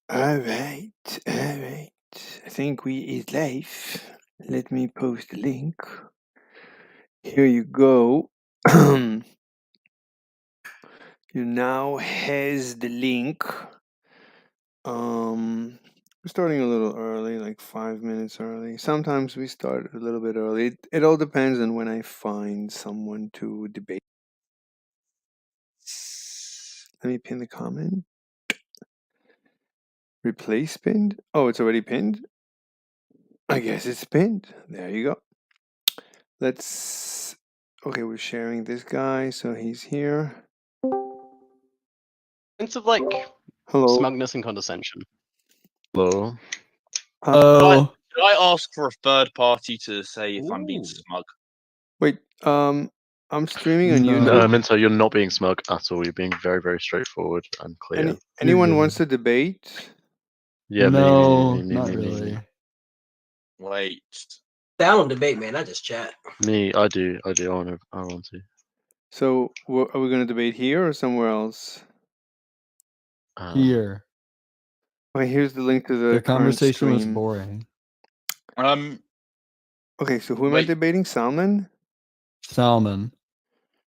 All right. I think we is live. Let me post the link. Here you go. You now has the link. We're starting a little early, like 5 minutes early. Sometimes we start a little bit early. It all depends on when I find someone to debate. Let me pin the comment. Replace pinned? Oh, it's already pinned? I guess it's pinned. There you go. Okay, we're sharing this guy, so he's here. Sense of like Hello. smugness and condescension. Hello. Could I ask for a third party to say if I'm being smug? Wait, I'm streaming on YouTube. No, Minto, you're not being smug at all. You're being very, very straightforward and clear. Anyone wants to debate? Yeah, No, me. not really. Wait. I don't debate, man. I just chat. Me, I do. I want to. So, are we going to debate here or somewhere else? Here. Okay, here's the link to the conversation was stream. boring. Okay, so who am I debating? Salman? Salman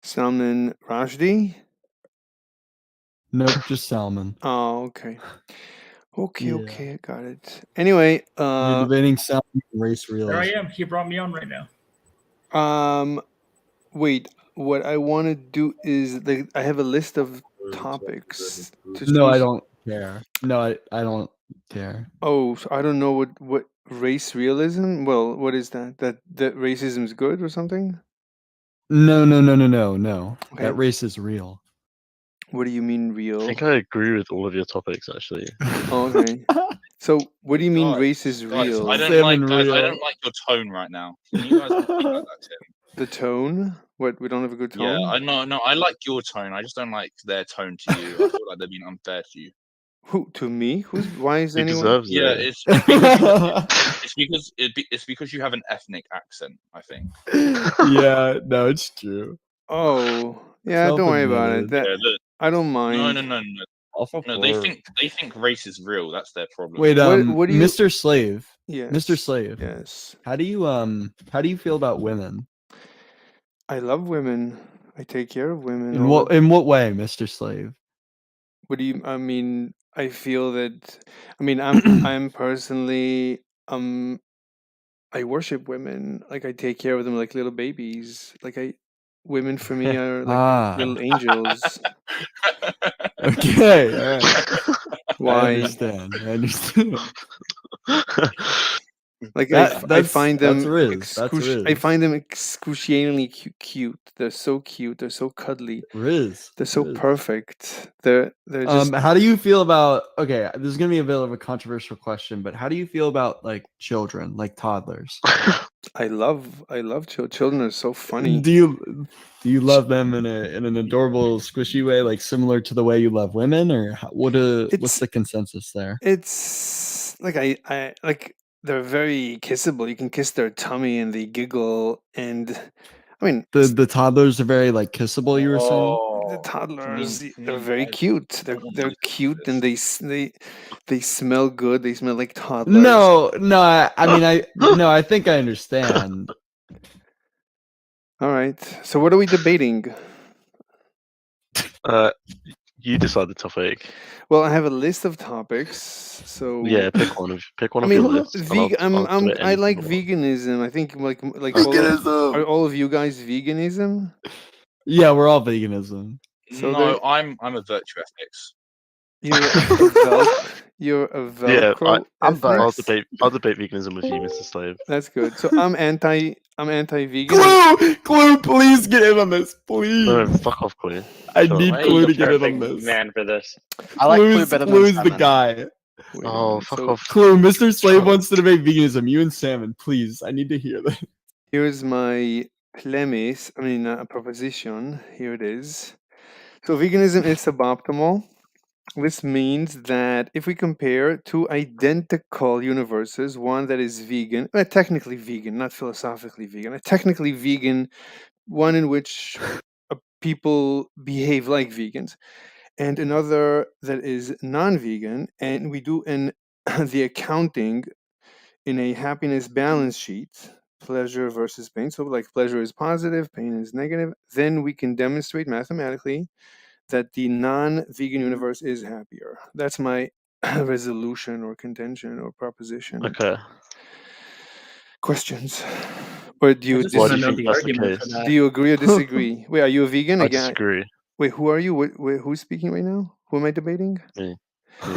Rushdie? Nope, just Salman. Oh, okay. Okay, I got it. Anyway, you're debating Salman race realism. There I am. He brought me on right now. Wait. What I want to do is I have a list of topics. No, I don't care. No, I don't care. Oh, so I don't know what race realism. Well, what is that? That racism is good or something? No. Okay. That race is real. What do you mean real? I think I agree with all of your topics actually. Okay. So, what do you mean race is real? I don't like your tone right now. Can you guys not speak like that, Tim? The tone? What? We don't have a good tone? Yeah, no. I like your tone. I just don't like their tone to you. I feel like they're being unfair to you. Who? To me? Why is He anyone? deserves it. Yeah, it's because you have an ethnic accent, I think. Yeah, no, it's true. Oh, yeah. Don't worry about it. I don't mind. No. No, they think race is real. That's their problem. Wait, what do you... Mr. Slave. Yes. Mr. Slave. Yes. How do you feel about women? I love women. I take care of women. In what way, Mr. Slave? What do you? I mean, I feel that. I mean, I'm personally I worship women. Like I take care of them like little babies. Women for me are like little angels. Okay, all right. Why? I understand. Like I find them I find them excruciatingly cute. They're so cute. They're so cuddly. They're so perfect. They're just. How do you feel about? Okay, this is gonna be a bit of a controversial question, but how do you feel about like children, like toddlers? I love children. Children are so funny. Do you love them in an adorable, squishy way, like similar to the way you love women, or what's the consensus there? It's like I like. They're very kissable. You can kiss their tummy and they giggle. And I mean, the toddlers are very like kissable. You were saying the toddlers, they're very cute. They're cute and they smell good. They smell like toddlers. No. I think I understand. All right. So what are we debating? You decide the topic. Well, I have a list of topics. So yeah, pick one of your lists. I like veganism. I think like veganism. Are all of you guys veganism? Yeah, we're all veganism. So no, I'm a virtue ethics. You're a Velcro. Yeah, I'll debate veganism with you, Mr. Slave. That's good. So I'm anti-vegan. Clue, please get in on this, please. No, fuck off, Clue. I need Clue to get in on this. Man for this. I like Clue better than Clue's the guy. Oh, fuck off. Clue, Mr. Slave wants to debate veganism. You and Salmon, please. I need to hear this. Here's my premise. I mean, a proposition. Here it is. So veganism is suboptimal. This means that if we compare two identical universes, one that is vegan, technically vegan, not philosophically vegan, technically vegan, one in which people behave like vegans, and another that is non-vegan, and we do the accounting in a happiness balance sheet, pleasure versus pain. So like pleasure is positive, pain is negative. Then we can demonstrate mathematically that the non-vegan universe is happier. That's my resolution or contention or proposition. Okay. Questions? Or do I you just Why want do to you know think the that's the argument for case? that. do you agree or disagree? Wait, are you a vegan I again? disagree. Wait, who are you? Who's speaking right now? Who am I debating? Me.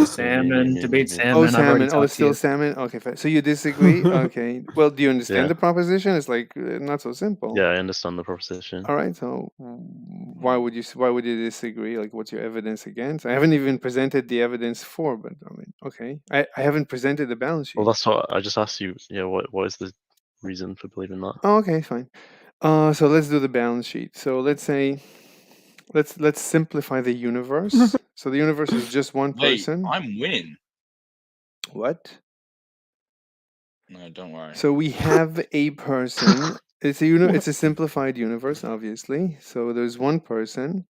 Salmon, debate Me. Oh, salmon. I've already salmon. Oh, talked it's to still you. salmon. Okay, fine. So you disagree? Okay. Well, do you understand Yeah. the proposition? It's like not so simple. Yeah, I understand the proposition. All right. So why would you disagree? Like, what's your evidence against? I haven't even presented the evidence for, but I mean, okay. I haven't presented the balance sheet. Well, that's what I just asked you. Yeah, what is the reason for believing that? Oh, okay, fine. So let's do the balance sheet. So let's say, let's simplify the universe. So the universe is just one Wait, person. I'm winning. What? No, don't worry. So we have a person. It's a simplified universe, obviously. So there's one person,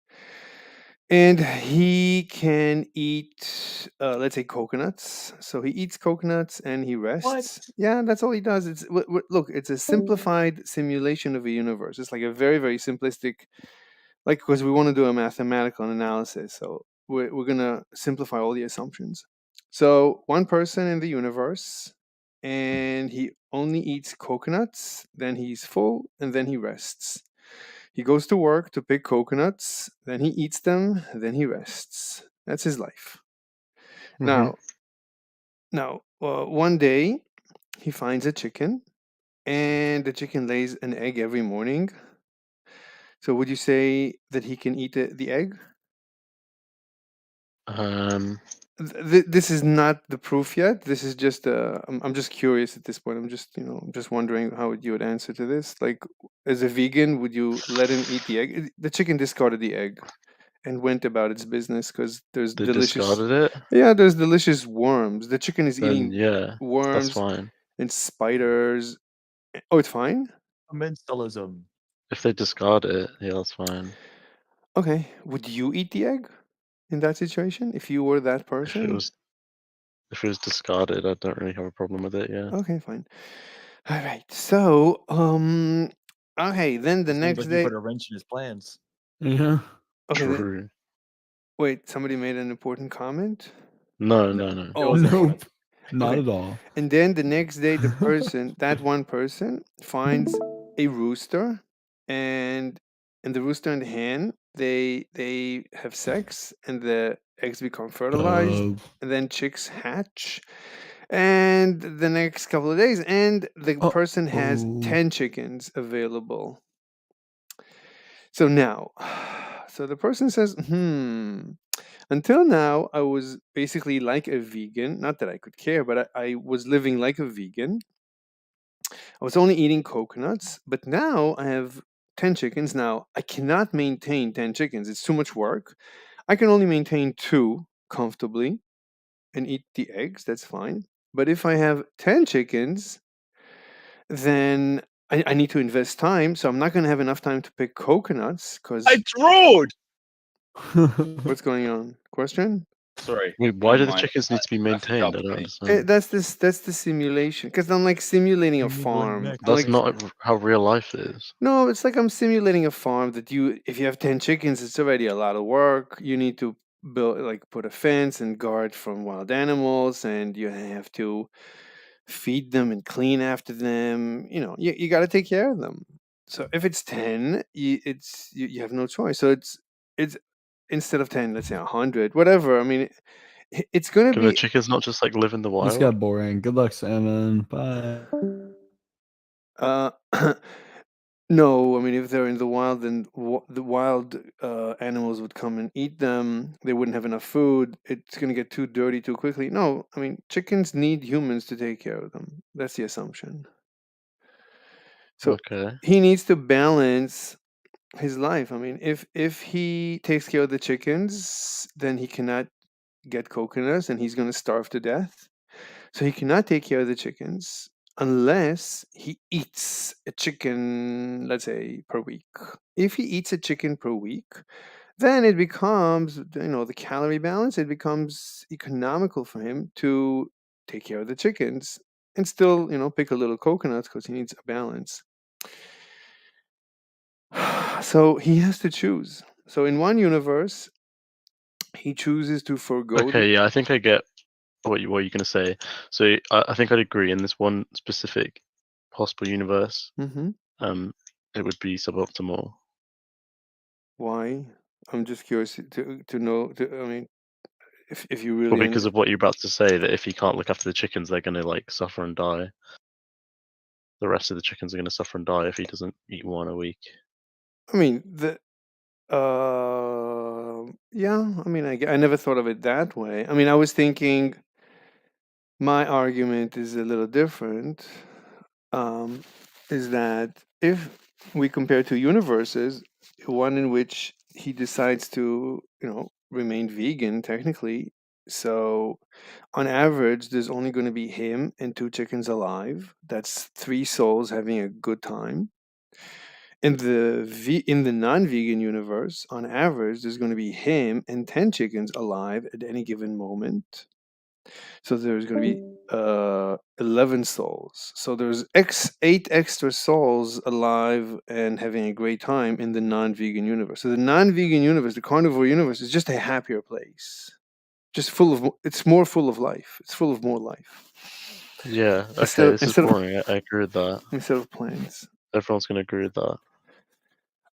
and he can eat, let's say, coconuts. So he eats coconuts and he rests. Yeah, that's all he does. Look, it's a simplified simulation of a universe. It's like a very, very simplistic, like, because we want to do a mathematical analysis. So we're gonna simplify all the assumptions. So one person in the universe, and he only eats coconuts, then he's full, and then he rests. He goes to work to pick coconuts, then he eats them, then he rests. That's his life. Mhm. Now, one day he finds a chicken, and the chicken lays an egg every morning. So would you say that he can eat the egg? This is not the proof yet. This is just I'm just curious at this point. I'm just wondering how you would answer to this. Like, as a vegan, would you let him eat the egg? The chicken discarded the egg and went about its business because there's They delicious. discarded it. Yeah, there's delicious worms. The chicken is Then eating yeah, that's worms fine. and spiders. Oh, it's fine. Commensalism. If they discard it, yeah, that's fine. Okay, would you eat the egg in that situation if you were that If person? it was discarded, I don't really have a problem with it. Yeah. Okay, fine. All right. So, okay, then the Seems next like you day. put a wrench in his plans. Yeah. Okay, True. wait, somebody made an important comment? No. Oh, wasn't okay. Nope. Not Okay. at all. And then the next day, that one person finds a rooster, and the rooster and the hen, they have sex, and the eggs become fertilized, and then chicks hatch. And the next couple of days, and the person has 10 chickens available. So now, so the person says, until now, I was basically like a vegan. Not that I could care, but I was living like a vegan. I was only eating coconuts, but now I have 10 chickens. Now, I cannot maintain 10 chickens. It's too much work. I can only maintain 2 comfortably and eat the eggs. That's fine. But if I have 10 chickens, then I need to invest time. So I'm not going to have enough time to pick coconuts because. I drawed. What's going on? Question? Sorry. Wait, why never do the mind. chickens need to be That's a maintained? I double don't me. understand. That's the simulation. Because I'm like simulating a You mean farm. next? I'm That's like, not how real life is. no, it's like I'm simulating a farm that if you have 10 chickens, it's already a lot of work. You need to put a fence and guard from wild animals, and you have to feed them and clean after them. You got to take care of them. So if it's 10, you have no choice. So it's instead of 10, let's say 100, whatever. I mean, it's going to Can the be. chickens not just like live in the This wild? got boring. Good luck, Salmon. Bye. No, I mean, if they're in the wild, then the wild animals would come and eat them. They wouldn't have enough food. It's going to get too dirty too quickly. No, I mean, chickens need humans to take care of them. That's the assumption. So Okay. he needs to balance his life. I mean, if he takes care of the chickens, then he cannot get coconuts, and he's going to starve to death. So he cannot take care of the chickens unless he eats a chicken, let's say, per week. If he eats a chicken per week, then it becomes, the calorie balance, it becomes economical for him to take care of the chickens and still, pick a little coconuts because he needs a balance. So he has to choose. So in one universe, he chooses to forego Okay, yeah, I think I get what you're gonna say. So I think I'd agree in this one specific possible universe, Mhm. it would be suboptimal. Why? I'm just curious to know. I mean, if you Well, really. because of what you're about to say, that if he can't look after the chickens, they're gonna like suffer and die. The rest of the chickens are gonna suffer and die if he doesn't eat one a week. I mean, yeah. I mean, I never thought of it that way. I mean, I was thinking my argument is a little different. Is that if we compare two universes, one in which he decides to, remain vegan technically, so on average, there's only going to be him and two chickens alive. That's three souls having a good time. In the non-vegan universe, on average, there's going to be him and 10 chickens alive at any given moment. So there's going to be 11 souls. So there's 8 extra souls alive and having a great time in the non-vegan universe. So the non-vegan universe, the carnivore universe, is just a happier place. Just it's more full of life. It's full of more life. Yeah, okay, Instead this is instead of boring. I agree with that. instead of plants. Everyone's gonna agree with that.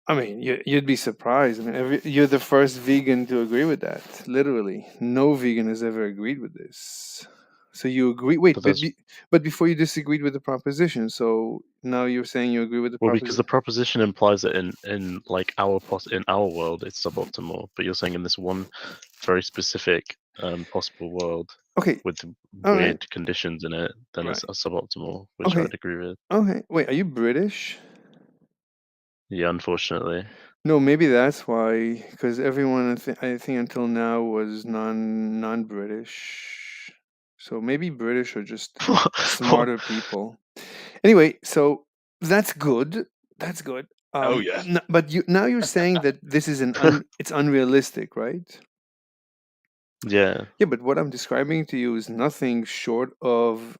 I mean, you'd be surprised. I mean, you're the first vegan to agree with that. Literally, no vegan has ever agreed with this. So you agree? Wait, But but that's but before you disagreed with the proposition, so now you're saying you agree with the well because the proposition. proposition implies that in like in our world it's suboptimal, but you're saying in this one very specific possible world Okay, with all right, weird conditions in it, then it's right. suboptimal, which Okay, I'd agree with. okay. Wait, are you British? Yeah, unfortunately. No, maybe that's why. Because everyone, I think until now was non-British. So maybe British are just smarter people. Anyway, so that's good. That's good. Oh yeah. But now you're saying that this is it's unrealistic, right? Yeah. Yeah, but what I'm describing to you is nothing short of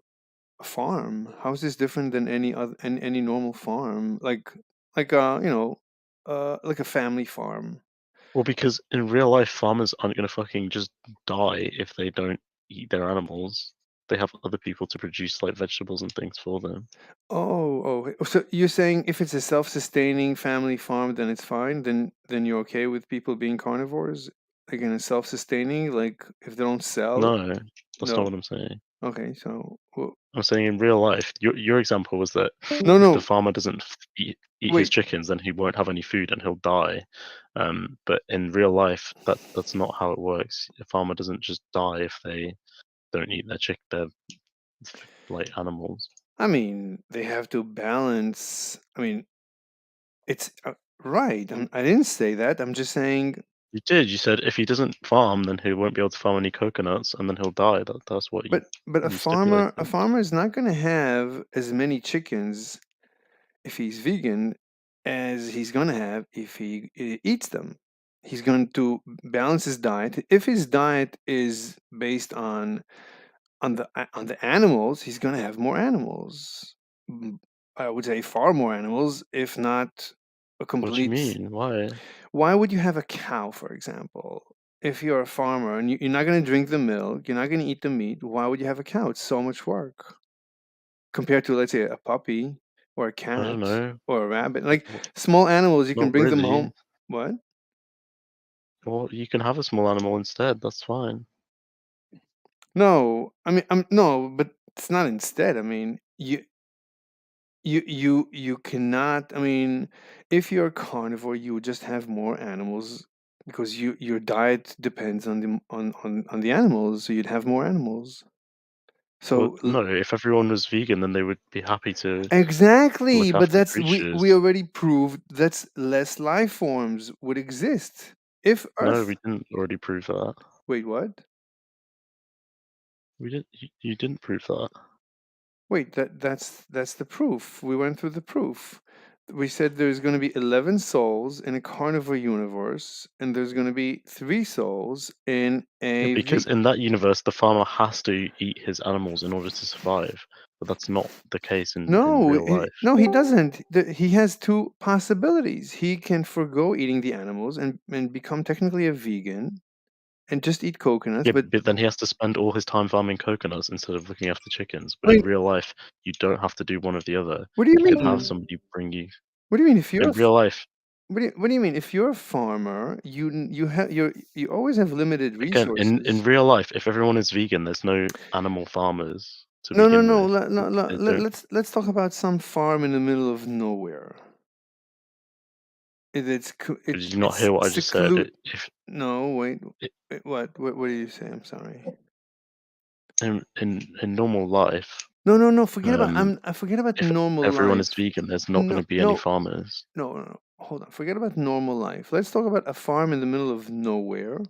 a farm. How is this different than any other any normal farm? Like like a family farm. Well, because in real life, farmers aren't gonna fucking just die if they don't eat their animals. They have other people to produce like vegetables and things for them. So you're saying if it's a self-sustaining family farm, then it's fine. Then you're okay with people being carnivores? Again, it's self-sustaining. Like if they don't sell, No, that's not no. what I'm saying. Okay, so I'm saying in real life, your example was that no, if the no. farmer doesn't eat his Wait, chickens, then he won't have any food and he'll die. But in real life, that's not how it works. A farmer doesn't just die if they don't eat their like animals. I mean they have to balance. I mean it's right. I didn't say that. I'm just saying. You did. You said if he doesn't farm, then he won't be able to farm any coconuts, and then he'll die. That's what But you stipulated. a farmer is not going to have as many chickens if he's vegan as he's going to have if he eats them. He's going to balance his diet. If his diet is based on the animals, he's going to have more animals. I would say far more animals, if not a What do you complete. mean? Why? Why would you have a cow, for example? If you're a farmer and you're not going to drink the milk, you're not going to eat the meat, why would you have a cow? It's so much work compared to, let's say, a puppy or a I don't cat know. or a rabbit. Like small animals, you can Not bring them really. home. What? Well, you can have a small animal instead. That's fine. No, I mean, no, but it's not instead. I mean, you cannot. I mean, if you're a carnivore, you would just have more animals because your diet depends on on the animals, so you'd have more animals. Well, So no. If everyone was vegan, then they would be happy to exactly, look but after that's we creatures. already proved that's less life forms would exist. If No, Earth, we didn't already prove that. wait, what? We didn't. You didn't prove that. Wait, that's the proof. We went through the proof. we said there's going to be 11 souls in a carnivore universe, and there's going to be 3 souls in a Because in that universe, the farmer has to eat his animals in order to survive. But that's not the case in real life. No, he doesn't. He has 2 possibilities. He can forgo eating the animals and become technically a vegan and just eat coconuts. Yeah, But but then he has to spend all his time farming coconuts instead of looking after chickens. But in real life, you don't have to do one or the other. what do you You can have mean? somebody bring you. What do you mean if you're In real life, what do you mean if you're a farmer? You always have limited again, resources. in real life, if everyone is vegan, there's no animal farmers to No, begin no. with. Let's talk about some farm in the middle of nowhere. Did you not hear what I just said? No, wait. What do you say? I'm sorry. In normal life, No. Forget about if normal everyone life. is vegan, there's not going to be any farmers. No. Hold on. Forget about normal life. Let's talk about a farm in the middle of nowhere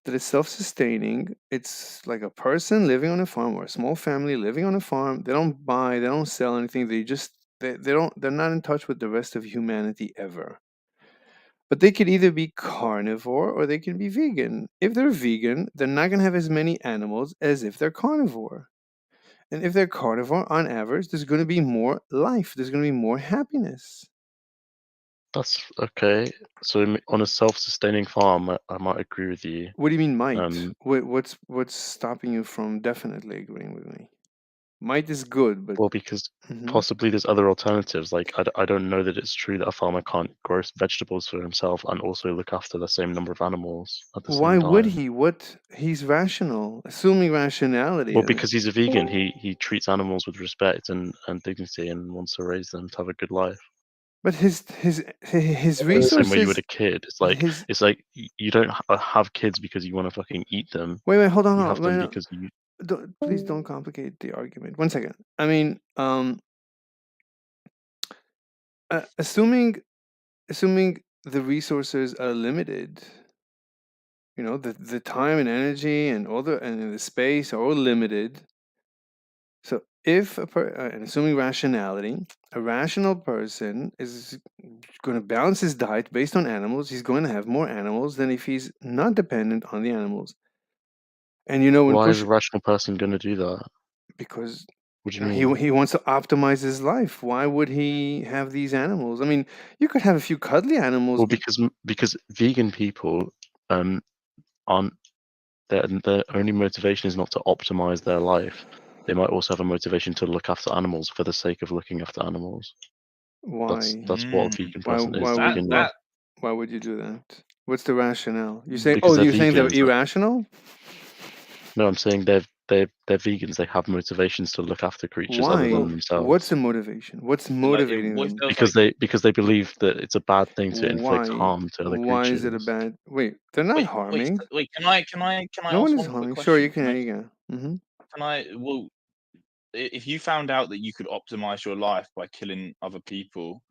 that is self-sustaining. It's like a person living on a farm or a small family living on a farm. They don't buy, they don't sell anything. They're not in touch with the rest of humanity ever. But they could either be carnivore or they can be vegan. If they're vegan, they're not going to have as many animals as if they're carnivore. And if they're carnivore, on average, there's going to be more life. There's going to be more happiness. That's okay. So on a self-sustaining farm, I might agree with you. What do you mean might? What's stopping you from definitely agreeing with me? Might is good, but Well, because possibly there's other alternatives. Like I don't know that it's true that a farmer can't grow vegetables for himself and also look after the same number of animals at the why same time. would he? He's rational, assuming rationality. Well, because he's a vegan, he treats animals with respect and dignity and wants to raise them to have a good life. But his resources. The same way you would a kid. It's like you don't have kids because you want to fucking eat them. Wait, hold on. You have them because you. Please don't complicate the argument. 1 second. I mean, assuming the resources are limited, the time and energy and the space are all limited. So if and assuming rationality, a rational person is going to balance his diet based on animals. He's going to have more animals than if he's not dependent on the animals. And why is a rational person going to do that? Because what do you mean? He wants to optimize his life. Why would he have these animals? I mean, you could have a few cuddly animals. Well, because vegan people aren't their only motivation is not to optimize their life. They might also have a motivation to look after animals for the sake of looking after animals. Why? That's what a vegan person is to begin with. Why would you do that? What's the rationale? You say, you're saying they're irrational? No, I'm saying they're vegans. They have motivations to look after creatures other than themselves. What's the motivation? What's motivating them? Because they believe that it's a bad thing to inflict harm to other creatures. Why is it a bad? Wait, they're not harming. Wait, can I? No one is harming. Sure, you can. Mm-hmm. Can I? Well, if you found out that you could optimize your life by killing other people,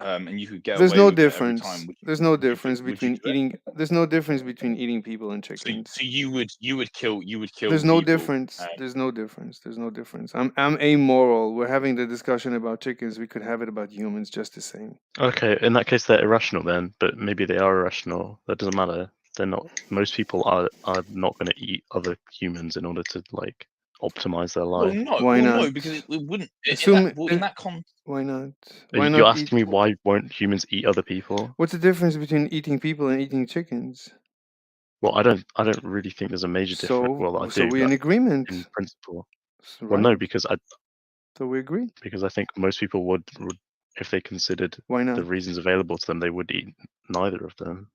and you could get there's away no with difference. It every time, there's no difference between eating. There's no difference between eating people and chickens. So you would kill. There's no difference. There's no difference. There's no difference. I'm amoral. We're having the discussion about chickens. We could have it about humans just the same. Okay, in that case, they're irrational then. But maybe they are irrational. That doesn't matter. They're not. Most people are not going to eat other humans in order to optimize their life. Well, no. Why not? No, because it wouldn't. Why not? You're asking me why won't humans eat other people? What's the difference between eating people and eating chickens? Well, I don't really think there's a major difference. Well, I do. So we're in agreement in principle. Right. Well, no, because So we agree. Because I think most people would if they considered the reasons available to them, they would eat neither of them.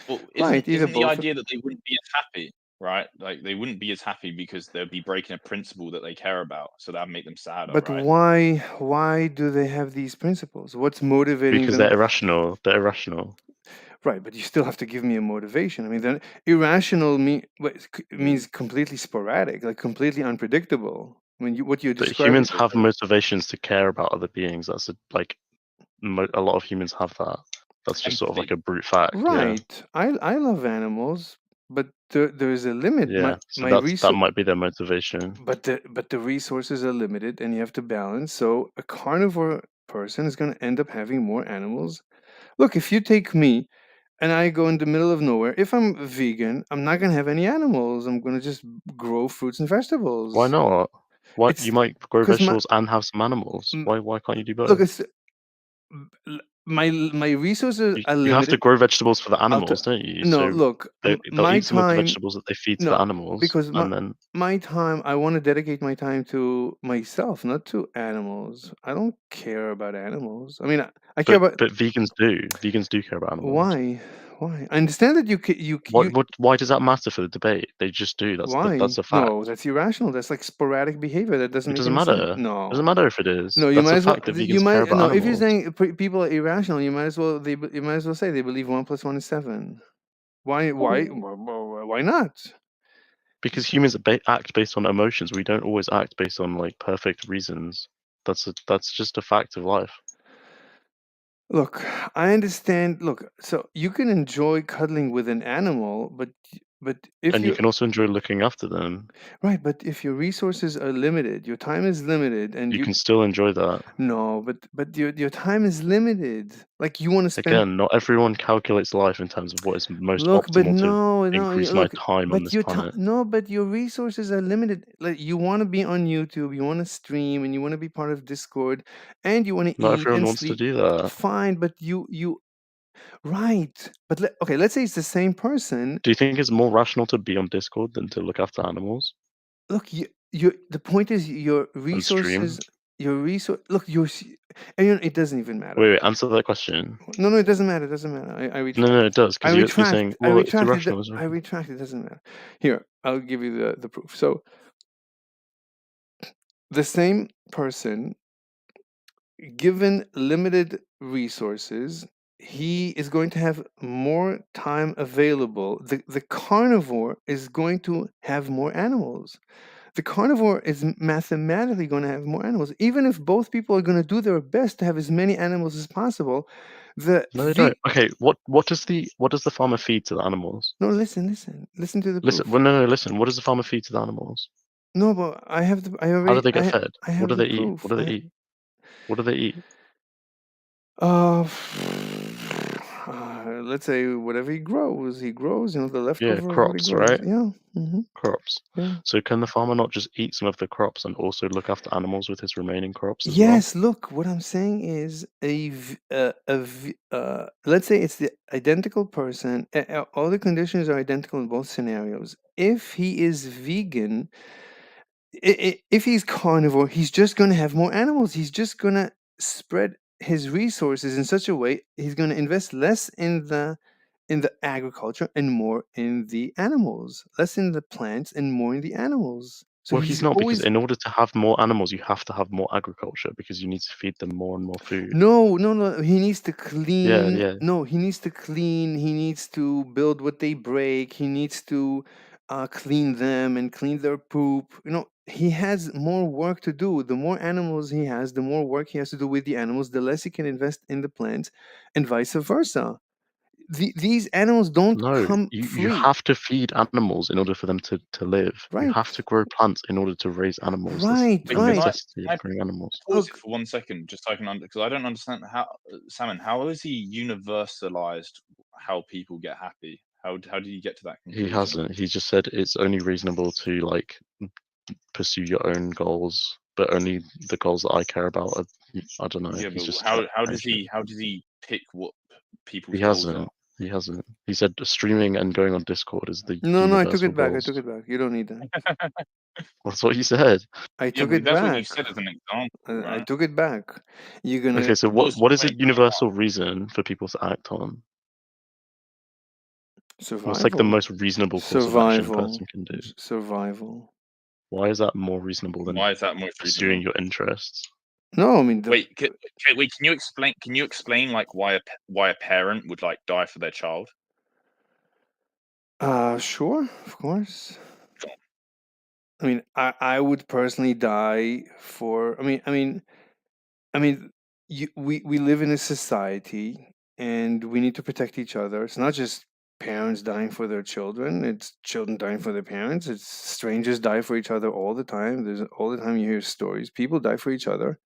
Well, isn't the idea that they wouldn't be as happy? Right, like they wouldn't be as happy because they'd be breaking a principle that they care about, so that'd make them sadder. But right? why do they have these principles? What's motivating because them? They're irrational. They're irrational. Right, but you still have to give me a motivation. I mean, then irrational means completely sporadic, like completely unpredictable. I mean, what you're describing. But humans have motivations to care about other beings. That's a lot of humans have that. That's just sort of like a brute fact. Right. Yeah. I love animals. But there is a limit. Yeah, that might be their motivation. But the resources are limited, and you have to balance. So a carnivore person is going to end up having more animals. Look, if you take me and I go in the middle of nowhere, if I'm vegan, I'm not going to have any animals. I'm going to just grow fruits and vegetables. Why not? Why It's you might grow 'cause my- vegetables and have some animals? Why can't you do both? Look, it's my resources are You have to limited. grow vegetables for the animals, don't you? No, So look, they'll my eat some of the time. vegetables that they feed to No, the animals, because and then my time, I want to dedicate my time to myself, not to animals. I don't care about animals. I mean, I care about. but vegans do. Vegans do care about animals. Why? Why? I understand that Why does that matter for the debate? They just do. Why? That's a fact. No, that's irrational. That's like sporadic behavior. That doesn't It make doesn't any matter. sense. No. It doesn't matter if it is. No, you That's might a as well. fact that You vegans might care about no. animals. If you're saying people are irrational, you might as well. You might as well say they believe 1 + 1 is 7. Why? Why not? Because humans act based on emotions. We don't always act based on like perfect reasons. That's just a fact of life. Look, I understand. Look, so you can enjoy cuddling with an animal, but if And you can also enjoy looking after them. right, but if your resources are limited, your time is limited, and You can still enjoy that. no, but your time is limited. Like you want to spend. Again, not everyone calculates life in terms of what is most Look, but optimal no, to increase my look, time on but this your planet. no, but your resources are limited. Like you want to be on YouTube, you want to stream, and you want to be part of Discord, and you want to Not eat everyone and wants to sleep. do that. Fine, but you right. But okay, let's say it's the same person. Do you think it's more rational to be on Discord than to look after animals? Look, the point is your resources. Your resource. Look, it doesn't even matter. Wait, answer that question. No, it doesn't matter. It doesn't matter. I retract. No, it does, because you're saying, well, it's I irrational. retract. It doesn't matter. Here, I'll give you the proof. So, the same person, given limited resources, he is going to have more time available. The carnivore is going to have more animals. The carnivore is mathematically going to have more animals. Even if both people are going to do their best to have as many animals as possible, No, they don't. Okay, what does the farmer feed to the animals? No, listen to the proof. Listen. What does the farmer feed to the animals? No, but I have the. I already. How do they get fed? I have What do the they eat? proof. What do they eat? What do they eat? Let's say whatever he grows. The leftover. Yeah, of what he crops, grows. right? Yeah. Mm-hmm. Crops. Yeah. So can the farmer not just eat some of the crops and also look after animals with his remaining crops as Yes. Look, what I'm saying is let's say it's the identical person. All the conditions are identical in both scenarios. If he is vegan, if he's carnivore, he's just going to have more animals. He's just going to spread his resources in such a way. He's going to invest less in the agriculture and more in the animals, less in the plants and more in the animals. So Well, he's not, because in order to have more animals, you have to have more agriculture because you need to feed them more and more food. No. He needs to clean. Yeah. No, he needs to clean. He needs to build what they break. He needs to clean them and clean their poop. He has more work to do. The more animals he has, the more work he has to do with the animals, the less he can invest in the plants, and vice versa. These animals don't come you free. have to feed animals in order for them to live. You have to grow plants in order to raise animals. Right. That's the necessity of growing animals. Pause it for 1 second, just so I can because I don't understand how Salmon. How has he universalized how people get happy? How did he get to that conclusion? He hasn't. He just said it's only reasonable to like pursue your own goals, but only the goals that I care about are, I don't know. Yeah, He's but just how does he pick what people's goals are? He hasn't. He said streaming and going on Discord is the No, I took universal it back. goals. I took it back. You don't need that. That's what you said. I took it that's back. what you said as an example. Right? I took it back. You're gonna. Okay, so what is a universal reason for people to act on? Survival. What's like the most reasonable course of action a person can do? Survival. Why is that more reasonable than pursuing your interests? No, I mean. Wait, can you explain? Can you explain like why a parent would like die for their child? Sure, of course. I mean, I would personally die for. We live in a society, and we need to protect each other. It's not just parents dying for their children; it's children dying for their parents. It's strangers die for each other all the time. All the time you hear stories. People die for each other.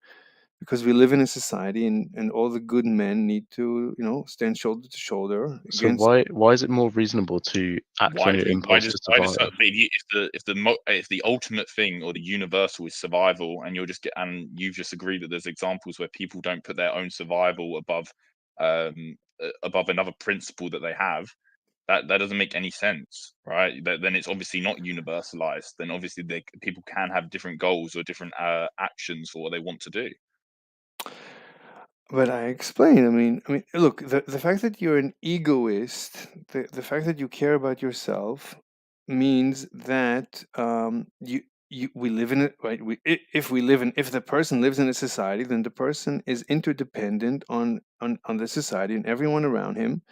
because we live in a society, and all the good men need to, stand shoulder to shoulder So against. why is it more reasonable to act on your impulse to survive? If the ultimate thing or the universal is survival, and you've just agreed that there's examples where people don't put their own survival above another principle that they have, that doesn't make any sense, right? Then it's obviously not universalized. Then obviously people can have different goals or different actions for what they want to do. But I explain. I mean, look, the fact that you're an egoist, the fact that you care about yourself, means that we live in it, right? If the person lives in a society, then the person is interdependent on the society and everyone around him,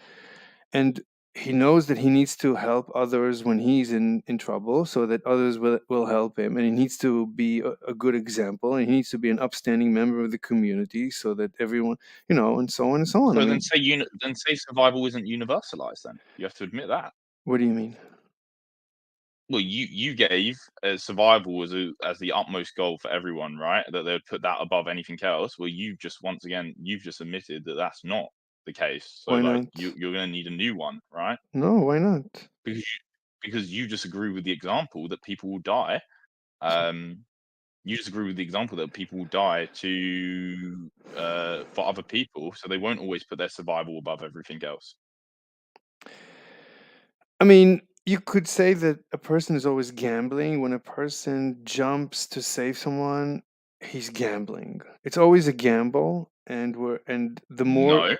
and he knows that he needs to help others when he's in trouble, so that others will help him, and he needs to be a good example, and he needs to be an upstanding member of the community, so that everyone, and so on and so on. So then say survival isn't universalized. Then you have to admit that. What do you mean? Well, you gave survival as the utmost goal for everyone, right? That they would put that above anything else. Well, you've just admitted that that's not the case. So Why like not? you're going to need a new one, right? No, why not? Because you disagree with the example that people will die. You disagree with the example that people will die for other people, so they won't always put their survival above everything else. I mean, you could say that a person is always gambling. When a person jumps to save someone, he's gambling. It's always a gamble, and the more. No.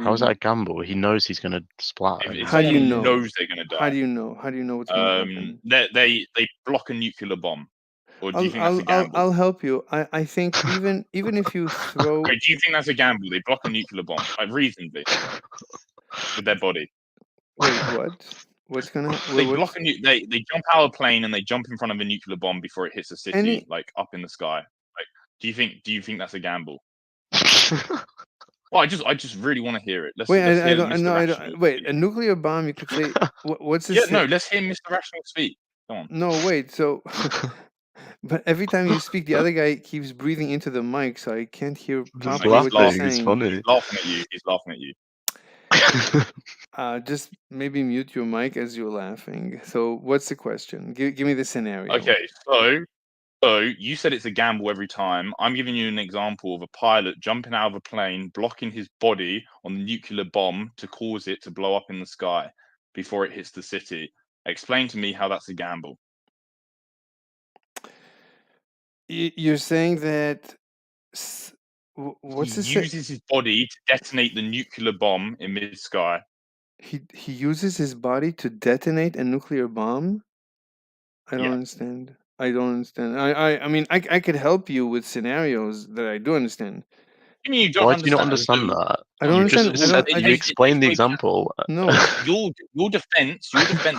How is that a gamble? He knows he's going to splatter. If How do you someone know? knows they're going to die, How do you know? How do you know what's going to happen? They block a nuclear bomb, or do you think that's a gamble? I'll help you. I think even if you throw. Wait, do you think that's a gamble? They block a nuclear bomb, like reasonably, with their body. Wait, what? What's gonna? They block they jump out of a plane and they jump in front of a nuclear bomb before it hits a city, like up in the sky. Like, do you think that's a gamble? Well, I just really want to hear it. Let's Wait, hear I Mr. don't. Rational Wait, speak. a nuclear bomb? You could say. What's this? Yeah, no. Let's hear Mr. Rational speak. Come on. No, wait. So, but every time you speak, the other guy keeps breathing into the mic, so I can't hear properly what you're saying. It's funny. He's laughing at you. He's laughing at you. Just maybe mute your mic as you're laughing. So, what's the question? Give me the scenario. Okay, so you said it's a gamble every time. I'm giving you an example of a pilot jumping out of a plane, blocking his body on the nuclear bomb to cause it to blow up in the sky before it hits the city. Explain to me how that's a gamble. You're saying that. What's he uses his body to detonate the nuclear bomb in mid-sky. He uses his body to detonate a nuclear bomb? I don't Yeah. understand. I don't understand. I mean, I could help you with scenarios that I do understand. You mean you don't Why do you not understand understand? that? I don't You understand. just said you explained the example. No, Your defense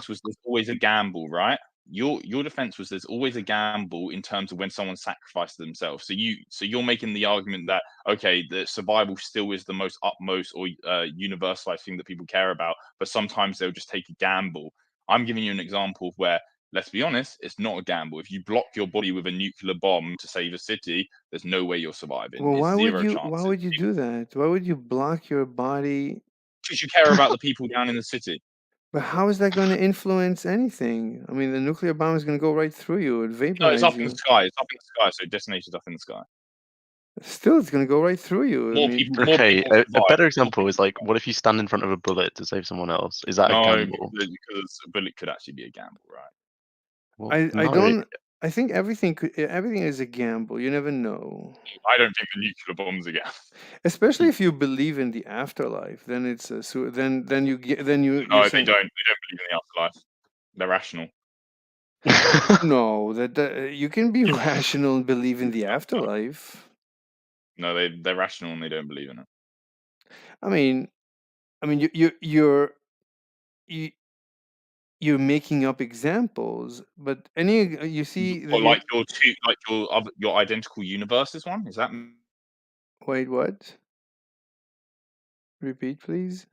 was there's always a gamble, right? Your defense was there's always a gamble in terms of when someone sacrifices themselves. So you're making the argument that okay, the survival still is the most utmost or universalized thing that people care about, but sometimes they'll just take a gamble. I'm giving you an example of where, let's be honest, it's not a gamble. If you block your body with a nuclear bomb to save a city, there's no way you're surviving. well, It's why zero would you? chance. Why would you do that? Why would you block your body? Because you care about the people down in the city. But how is that going to influence anything? I mean, the nuclear bomb is going to go right through you and vaporize No, it's up you. in the sky. It's up in the sky, so it detonated up in the sky. Still, it's going to go right through you. Okay, a better example is like, what if you stand in front of a bullet to save someone else? Is that a gamble? No, because a bullet could actually be a gamble, right? Well, I no, don't. I think everything is a gamble. You never know. I don't think the nuclear bomb's a gamble. Especially if you believe in the afterlife, then it's a then you get then you. No, they don't. They don't believe in the afterlife. They're rational. No, that you can be rational and believe in the afterlife. No, they're rational and they don't believe in it. I mean, you're making up examples, but you see. Or like your identical universes one. Is that? Wait, what? Repeat, please.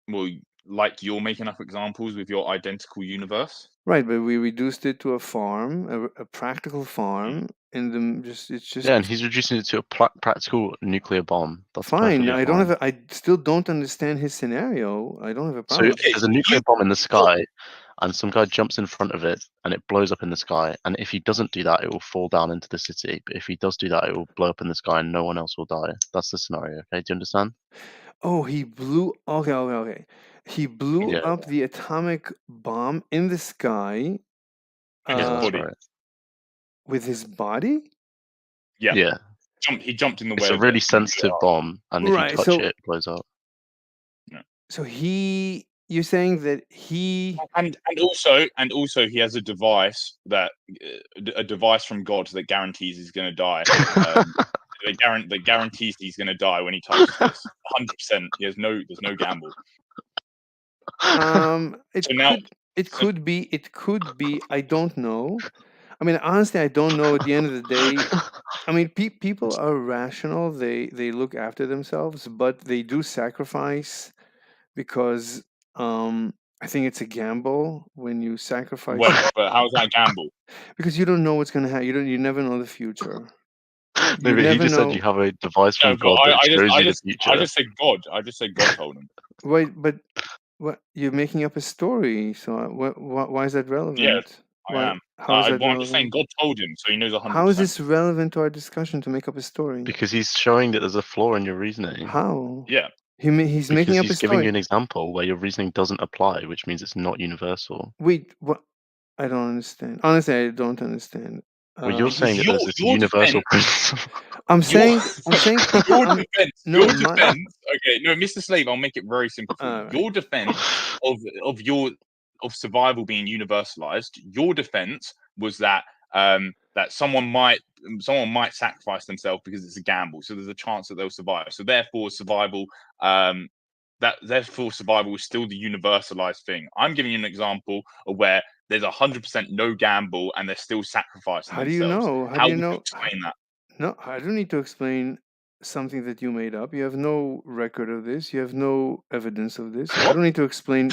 Well, like you're making up examples with your identical universe. Right, but we reduced it to a farm, a practical farm, and it's just Yeah, and he's reducing it to a practical nuclear bomb. That's fine. perfectly I don't fine. have. I still don't understand his scenario. I don't have a So problem. there's a nuclear bomb in the sky, and some guy jumps in front of it, and it blows up in the sky. And if he doesn't do that, it will fall down into the city. But if he does do that, it will blow up in the sky, and no one else will die. That's the scenario. Okay, do you understand? Oh, he blew. Okay. He blew Yeah. up the atomic bomb in the sky. With his Yeah, that's body. right. With his body. Yeah. Yeah. He jumped in the way. It's a of really it. sensitive bomb, and if you Right, touch so- it, it blows up. So you're saying that he. And also he has a device from God that guarantees he's going to die. That guarantees he's going to die when he touches this. 100%. There's no gamble. It So now- could be. I don't know. I mean, honestly, I don't know. At the end of the day, I mean, people are rational. They look after themselves, but they do sacrifice because I think it's a gamble when you sacrifice. Wait, but how's that gamble? Because you don't know what's gonna happen. You never know the future. No, but he just said you have a device from No, but God that shows you the I future. just said God. I just said God told him. Wait, but what? You're making up a story. So why is that relevant? Yeah, Why, I am. How is that I'm just saying relevant? God told him, so he knows 100%. How is this relevant to our discussion to make up a story? Because he's showing that there's a flaw in your reasoning. How? Yeah. He's Because making up a he's giving story. you an example where your reasoning doesn't apply, which means it's not universal. Wait, what? I don't understand. Honestly, I don't understand. Well, you're Because saying that there's this your universal defense- principle. I'm saying Your I'm- defense. no, Your my- defense. Okay, no, Mr. Slave. I'll make it very simple for you. Alright. Your defense of survival being universalized. Your defense was that that someone might sacrifice themselves because it's a gamble. So there's a chance that they'll survive. So therefore, survival. Therefore survival is still the universalized thing. I'm giving you an example of where there's 100% no gamble and they're still sacrificing How do you themselves. know? How do you would know? you explain that? No, I don't need to explain something that you made up. You have no record of this. You have no evidence of this. I don't need to explain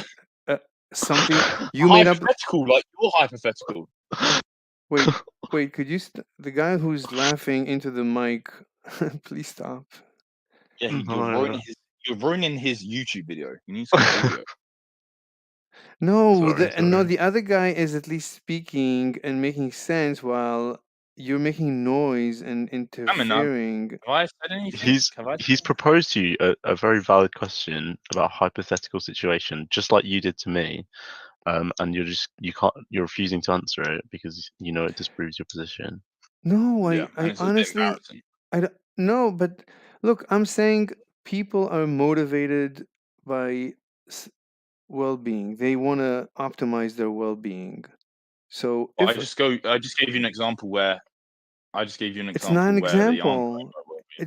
something you made up. Hypothetical, like you're hypothetical. Wait, could you? The guy who's laughing into the mic, please stop. Yeah, No. you're ruining his YouTube video. You need some audio. No, Sorry. the other guy is at least speaking and making sense while you're making noise and interfering. Have I said anything? He's proposed to you a very valid question about a hypothetical situation, just like you did to me, and you're refusing to answer it because you know it disproves your position. No, Yeah, and I it's a bit honestly, embarrassing. I don't, no, but look, I'm saying people are motivated by well-being. They want to optimize their well-being. So Well, if I just gave you an example where it's not an where they aren't example,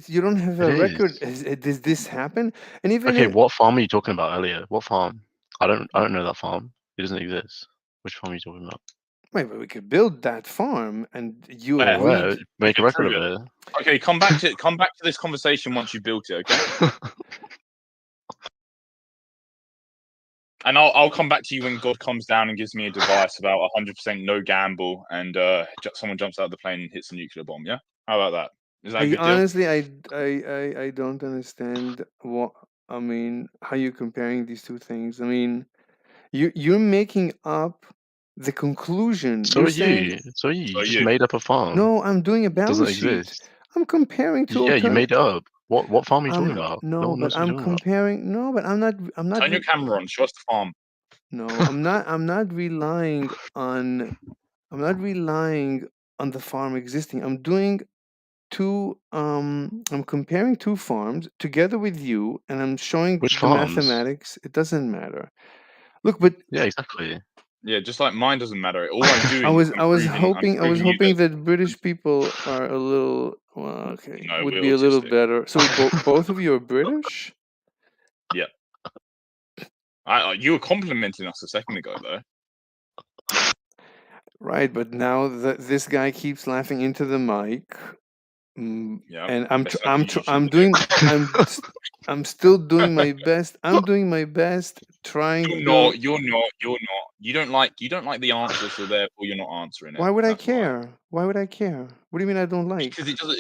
you don't have a It record. is. Does this happen? And even Okay, what farm are you talking about earlier? What farm? I don't know that farm. It doesn't exist. Which farm are you talking about? wait, but we could build that farm, and you Where? agreed. Where? Make a can record prove of it. Okay, come back to this conversation once you built it, okay? And I'll come back to you when God comes down and gives me a device about 100% no gamble, and someone jumps out of the plane and hits a nuclear bomb. Yeah, how about that? Is that a good deal? Honestly, I don't understand what I mean. How you comparing these two things? I mean, you're making up the conclusion. So You're are saying, you. So are you. So You just you. made up a farm. no, I'm doing a It doesn't balance sheet. exist. I'm comparing two. Yeah, you made it up. What farm are you talking I'm about? no, one but knows what I'm you're talking about. comparing. No, but I'm not. Turn your camera on. Show us the farm. No, I'm not relying on. I'm not relying on the farm existing. I'm doing two. I'm comparing two farms together with you, and I'm showing Which the farms? mathematics. It doesn't matter. Look, but Yeah, exactly. Yeah, just like mine doesn't matter. All I'm doing. I was I'm hoping proving you hoping that British people are a little okay. No, would we're be a little autistic. better. So both of you are British. Yeah. You were complimenting us a second ago, though. Right, but now this guy keeps laughing into the mic Yeah, and best I can usually I'm do. doing I'm still doing my best. I'm doing my best trying You're to go. not. You're not. You're not. You don't like the answer, so therefore you're not answering it. Why would I That's why. care? Why would I care? What do you mean I don't like? Because it doesn't.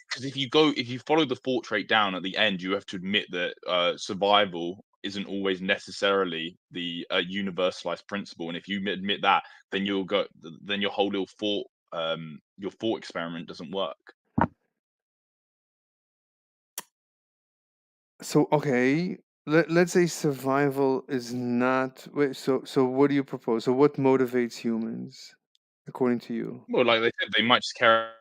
Because if you follow the thought trait down at the end, you have to admit that survival isn't always necessarily the universalized principle. And if you admit that, then then your whole little your thought experiment doesn't work. So okay, let's say survival is not. Wait, so what do you propose? So what motivates humans, according to you? Well, like they said, they might just care.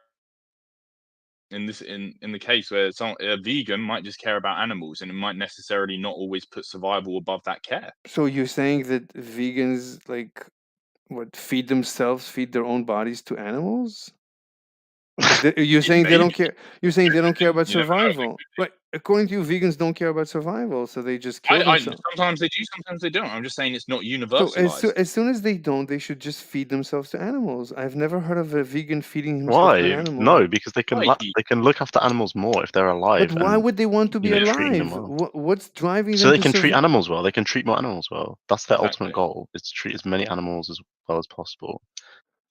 In the case where a vegan might just care about animals, and it might necessarily not always put survival above that care. So you're saying that vegans like what feed their own bodies to animals? You're saying they don't Maybe. care. You're saying they don't care about You never know, they survival, right? According to you, vegans don't care about survival, so they just kill I themselves. sometimes they do, sometimes they don't. I'm just saying it's not So universalized. as soon as they don't, they should just feed themselves to animals. I've never heard of a vegan feeding himself to an Why? animal. No, because they can Why? they can look after animals more if they're alive. But why and, would they want to be you know, treating them alive? well. What's driving So them they to can treat survive? animals well. They can treat more animals well. That's their Exactly. ultimate goal: is to treat as many animals as well as possible.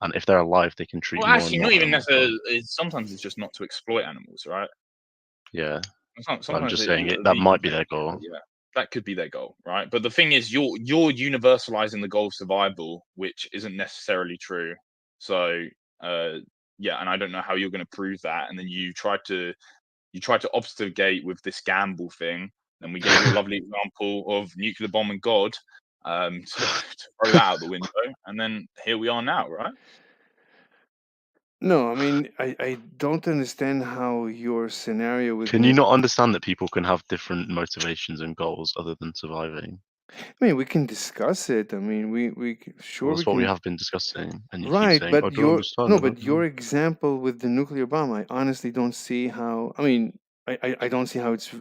And if they're alive, they can treat Well, more actually, and not more even animals well. necessarily. Sometimes it's just not to exploit animals, right? Yeah, I'm Sometimes just saying a that vegan might be thing, their goal. yeah, that could be their goal, right? But the thing is, you're universalizing the goal of survival, which isn't necessarily true. So, yeah, and I don't know how you're going to prove that. And then you try to obfuscate with this gamble thing. And we gave you a lovely example of nuclear bomb and God, to throw that out the window, and then here we are now, right? No, I mean I don't understand how your scenario with Can you not understand that people can have different motivations and goals other than surviving? I mean, we can discuss it. I mean, sure Well, we that's what we can. have been discussing, and you keep Right, saying, "I but don't understand." I no, don't but your know." example with the nuclear bomb, I honestly don't see how. I mean, I don't see how it's.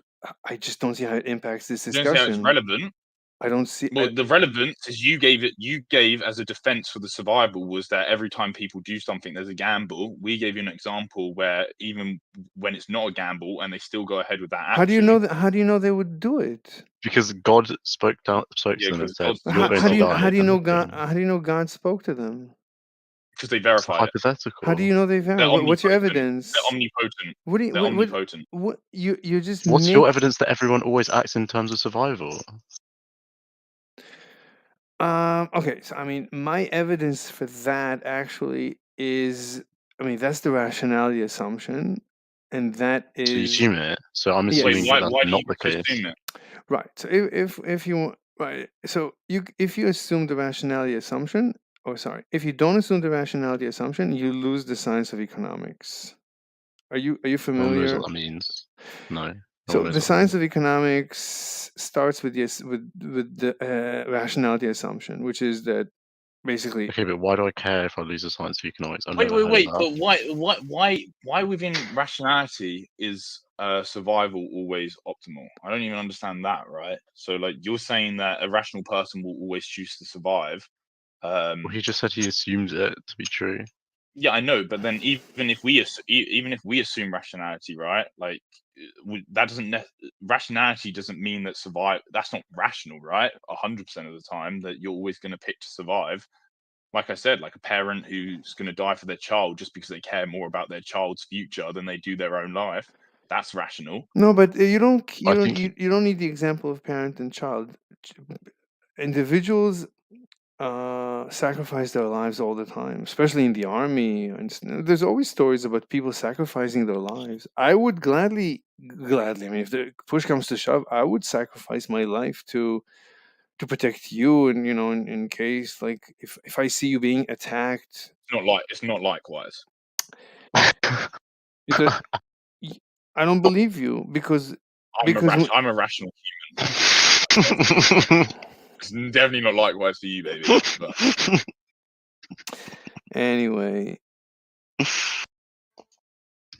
I just don't see how it impacts this You don't see how it's discussion. relevant. I don't see. Well, the relevance is you gave as a defense for the survival was that every time people do something, there's a gamble. We gave you an example where even when it's not a gamble and they still go ahead with that action. How do you know that? How do you know they would do it? Because God spoke to Yeah, them and 'cause said, God's- "You're going How to do you die." how do you and know they God? didn't. How do you know God spoke to them? Because they It's a verified it. hypothetical. How do you know they They're verify? What's your omnipotent. evidence? They're omnipotent. What do you They're omnipotent. what you're just What's your evidence that everyone always acts in terms of survival? Okay, so I mean, my evidence for that actually is, I mean, that's the rationality assumption, and that So you is assume it. So I'm Yes. assuming Wait, that why that's do not you the case. assume it? right. So if you want, right, so if you assume the rationality assumption, or sorry, if you don't assume the rationality assumption, you lose the science of economics. Are you No one knows familiar? what that means. No. No So one knows the what that science means. of economics starts with this with the rationality assumption, which is that basically Okay, but why do I care if I lose the science of economics? I've Wait, never heard wait. of that. But why within rationality is survival always optimal? I don't even understand that, right? So, like, you're saying that a rational person will always choose to survive. Well, he just said he assumes it to be true. Yeah, I know, but then even if we assume rationality, right? Like, that doesn't rationality doesn't mean that that's not rational, right? 100% of the time that you're always going to pick to survive. Like I said, like a parent who's going to die for their child just because they care more about their child's future than they do their own life. That's rational. no, but I think you don't need the example of parent and child. Individuals sacrifice their lives all the time, especially in the army. And there's always stories about people sacrificing their lives. I would gladly. I mean, if the push comes to shove, I would sacrifice my life to protect you, and in case like if I see you being attacked, It's not likewise. you th- y- I don't believe you because I'm a rational human. It's definitely not likewise for you, baby. But anyway.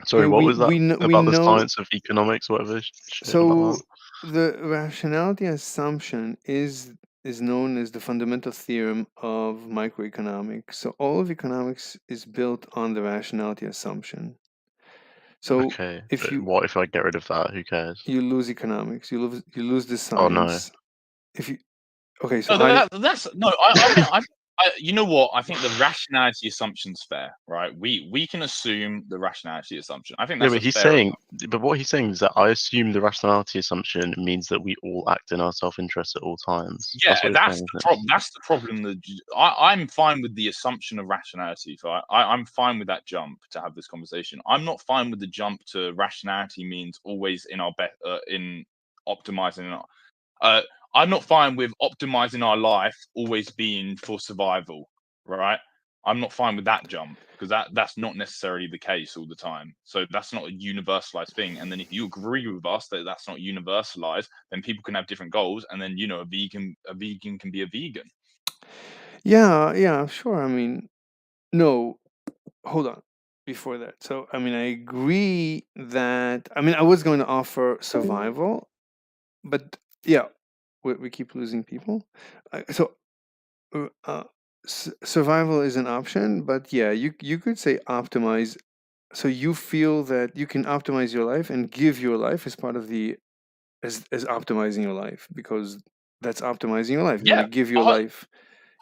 Sorry, what was that we about the know. science of economics, whatever shit about So that? the rationality assumption is known as the fundamental theorem of microeconomics. So all of economics is built on the rationality assumption. So Okay, if but you what if I get rid of that? Who cares? you lose economics, you lose the Oh no. science. If you okay, so No, that's no. You know what? I think the rationality assumption's fair, right? We can assume the rationality assumption. I think No, that's but a he's fair saying, enough. but what he's saying is that I assume the rationality assumption means that we all act in our self-interest at all times. Yeah, That's what he's that's saying, the isn't it? problem. That's the problem. That I'm fine with the assumption of rationality. So I'm fine with that jump to have this conversation. I'm not fine with the jump to rationality means always in our in optimizing. I'm not fine with optimizing our life always being for survival, right? I'm not fine with that jump because that's not necessarily the case all the time. So that's not a universalized thing. And then if you agree with us that that's not universalized, then people can have different goals. And then a vegan can be a vegan. yeah, sure. I mean, no, hold on. Before that, so I mean, I agree that I was going to offer survival, but yeah, we keep losing people. So survival is an option, but yeah, you could say optimize. So you feel that you can optimize your life and give your life as part of the as optimizing your life, because that's optimizing your life. You want Yeah, to give your life.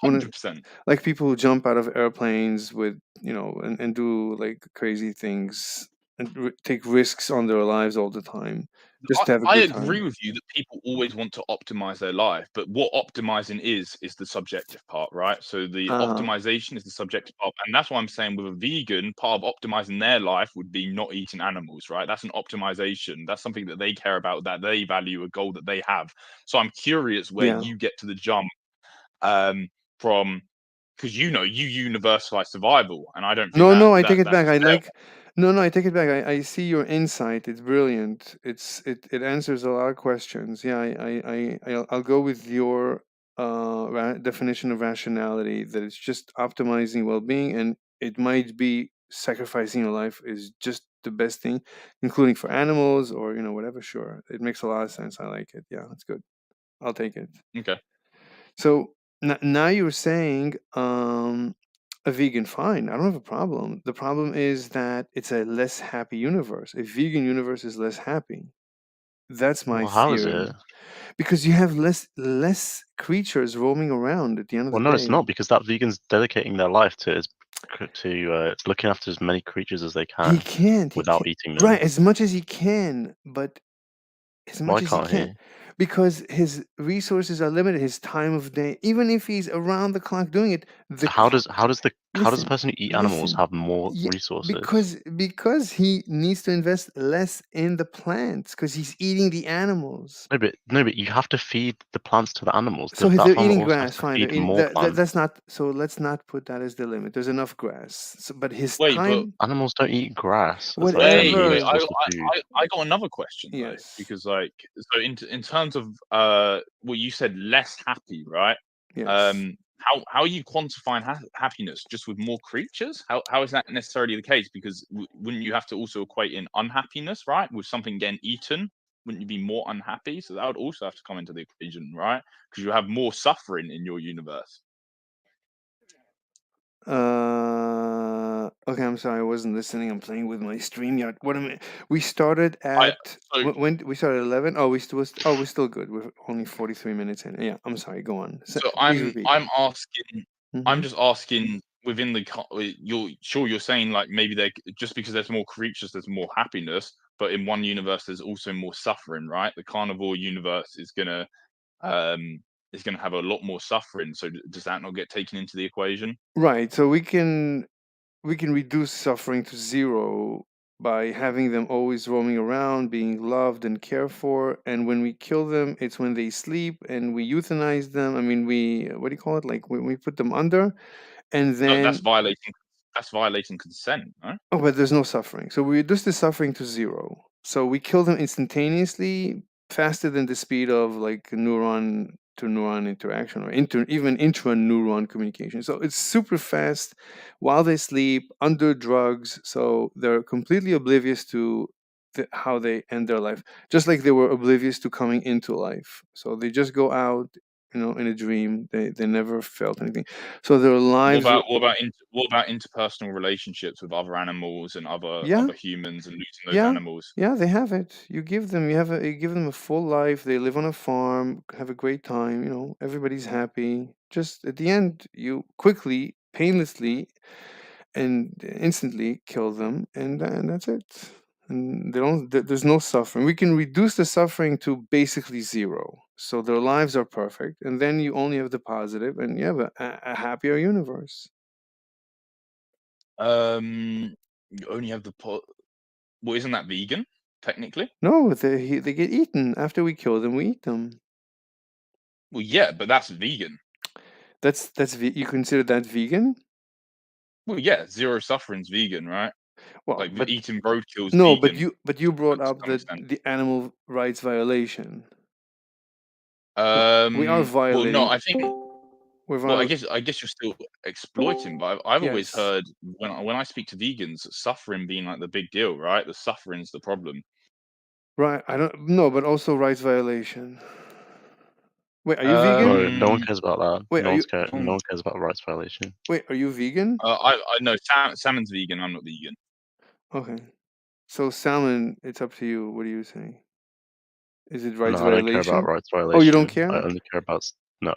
You want to 100%. like people who jump out of airplanes with and do like crazy things and take risks on their lives all the time just to have a I good agree time. with you that people always want to optimize their life, but what optimizing is the subjective part, right? So the Uh-huh. optimization is the subjective part, and that's why I'm saying with a vegan, part of optimizing their life would be not eating animals, right? That's an optimization. That's something that they care about, that they value, a goal that they have. So I'm curious where Yeah. you get to the jump from, because you universalize survival, and I don't think No, I take it back. that's I fair. like No, I take it back. I see your insight. It's brilliant. It answers a lot of questions. Yeah, I'll go with your definition of rationality, that it's just optimizing well-being, and it might be sacrificing your life is just the best thing, including for animals or whatever. Sure, it makes a lot of sense. I like it. Yeah, that's good. I'll take it. Okay. So now you're saying a vegan, fine. I don't have a problem. The problem is that it's a less happy universe. A vegan universe is less happy. That's my Well, how is theory. it? Because you have less creatures roaming around at the end of Well, the no, day. it's not, because that vegan's dedicating their life to looking after as many creatures as they He can can't. without eating them. Right, as much as he can, but as much Why as he can't can, he? because his resources are limited. His time of day, even if he's around the clock doing it, So how does the listen, person who eat animals have more yeah, resources? because he needs to invest less in the plants because he's eating the animals. No, but you have to feed the plants to the animals. So That they're farmer eating also has grass. to Fine, they're feed eating, more plants. that's not. So let's not put that as the limit. There's enough grass. So, but his Wait, but time, Animals don't eat grass as like their wait, main whatever. source of food. I got another question though, Yes. because so in terms of well, you said less happy, right? Yes. How are you quantifying happiness? Just with more creatures? How is that necessarily the case? Because wouldn't you have to also equate in unhappiness, right? With something getting eaten, wouldn't you be more unhappy? So that would also have to come into the equation, right? Because you have more suffering in your universe. Okay, I'm sorry, I wasn't listening. I'm playing with my StreamYard. What am I? We started I at so when we started at 11. Oh, we're still good. We're only 43 minutes in. Yeah, I'm sorry. Go on. so Please repeat. I'm asking. I'm Mhm. just asking within you're saying like maybe they just because there's more creatures, there's more happiness, but in one universe there's also more suffering, right? The carnivore universe is gonna have a lot more suffering. So does that not get taken into the equation? Right. So we can reduce suffering to zero by having them always roaming around, being loved and cared for. And when we kill them, it's when they sleep and we euthanize them. I mean, we what do you call it? Like when we put them under, and No, then that's violating consent, no? oh, but there's no suffering. So we reduce the suffering to zero. So we kill them instantaneously, faster than the speed of like neuron to neuron interaction or even intraneuron communication. So it's super fast while they sleep under drugs. So they're completely oblivious to how they end their life, just like they were oblivious to coming into life. So they just go out. in a dream. They never felt anything. So their lives. What about interpersonal relationships with other animals and other humans and losing those animals? Yeah, they have it. You give them a full life. They live on a farm, have a great time. Everybody's happy. Just at the end, you quickly, painlessly, and instantly kill them, and that's it. And there's no suffering. We can reduce the suffering to basically zero. So their lives are perfect, and then you only have the positive, and you have a happier universe. You only have well, isn't that vegan technically? No, they get eaten after we kill them. We eat them. Well, yeah, but that's vegan. You consider that vegan? Well, yeah, zero suffering's vegan, right? Well, Like but eating roadkill's no, vegan. but you brought to up some extent. the animal rights violation. We are Well, violating. no, I think. We're Well, I violating. guess you're still exploiting, but I've always Yes. heard when I speak to vegans, suffering being like the big deal, right? The suffering's the problem. Right. I don't know, but also rights violation. Wait, are you No, vegan? no one cares about that. Wait, no, are you? No one cares about rights violation. Wait, are you vegan? I know salmon's vegan. I'm not vegan. Okay. So salmon, it's up to you. What do you say? Is it rights No, I don't care violation? about rights violation. Oh, you don't care? I only care about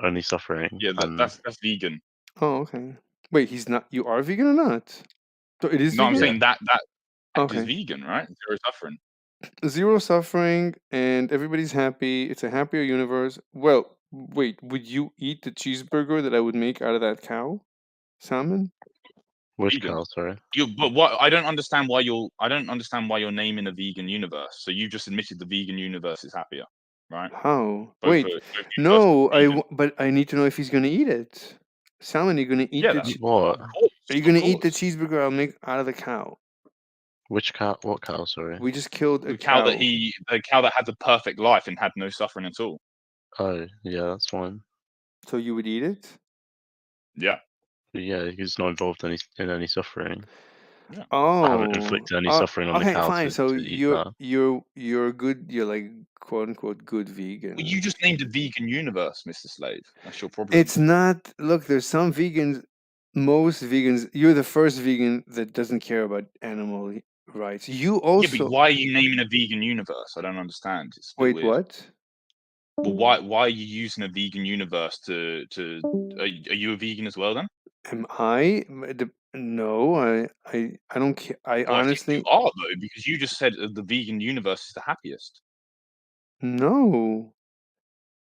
only suffering. Yeah, that's vegan. Oh, okay. Wait, he's not. You are vegan or not? So it is No, vegan. I'm saying that Okay. is vegan, right? Zero suffering. Zero suffering, and everybody's happy. It's a happier universe. Well, wait, would you eat the cheeseburger that I would make out of that cow? Salmon? Which Vegan. cow? Sorry. But what I don't understand why you're naming a vegan universe. So you just admitted the vegan universe is happier, right? How? Both Wait, no. But I need to know if he's gonna eat it. Salmon, you're gonna eat what? Are you gonna eat the cheeseburger I'll make out of the cow? Which cow? What cow? Sorry. We just killed a the cow that had the perfect life and had no suffering at all. Oh, yeah, that's fine. So you would eat it? Yeah. Yeah, he's not involved in any suffering. Yeah. Oh, I haven't inflicted any suffering on the cow. fine. So to eat that. you're good. You're like quote unquote good vegan. Well, you just named a vegan universe, Mr. Slave. That's your problem. It's not. Look, there's some vegans. Most vegans. You're the first vegan that doesn't care about animal rights. You also. Yeah, but why are you naming a vegan universe? I don't understand. It's a bit Wait, weird. what? Well, why are you using a vegan universe to? Are you a vegan as well then? Am I? No, I don't care. I Well, honestly. I think you are though, because you just said the vegan universe is the happiest. No.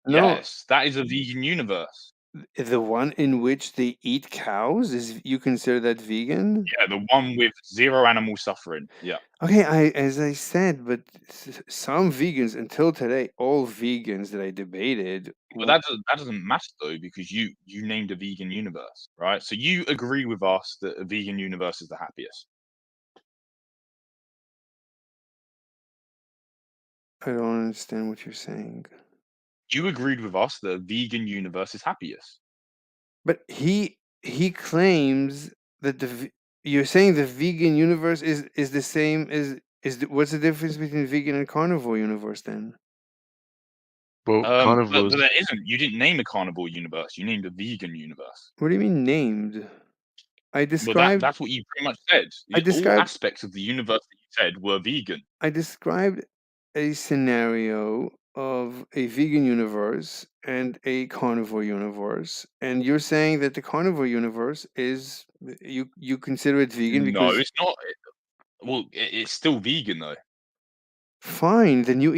Yes, that is a vegan universe. The one in which they eat cows, is you consider that vegan? Yeah, the one with zero animal suffering. Yeah. Okay, as I said, but some vegans until today, all vegans that I debated. But that doesn't matter though, because you named a vegan universe, right? So you agree with us that a vegan universe is the happiest. I don't understand what you're saying. You agreed with us that a vegan universe is happiest. But he claims that you're saying the vegan universe is the same as what's the difference between vegan and carnivore universe then? Well, carnivores. But there isn't. You didn't name a carnivore universe. You named a vegan universe. What do you mean named? I described. Well, that's what you pretty much said. All aspects of the universe that you said were vegan. I described a scenario of a vegan universe and a carnivore universe, and you're saying that the carnivore universe is you consider it vegan because No, it's not. Well, it's still vegan though. Fine, then you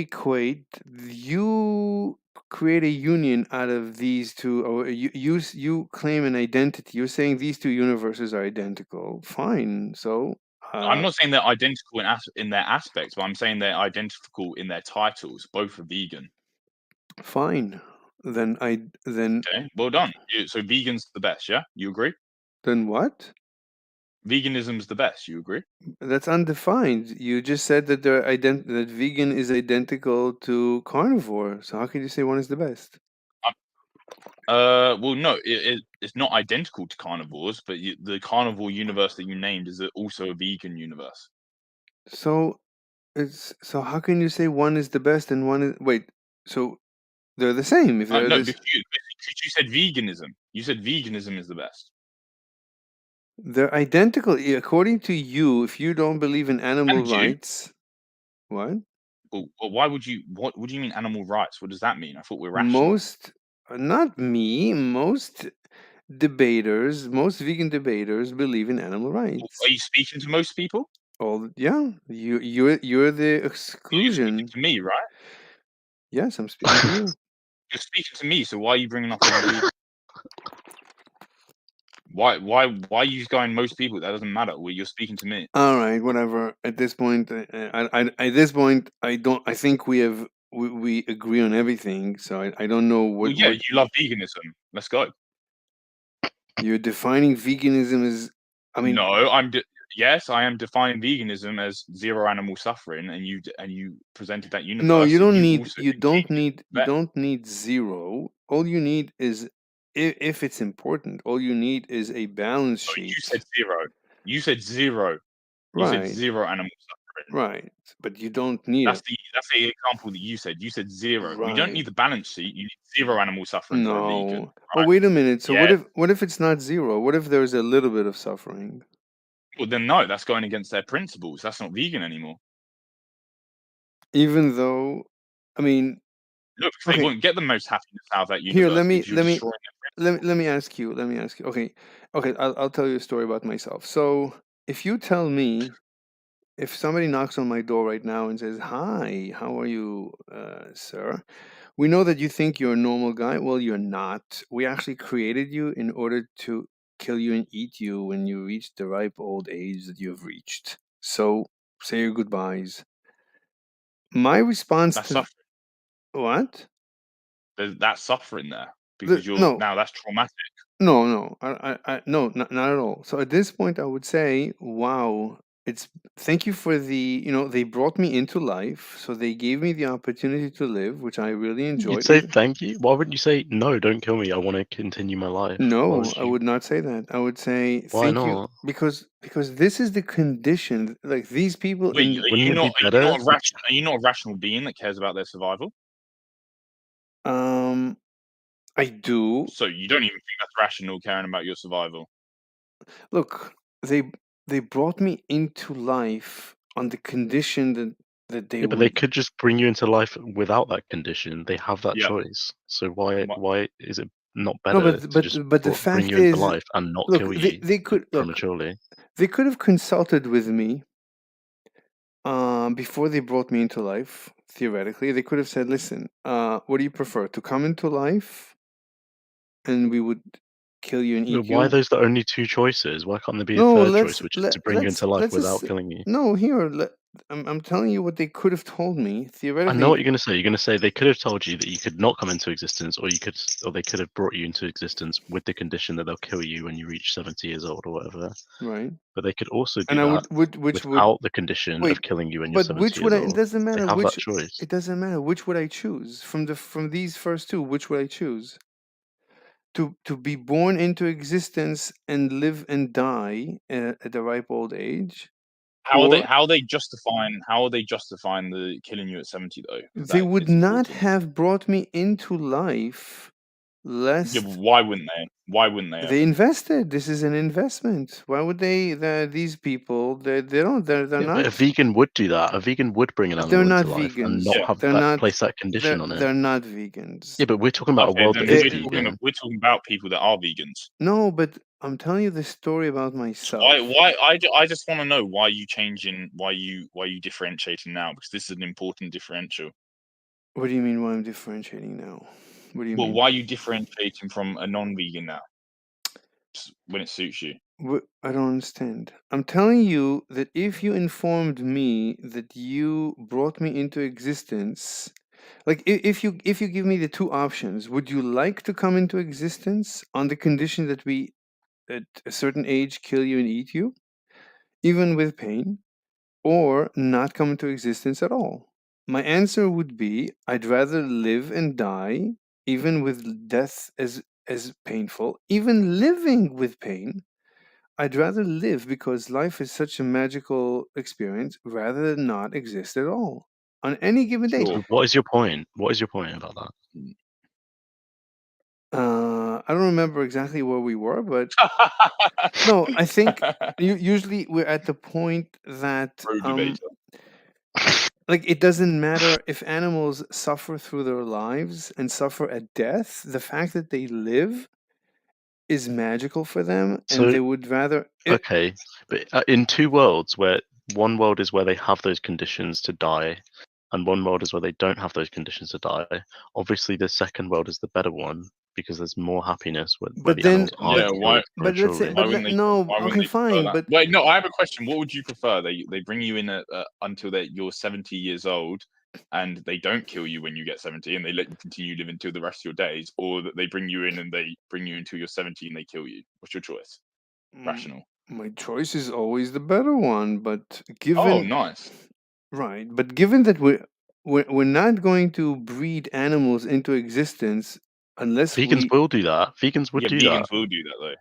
create a union out of these two, or you claim an identity. You're saying these two universes are identical. Fine, so I'm not saying they're identical in their aspects, but I'm saying they're identical in their titles. Both are vegan. Fine, then okay. Well done. So vegan's the best, yeah? You agree? Then what? Veganism's the best. You agree? That's undefined. You just said that that vegan is identical to carnivore. So how can you say one is the best? Well, no, it's not identical to carnivores, but the carnivore universe that you named is also a vegan universe. So how can you say one is the best and one is so They're the same. If they're No, this, because you said veganism. You said veganism is the best. they're identical. According to you, if you don't believe in animal And you. rights, what? Well, why would you? What do you mean animal rights? What does that mean? I thought we're rational. Not me. Most debaters, most vegan debaters believe in animal rights. Are you speaking to most people? Yeah, you're the exclusion. You're speaking to me, right? Yes, I'm speaking to you. You're speaking to me, so why are you bringing up every vegan? Why are you going most people? That doesn't matter. Well, you're speaking to me. All right, whatever. At this point, I don't. I think we agree on everything. So I don't know Well, what. yeah, you love veganism. Let's go. You're defining veganism as. I mean, no, yes, I am defining veganism as zero animal suffering, and you presented that universe. No, you don't need. also You don't need. You that. don't need zero. All you need is, if it's important, all you need is a balance Oh, sheet. you said zero. You said zero. You said Right. zero animal suffering. Right, but you don't need That's it. that's the example that you said. You said zero. You don't Right. need the balance sheet. You need zero animal suffering for a vegan. No. But right? wait a minute. So Yeah. what if it's not zero? What if there's a little bit of suffering? Well, then no, that's going against their principles. That's not vegan anymore. Even though, I mean, Look, they okay. won't get the most happiness out of that universe. Here, let me because you're destroying their principles. let me ask you. Let me ask you. Okay, I'll tell you a story about myself. So if you tell me, if somebody knocks on my door right now and says, "Hi, how are you, sir?" We know that you think you're a normal guy. Well, you're not. We actually created you in order to kill you and eat you when you reach the ripe old age that you've reached. So say your goodbyes. My response That's to suffering. what? There's that suffering there because No. now that's traumatic. No, no, not at all. So at this point, I would say, wow, thank you for they brought me into life, so they gave me the opportunity to live, which I really enjoyed. You'd say thank you. Why wouldn't you say no? Don't kill me. I want to continue my life. No, I would not say that. I would say Why thank you not? because this is the condition. Like these people, Wait, Wouldn't it be better? are you not a rational being that cares about their survival? I do. So you don't even think that's rational, caring about your survival? Look, they brought me into life on the condition that they Yeah, but would. they could just bring you into life without that condition. They have that Yeah. choice. So why is it not No, better to just but the bring fact you into is, life and not look, kill you they could look. prematurely? They could have consulted with me before they brought me into life. Theoretically, they could have said, "Listen, what do you prefer? To come into life, and we would kill you and eat you." Why are those the only two choices? Why can't there be a No, third choice, which is to bring you into life without killing you? No, here, I'm telling you what they could have told me. I Theoretically, know what you're going to say. You're going to say they could have told you that you could not come into existence, or they could have brought you into existence with the condition that they'll kill you when you reach 70 years old or whatever. right? But they could also do And I that without the condition of killing you when you're 70 which years would old. it doesn't matter They have which that choice. it doesn't matter which would I choose from these first two. Which would I choose? To be born into existence and live and die at the ripe old age. How are they justifying the killing you at 70 though? They would not have brought me into life lest. Yeah, why wouldn't they? Why wouldn't they? They invested. This is an investment. Why would they? These people, they don't. They're Yeah, not. but a vegan would do that. A vegan would bring an They're animal not into life and vegans. not have They're that not. place that condition on it. They're not vegans. Yeah, but we're talking about a world that is vegan. We're talking about people that are vegans. No, but I'm telling you the story about myself. I just want to know why you differentiating now, because this is an important differential. What do you mean why I'm differentiating now? What do you mean? Well, why are you differentiating from a non-vegan now? When it suits you. I don't understand. I'm telling you that if you informed me that you brought me into existence, like if you give me the two options, would you like to come into existence on the condition that we at a certain age kill you and eat you, even with pain, or not come into existence at all? My answer would be I'd rather live and die, even with death as painful, even living with pain. I'd rather live because life is such a magical experience rather than not exist at all on any given day. So what is your point? What is your point about that? I don't remember exactly where we were, but no, I think usually we're at the point that Pro debater. like it doesn't matter if animals suffer through their lives and suffer at death. The fact that they live is magical for them, and So they would rather. okay, but in two worlds, where one world is where they have those conditions to die, and one world is where they don't have those conditions to die. Obviously, the second world is the better one because there's more happiness where But the then, animals aren't Yeah, why? killed for their but let's say, children. Why but wouldn't they? no, Why wouldn't okay, they prefer fine, that? but Wait, no, I have a question. What would you prefer? They bring you in until you're 70 years old, and they don't kill you when you get 70, and they let you continue living until the rest of your days, or that they bring you in and they bring you until you're 70 and they kill you? What's your choice? Rational. my choice is always the better one. But Oh, given nice. right, but given that we're not going to breed animals into existence unless Vegans we. will do that. Vegans would Yeah, do that. vegans will do that though.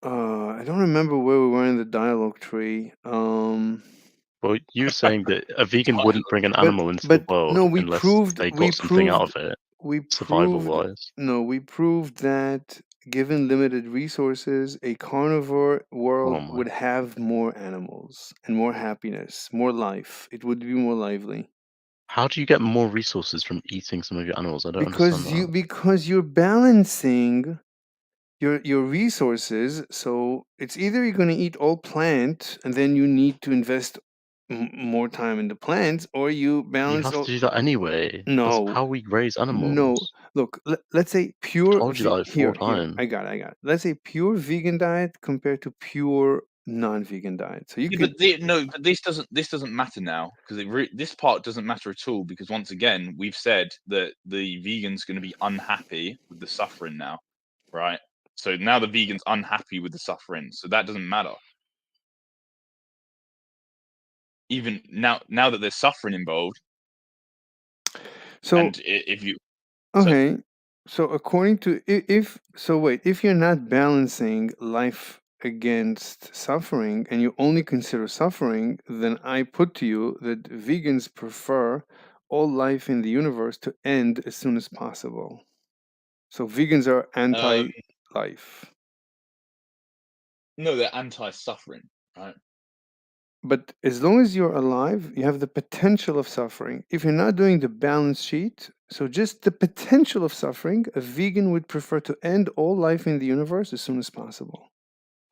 I don't remember where we were in the dialogue tree. Well, you were saying that a vegan wouldn't bring an But animal into the world no, we unless proved they we got something out proved of it, we survival proved wise. no, we proved that given limited resources, a carnivore world Oh my! would have more animals and more happiness, more life. It would be more lively. How do you get more resources from eating some of your animals? I don't understand that. Because you're balancing your resources. So it's either you're going to eat all plant and then you need to invest more time in the plants, or you You balance have all. to do that anyway. That's No, how we raise no. animals. Look, let's say I pure. told you that like Here, 4 times. I got it. Let's say pure vegan diet compared to pure non-vegan diet. So you Yeah, can. but this doesn't matter now because this part doesn't matter at all because once again we've said that the vegan's going to be unhappy with the suffering now, right? So now the vegan's unhappy with the suffering, so that doesn't matter. Even now that there's suffering involved, So and if you okay. So according to if so wait, if you're not balancing life against suffering and you only consider suffering, then I put to you that vegans prefer all life in the universe to end as soon as possible. So vegans are anti-life. no, they're anti-suffering, right? But as long as you're alive, you have the potential of suffering. If you're not doing the balance sheet, so just the potential of suffering, a vegan would prefer to end all life in the universe as soon as possible.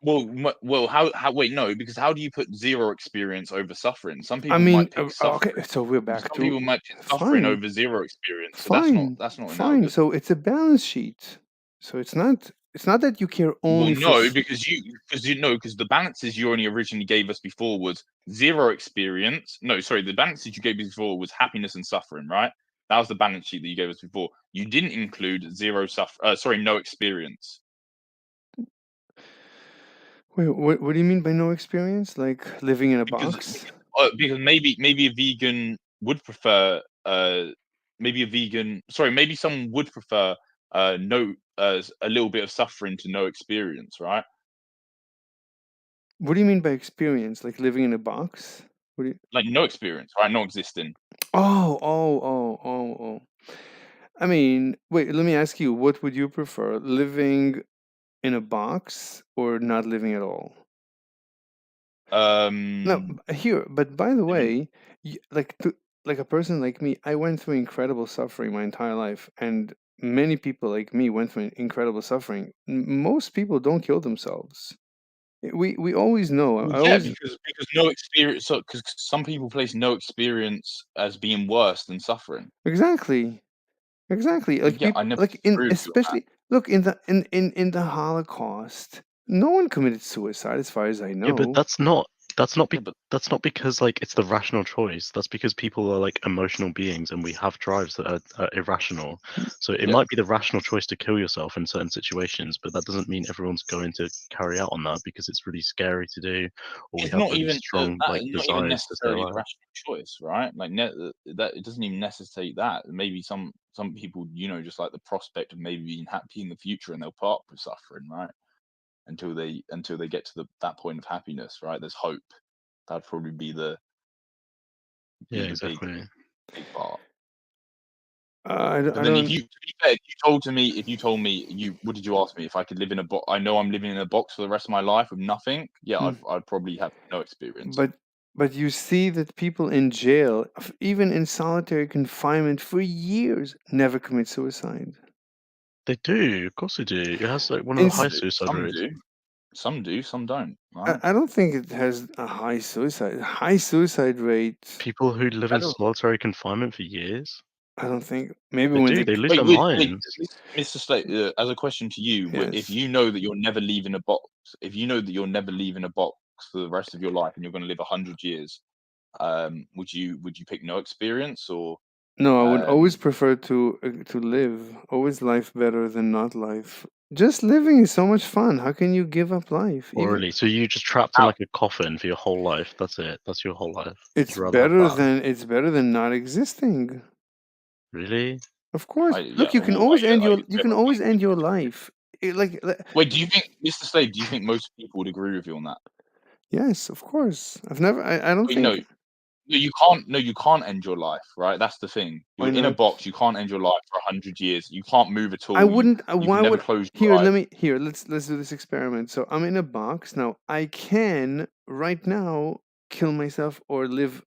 Well, how? Wait, no, because how do you put zero experience over suffering? Some I people mean, might pick suffering. okay, so we're back Some to people might pick suffering fine, over zero experience. So fine, that's not fine. analogous. So it's a balance sheet. So it's not that you care only Well, no, for. because the balances you only originally gave us before was zero experience. No, sorry, the balances you gave us before was happiness and suffering, right? That was the balance sheet that you gave us before. You didn't include no experience. Wait, what do you mean by no experience? Like living in a Because box? because maybe a vegan would prefer maybe someone would prefer no a little bit of suffering to no experience, right? What do you mean by experience? Like living in a box? What do you? Like no experience, right? Not existing. Oh. I mean, wait, let me ask you, what would you prefer? Living in a box or not living at all? No, here, but by the way, like a person like me, I went through incredible suffering my entire life, and many people like me went through incredible suffering. Most people don't kill themselves. We always know. Well, I yeah, always because no experience. So, because some people place no experience as being worse than suffering. exactly. Well, Like yeah, people, I never like in disagree with you on that. especially look in the Holocaust, no one committed suicide as far as I Yeah, but know. Yeah, but that's not because like it's the rational choice. That's because people are like emotional beings and we have drives that are irrational. So it yeah, might be the rational choice to kill yourself in certain situations, but that doesn't mean everyone's going to carry out on that because it's really scary to do, or we it's have not really even strong that like is not even desires to stay necessarily a alive. rational choice, right? Like that it doesn't even necessitate that. Maybe some people, just like the prospect of maybe being happy in the future, and they'll put up with suffering, right? Until they get to that point of happiness, right? There's hope. That'd probably be Yeah, the exactly. big part. I But then, don't. to be fair, if you told me, what did you ask me? If I could live in a box, I know I'm living in a box for the rest of my life with nothing. Yeah, I'd probably have no experience. But you see that people in jail, even in solitary confinement for years, never commit suicide. They do, of course they do. It has like one of the high suicide Some rates. do, some do, some don't. Right? I don't think it has a high suicide rate. People who live in I don't- solitary confinement for years. I don't think maybe They when do. They lose their wait, minds. Mr. Slate, as a question to you, if Yes. you know that you're never leaving a box, if you know that you're never leaving a box for the rest of your life and you're going to live 100 years, would you pick no experience or? No, I would always prefer to live. Always life better than not life. Just living is so much fun. How can you give up life? Oh, really? So you just trapped in like a coffin for your whole life. That's it. That's your whole life. It's You'd rather have better than not existing. Really? Of course. Yeah, Look, you can well, always I- end I- your I- you can always end your life. Wait, do you think, Mr. Slade? Do you think most people would agree with you on that? Yes, of course. I've never. I don't Wait, think. no, you can't. No, you can't end your life, right? That's the thing. Why You're in a not? box. You can't end your life for 100 years. You can't move at all. I wouldn't. You Why can never would? close your Here, eyes. Let's do this experiment. So I'm in a box now. I can right now kill myself or live,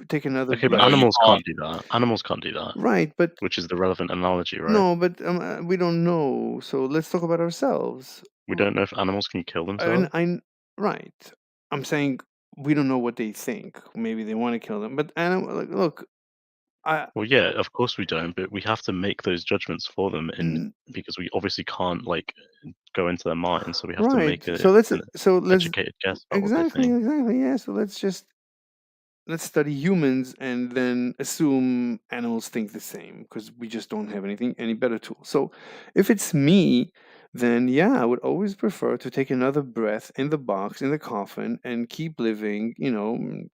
take another Okay, but breath. No, you animals can't. can't do that. Animals can't do that. Right, but Which is the relevant analogy, right? no, but we don't know. So let's talk about ourselves. We don't know if animals can kill themselves. And right. I'm saying we don't know what they think. Maybe they want to kill them. But look, Well, yeah, of course we don't, but we have to make those judgments for them, and because we obviously can't like go into their minds, so we have to make right. an So let's educated guess about what they think. exactly, yeah. So let's study humans and then assume animals think the same because we just don't have any better tool. So if it's me, then yeah, I would always prefer to take another breath in the box, in the coffin, and keep living,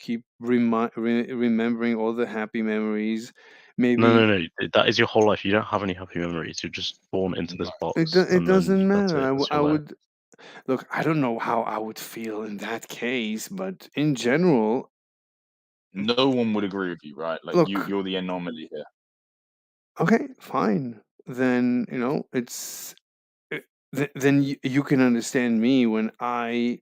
keep remembering all the happy memories. Maybe No. That is your whole life. You don't have any happy memories. You're just born into this box. it doesn't That's matter. it. That's I your life. would look, I don't know how I would feel in that case, but in general, No one would agree with you, right? Like look, you're the anomaly here. okay, fine. Then, it's then you can understand me when I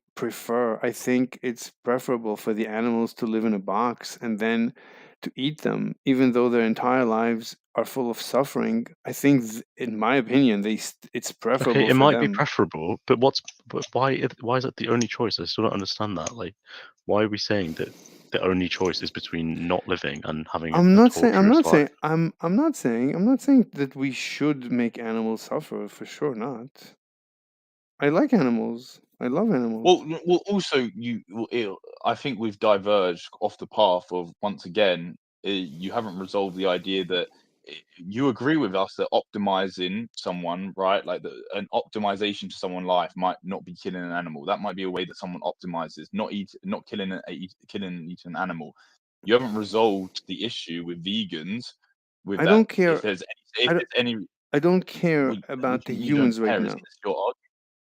think it's preferable for the animals to live in a box and then to eat them, even though their entire lives are full of suffering. I think, in my opinion, it's preferable Okay, it for might be them. preferable, but why is it the only choice? I still don't understand that. Like, why are we saying that the only choice is between not living and having a torturous life? I'm not saying that we should make animals suffer, for sure not. I like animals. I love animals. Well, also I think we've diverged off the path of, once again, you haven't resolved the idea that you agree with us that optimizing someone, right? Like an optimization to someone's life might not be killing an animal. That might be a way that someone optimizes, not killing and eating an animal. You haven't resolved the issue with vegans with I that. don't care. If there's any, I don't care what about do the you mean you don't humans right care? Is now. this your argument?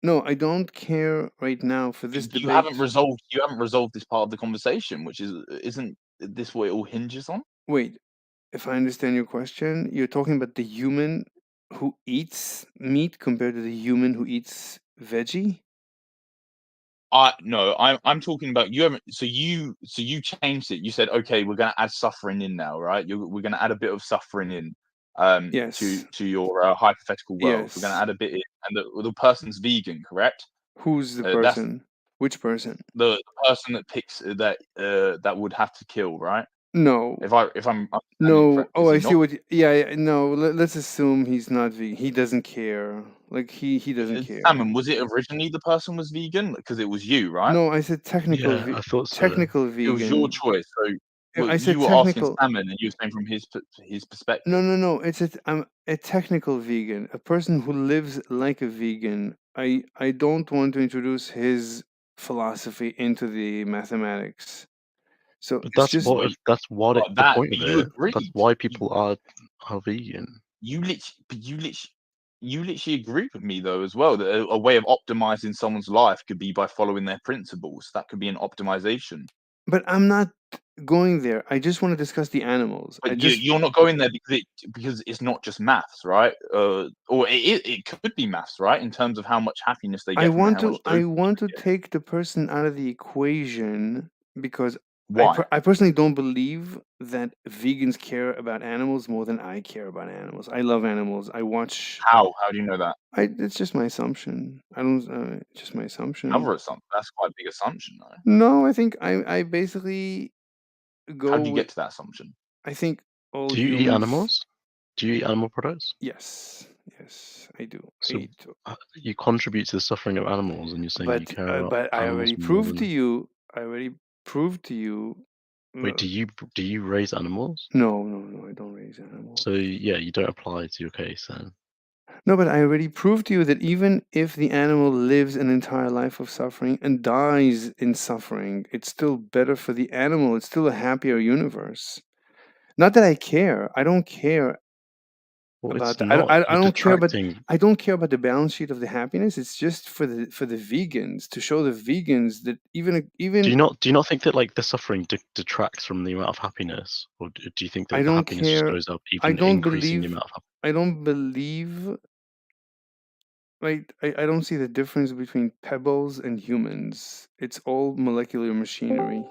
No, I don't care right now for this You debate. haven't resolved this part of the conversation, which isn't this what it all hinges on? Wait, if I understand your question, you're talking about the human who eats meat compared to the human who eats veggie? No, I'm talking about, you haven't. So you changed it. You said, okay, we're going to add suffering in now, right? We're going to add a bit of suffering in, Yes. to your hypothetical world. We're going to Yes. add a bit in, and the person's vegan, correct? Who's the That's person? Which person? the person that picks that would have to kill, right? No. If I'm understanding No. correct, Oh, is he I see not? what. Yeah. No. Let's assume he's not vegan. He doesn't care. Like he doesn't care. Salmon, was it originally the person was vegan? Because it was you, right? No, I said technical. Yeah, I thought so. Technical It was your vegan. choice. So I said you were asking technical. Salmon, and you were saying from his perspective. No. I'm a technical vegan, a person who lives like a vegan. I don't want to introduce his philosophy into the mathematics. So But it's that's just what the That, point but of you it. That's agreed. why people are vegan. You literally agreed with me though as well that a way of optimizing someone's life could be by following their principles. That could be an optimization. But I'm not going there. I just want to discuss the animals. But you're not going there because it's not just maths, right? Or it could be maths, right? In terms of how much happiness they get from it, how much I dopamine want they to get. take the person out of the equation because Why? I personally don't believe that vegans care about animals more than I care about animals. I love animals. I watch. How do you know that? It's just my assumption. I don't. It's just my assumption. Cover assumption. That's quite a big assumption, though. No, I think I basically go. How do you get to that assumption? I think all Do you humans. eat animals? Do you eat animal products? Yes, I do. So I eat. you contribute to the suffering of animals, and you're saying you care about But I animals already more proved to than... you. I already proved to you. Wait, do you raise animals? No, I don't raise animals. So yeah, you don't apply to your case then. No, but I already proved to you that even if the animal lives an entire life of suffering and dies in suffering, it's still better for the animal. It's still a happier universe. Not that I care. I don't care Well, about it's that. not. I You're don't care, but detracting. I don't care about the balance sheet of the happiness. It's just for the vegans, to show the vegans that even Do you not think that like the suffering detracts from the amount of happiness, or do you think that I the don't happiness just care. goes up, I even don't increasing the believe. amount of happiness? I don't believe. Right, I don't see the difference between pebbles and humans. It's all molecular machinery.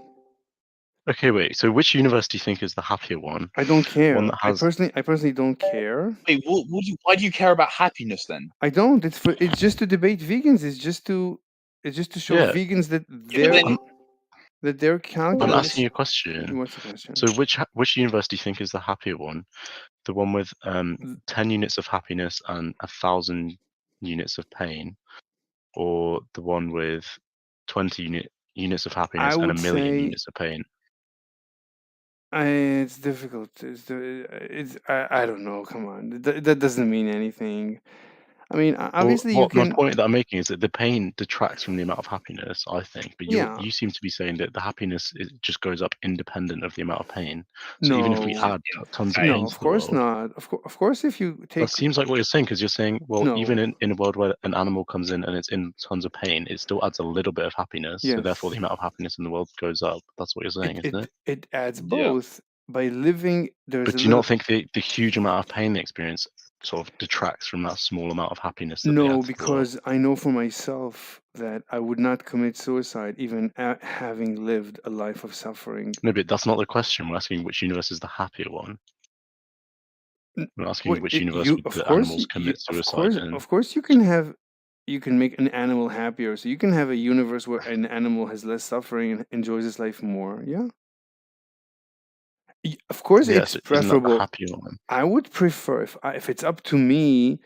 Okay, wait. So which universe do you think is the happier one? I don't care. One that has... I personally don't care. Wait, why do you care about happiness then? I don't. It's just to debate vegans. It's just to show Yeah. vegans that their I'm calculus. asking you a question. What's the question? So which universe do you think is the happier one? The one with 10 units of happiness and 1,000 units of pain, or the one with 20 units of happiness and would 1,000,000 say- units of pain? It's difficult. I don't know. Come on, that doesn't mean anything. I mean, obviously you can. My point that I'm making is that the pain detracts from the amount of happiness, I think. But Yeah. you seem to be saying that the happiness just goes up independent of the amount of pain. So even if we add tons of pain No, to of the course world, not. Of course, if you take. that seems like what you're saying, because you're saying, well, No. even in a world where an animal comes in and it's in tons of pain, it still adds a little bit of happiness. So therefore, the Yes. amount of happiness in the world goes up. That's what you're saying, isn't it? It adds Yeah. both by living. There's But do you not think the huge amount of pain they experience sort of detracts from that small amount of happiness that they add to the world? Because I know for myself that I would not commit suicide even having lived a life of suffering. No, but that's not the question. We're asking which universe is the happier one. We're asking which universe would the animals commit suicide in. Of course, you can make an animal happier. So you can have a universe where an animal has less suffering and enjoys its life more. Yeah. Of course, Yeah, it's so isn't that the preferable. happier one? I would prefer if it's up to me,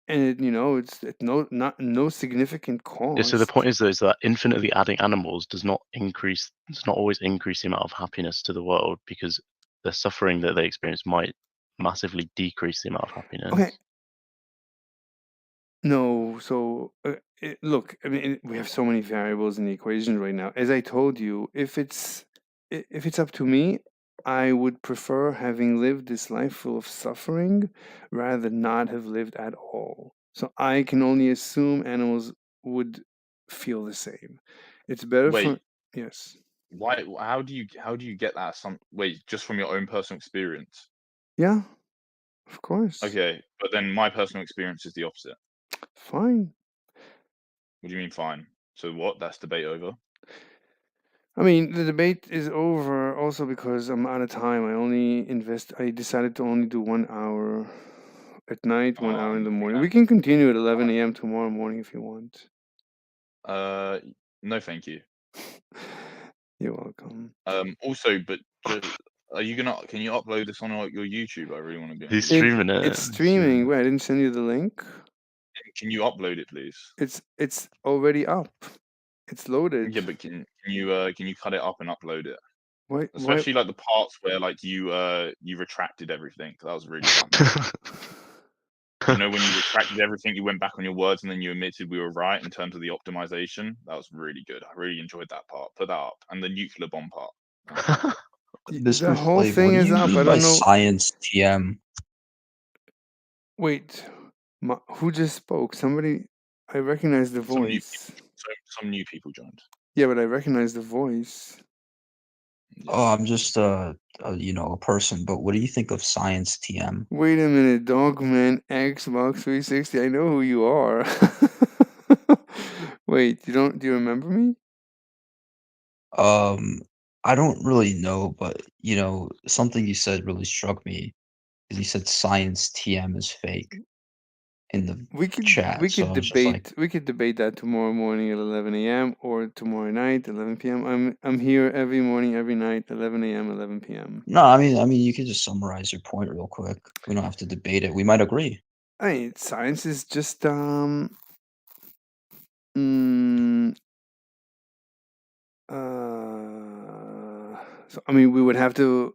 and it's at no significant cost. Yeah, so the point is that infinitely adding animals does not always increase the amount of happiness to the world, because the suffering that they experience might massively decrease the amount of happiness. Okay. No, so look, I mean, we have so many variables in the equation right now. As I told you, if it's up to me, I would prefer having lived this life full of suffering rather than not have lived at all. So I can only assume animals would feel the same. It's better for Wait. yes. Why? How do you get that? Wait, just from your own personal experience? Yeah, of course. Okay, but then my personal experience is the opposite. Fine. What do you mean fine? So what? That's debate over. I mean, the debate is over also because I'm out of time. I decided to only do 1 hour at night, 1 hour in the morning. We can continue at 11 a.m. tomorrow morning if you want. No, thank you. You're welcome. Also, but can you upload this on your YouTube? I really want to be on He's YouTube. streaming it. It's streaming. Wait, I didn't send you the link. Can you upload it, please? It's already up. It's loaded. Yeah, but can you cut it up and upload it? Why? Especially like the parts where like you retracted everything. That was really fun. You know, when you retracted everything, you went back on your words and then you admitted we were right in terms of the optimization. That was really good. I really enjoyed that part. Put that up. And the nuclear bomb part. The whole thing is up. I don't know. Science TM. Wait, who just spoke? Somebody. I recognize the voice. Some new people joined. Yeah, but I recognize the voice. Oh, I'm just a person. But what do you think of science TM? Wait a minute, Dogman Xbox 360. I know who you are. Wait, do you remember me? I don't really know, but something you said really struck me. Because you said science TM is fake in the chat. So I was just like, We could debate that tomorrow morning at 11 a.m. or tomorrow night 11 p.m. I'm here every morning, every night 11 a.m. 11 p.m. no, I mean, you could just summarize your point real quick. We don't have to debate it. We might agree. I mean, science is just mm, so I mean, we would have to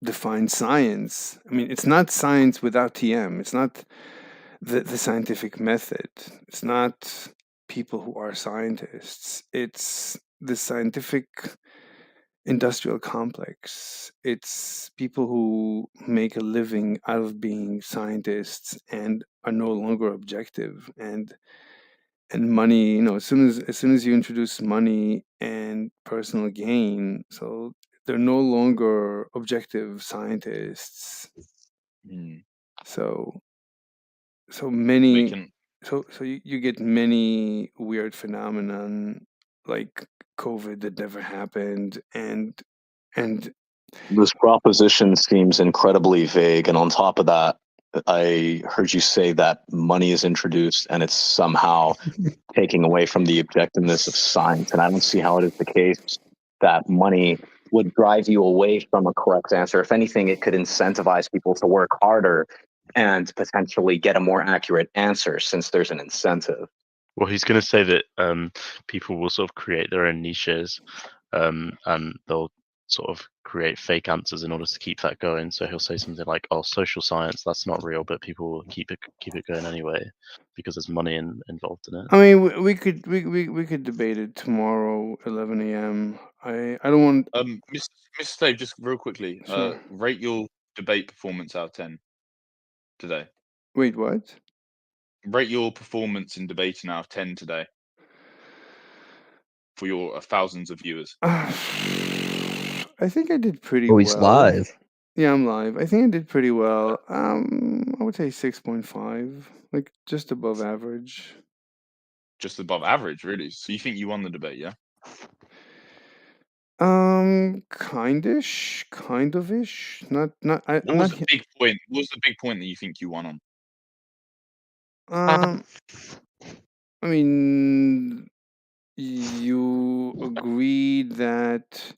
define science. I mean, it's not science without TM. It's not the scientific method. It's not people who are scientists. It's the scientific industrial complex. It's people who make a living out of being scientists and are no longer objective, and money, as soon as you introduce money and personal gain, so they're no longer objective scientists. Mm. So They many can. so you get many weird phenomenon like COVID that never happened, and This proposition seems incredibly vague, and on top of that, I heard you say that money is introduced and it's somehow taking away from the objectiveness of science, and I don't see how it is the case that money would drive you away from a correct answer. If anything, it could incentivize people to work harder and potentially get a more accurate answer since there's an incentive. Well, he's going to say that people will sort of create their own niches, and they'll sort of create fake answers in order to keep that going. So he'll say something like, "Oh, social science, that's not real, but people will keep it going anyway because there's money involved in it." I mean, we could debate it tomorrow 11 a.m. I don't want. Mr. Stave, just real quickly, Sure. rate your debate performance out of 10 today. Wait, what? Rate your performance in debating out of 10 today for your thousands of viewers. I think I did pretty Oh, well. he's live. Yeah, I'm live. I think I did pretty well. I would say 6.5, like just above average. Just above average, really. So you think you won the debate, yeah? Kindish, kind of ish. Not. I'm What was not. the big point? What was the big point that you think you won on? I mean, you agreed that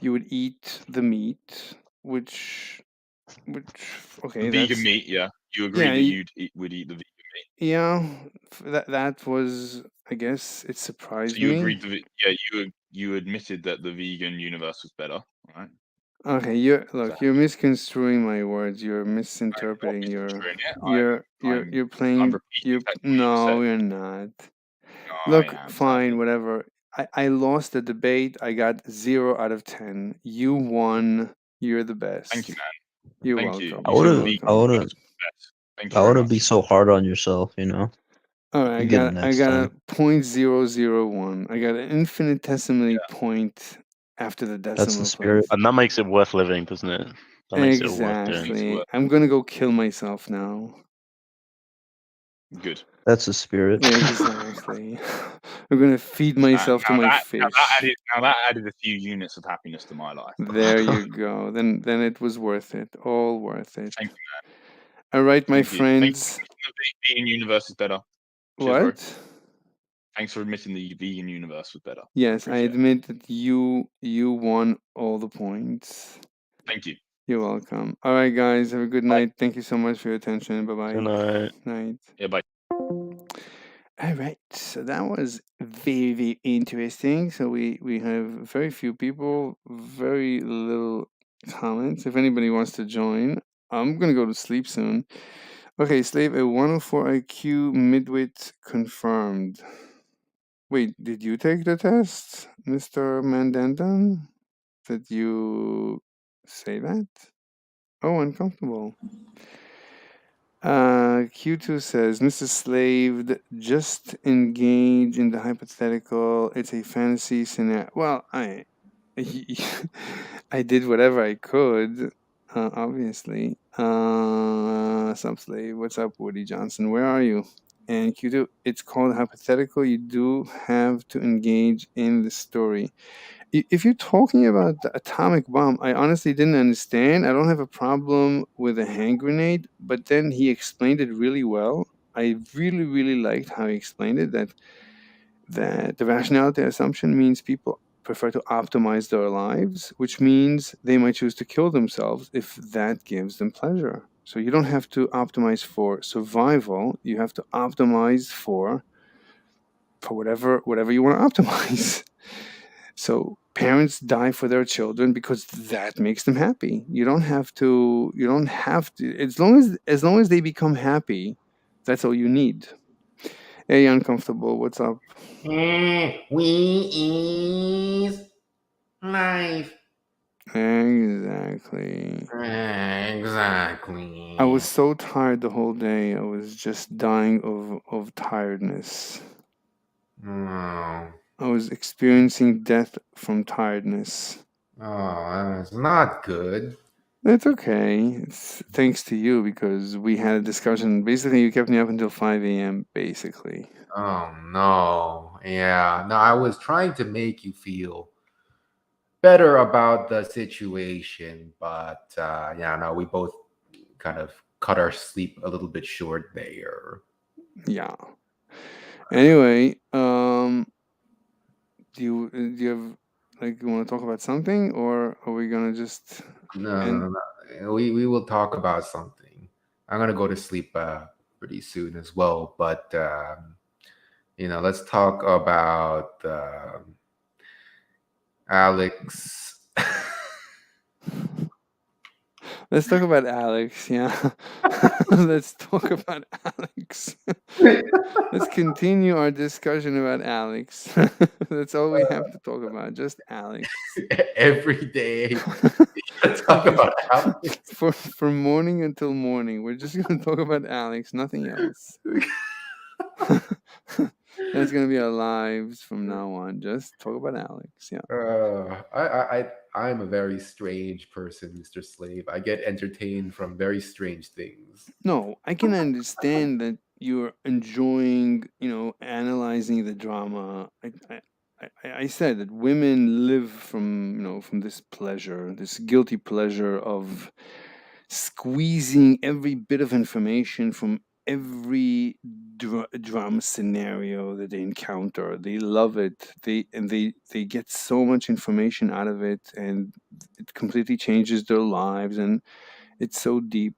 you would eat the meat, which okay, The vegan that's meat, yeah. You agreed yeah, that would eat the vegan meat. yeah. That was, I guess, it So surprised you me. agreed you admitted that the vegan universe was better, right? Okay, you're misconstruing my words. You're misinterpreting you're playing. I'm repeating exactly what you No, said. you're not. No, Look, I am, fine, sadly. whatever. I lost the debate. I got 0 out of 10. You won. You're the best. Thank you, man. You're Thank welcome. you. I You said the wouldn't. vegan I wouldn't. universe was the best. Thank you I very wouldn't be much. so hard on yourself. All right, You get it I next got a time. 0.001. I got an infinitesimally point after the That's the decimal spirit. place. And that makes it worth living, doesn't it? That makes it all worth doing. Exactly. I'm gonna go kill myself now. Good. That's the spirit. Yeah, exactly. I'm gonna feed myself to my fish. Now that added a few units of happiness to my life. There you go. Then it was worth it. All worth it. Thank you, man. All right, my Thank you. friends. Thanks for admitting the vegan universe is better. Cheers, bro. What? Thanks for admitting the vegan universe was better. Yes, I Appreciate it. admit that you won all the points. Thank you. You're welcome. All right, guys. Have a good night. Thank you so much for your attention. Bye bye. Good night. Night. Yeah, bye. All right, so that was very, very interesting. So we have very few people, very little comments. If anybody wants to join, I'm gonna go to sleep soon. Okay, Slave, a 104 IQ midwit confirmed. Wait, did you take the test, Mr. Mandandan? Did you say that? Oh, uncomfortable. Q2 says, Mrs. Slave, just engage in the hypothetical. It's a fantasy scenario. Well, I did whatever I could, obviously. Subslave, what's up, Woody Johnson? Where are you? And Q2, it's called hypothetical. You do have to engage in the story. If you're talking about the atomic bomb, I honestly didn't understand. I don't have a problem with a hand grenade, but then he explained it really well. I really, really liked how he explained it, that the rationality assumption means people prefer to optimize their lives, which means they might choose to kill themselves if that gives them pleasure. So you don't have to optimize for survival. You have to optimize for whatever you want to optimize. So parents die for their children because that makes them happy. You don't have to. As long as they become happy, that's all you need. Hey, uncomfortable. What's up? We is life. Exactly. Exactly. I was so tired the whole day. I was just dying of tiredness. Oh. I was experiencing death from tiredness. Oh, that's not good. It's okay. It's thanks to you because we had a discussion. Basically, you kept me up until 5 a.m. Basically. Oh no. Yeah. No, I was trying to make you feel better about the situation, but yeah, no, we both kind of cut our sleep a little bit short there. Yeah. Anyway, do you have you want to talk about something, or are we gonna just No. We will talk about something. I'm gonna go to sleep pretty soon as well, but let's talk about Alex. Let's talk about Alex. Yeah. Let's talk about Alex. Let's continue our discussion about Alex. That's all we have to talk about. Just Alex. Every day. Talk about Alex. From morning until morning. We're just going to talk about Alex, nothing else. That's going to be our lives from now on. Just talk about Alex. Yeah. I'm a very strange person, Mr. Slave. I get entertained from very strange things. No, I can understand that you're enjoying, analyzing the drama. I said that women live from this pleasure, this guilty pleasure of squeezing every bit of information from every drama scenario that they encounter. They love it. They get so much information out of it, and it completely changes their lives, and it's so deep.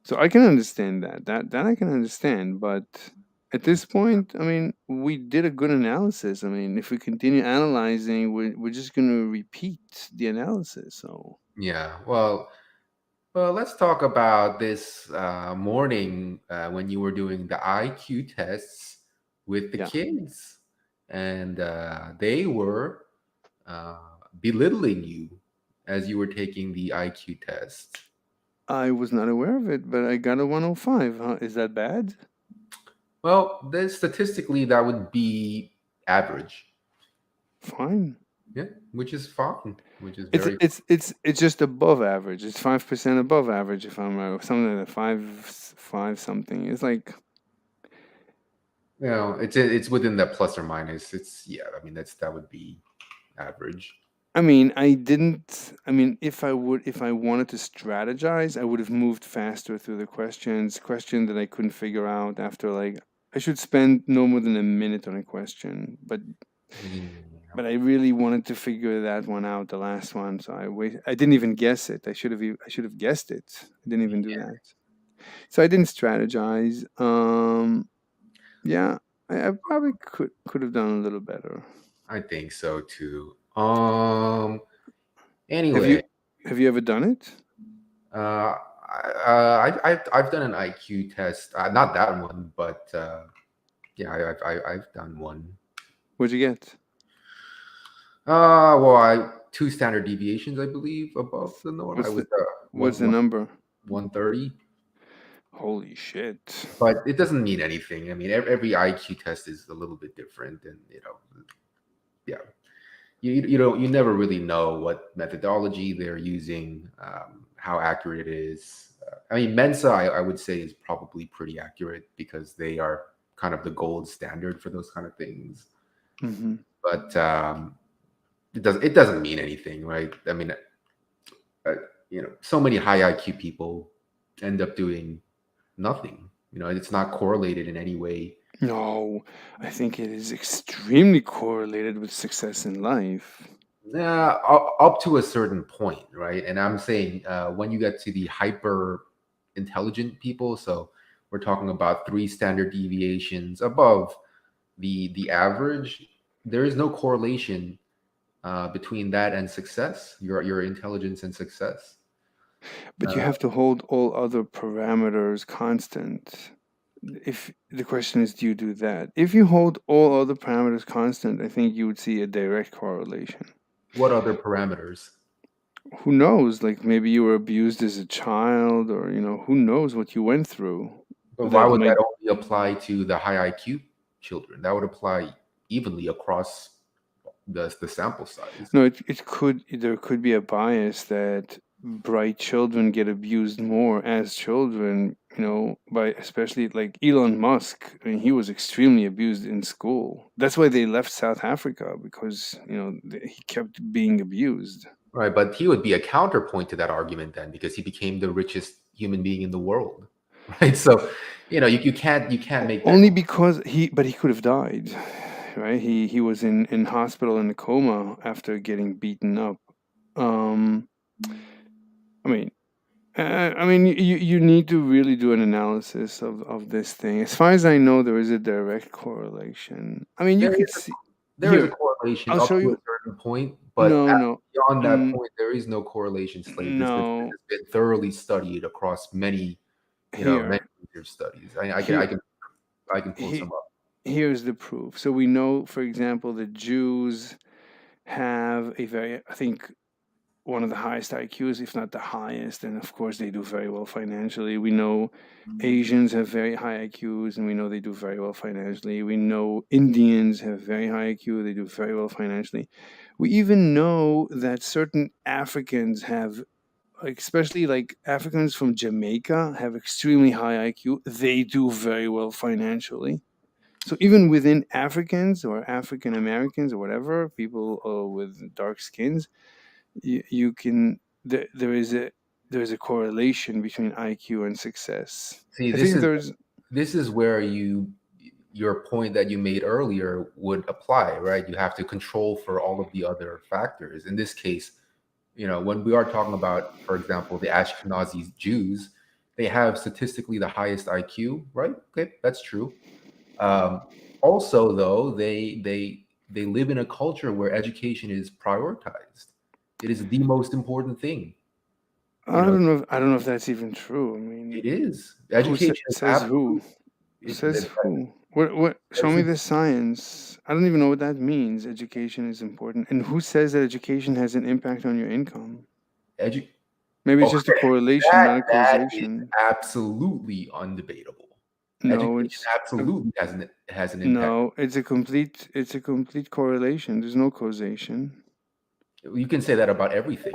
So I can understand that. That I can understand, but at this point, I mean, we did a good analysis. I mean, if we continue analyzing, we're just going to repeat the analysis. So Yeah, well, let's talk about this morning when you were doing the IQ tests with the yeah, kids, and they were uh, belittling you as you were taking the IQ test. I was not aware of it, but I got a 105. Huh? Is that bad? Well, then statistically, that would be average. Fine. Yeah, which is fine. Which is It's very. it's just above average. It's 5% above average, if I'm right. Something like that. Five something. It's like, It's within that plus or minus. I mean that would be average. I mean, I didn't. I mean, if I wanted to strategize, I would have moved faster through the questions. Question that I couldn't figure out after, I should spend no more than a minute on a question, but I really wanted to figure that one out, the last one. So I didn't even guess it. I should have guessed it. I didn't even do that. So I didn't strategize. Yeah, I probably could have done a little better. I think so too. Have Anyway, you ever done it? I've done an IQ test. Not that one, but yeah, I've done one. What'd you get? Well, I 2 standard deviations, I believe, above the norm. What's the number? 130. Holy shit! But it doesn't mean anything. I mean, every IQ test is a little bit different, and yeah. you never really know what methodology they're using, how accurate it is. I mean, Mensa, I would say, is probably pretty accurate because they are kind of the gold standard for those kind of things. Mm-hmm. But it doesn't mean anything, right? I mean, so many high IQ people end up doing nothing. It's not correlated in any way. No, I think it is extremely correlated with success in life. Yeah, up to a certain point, right? And I'm saying when you get to the hyper intelligent people, so we're talking about 3 standard deviations above the average, there is no correlation between that and success, your intelligence and success. But you have to hold all other parameters constant. If the question is, do you do that? If you hold all other parameters constant, I think you would see a direct correlation. What other parameters? Who knows? Like maybe you were abused as a child, or who knows what you went through. But why would that only apply to the high IQ children? That would apply evenly across the sample size. No, there could be a bias that bright children get abused more as children, by especially like Elon Musk. I mean, he was extremely abused in school. That's why they left South Africa, because he kept being abused. Right, but he would be a counterpoint to that argument then, because he became the richest human being in the world, right? So, you can't make that only because he could have died, right? He was in hospital in a coma after getting beaten up. I mean, you need to really do an analysis of this thing. As far as I know, there is a direct correlation. I mean, you could see there is a correlation I'll up show to you. a certain point, but beyond that point, there is no correlation. Slave. No, this has been thoroughly studied across many, many studies. I can pull some up. Here's the proof. So we know, for example, the Jews have I think, one of the highest IQs, if not the highest, and of course they do very well financially. We know Asians have very high IQs, and we know they do very well financially. We know Indians have very high IQ, they do very well financially. We even know that certain Africans have, especially like Africans from Jamaica, have extremely high IQ. They do very well financially. So even within Africans or African Americans or whatever, people with dark skins, you can there is a correlation between IQ and success. See, this is where your point that you made earlier would apply, right? You have to control for all of the other factors. In this case, when we are talking about, for example, the Ashkenazi Jews, they have statistically the highest IQ, right? Okay, that's true. Also, though, they live in a culture where education is prioritized. It is the most important thing. I don't know if that's even true. I mean, it is. Education says who? Says who? What? Show me the science. I don't even know what that means. Education is important, and who says that education has an impact on your income? Maybe it's just a correlation, not a causation. That is absolutely undebatable. No, education absolutely has an impact. No, it's a complete correlation. There's no causation. You can say that about everything.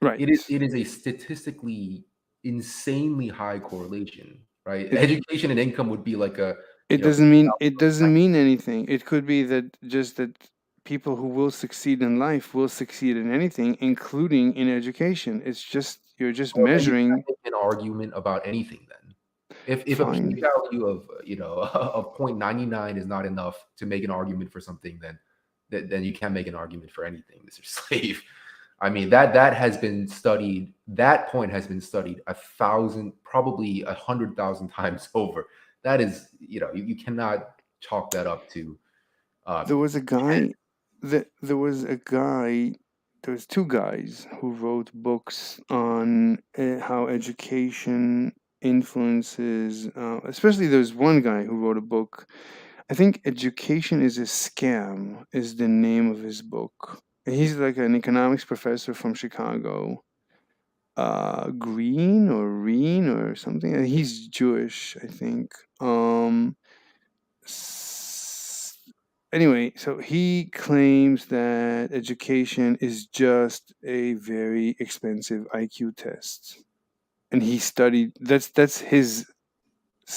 Right. It is a statistically insanely high correlation, right? Education and income would be like a. It doesn't mean anything. It could be that people who will succeed in life will succeed in anything, including in education. It's just you're just measuring. You can make an argument about anything then. If a p-value of of 0.99 is not enough to make an argument for something, then you can't make an argument for anything, Mr. Slave. I mean, that has been studied. That point has been studied 1,000, probably 100,000 times over. That is, you cannot chalk that up to. There was a guy. There was two guys who wrote books on how education influences. Especially, there's one guy who wrote a book. I think "Education is a Scam" is the name of his book. He's like an economics professor from Chicago. Green or Reen or something. He's Jewish, I think. anyway, so he claims that education is just a very expensive IQ test, and he studied. That's his.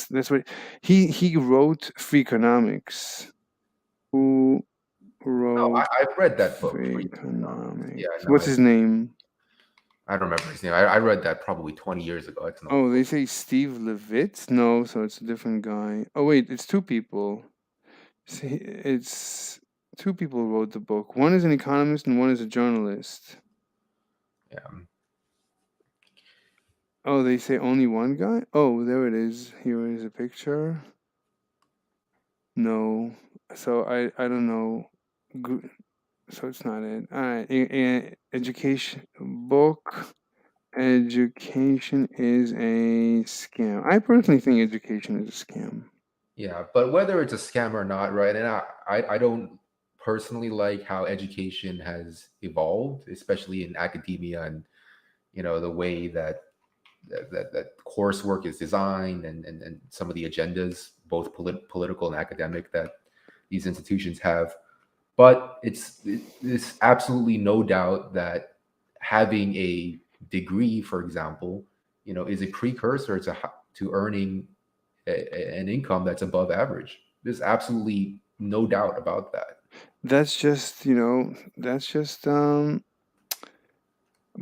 That's what he wrote. Free Economics. Who wrote I've read that book. Free Economics? Yeah, no, What's his name? I don't remember his name. I read that probably 20 years ago. It's Oh, they say Steve Levitt? No, so it's a different guy. Oh, wait, it's two people. See, it's two people who wrote the book. One is an economist and one is a journalist. Yeah. Oh, they say only one guy? Oh, there it is. Here is a picture. No. So I don't know. So it's not it. All right. Education book. Education is a scam. I personally think education is a scam. Yeah, but whether it's a scam or not, right? And I don't personally like how education has evolved, especially in academia, and the way that coursework is designed, and some of the agendas, both political and academic, that these institutions have. But it's absolutely no doubt that having a degree, for example, is a precursor to earning an income that's above average. There's absolutely no doubt about that. That's just, but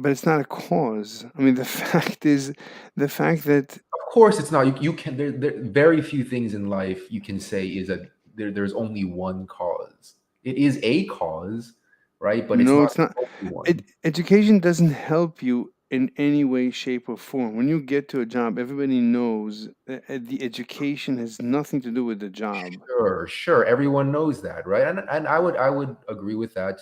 it's not a cause. I mean, the fact that of course it's not. You can there very few things in life you can say is that there's only one cause. It is a cause, right? But no, it's not. Education doesn't help you in any way, shape, or form. When you get to a job, everybody knows that the education has nothing to do with the job. Sure. Everyone knows that, right? And I would agree with that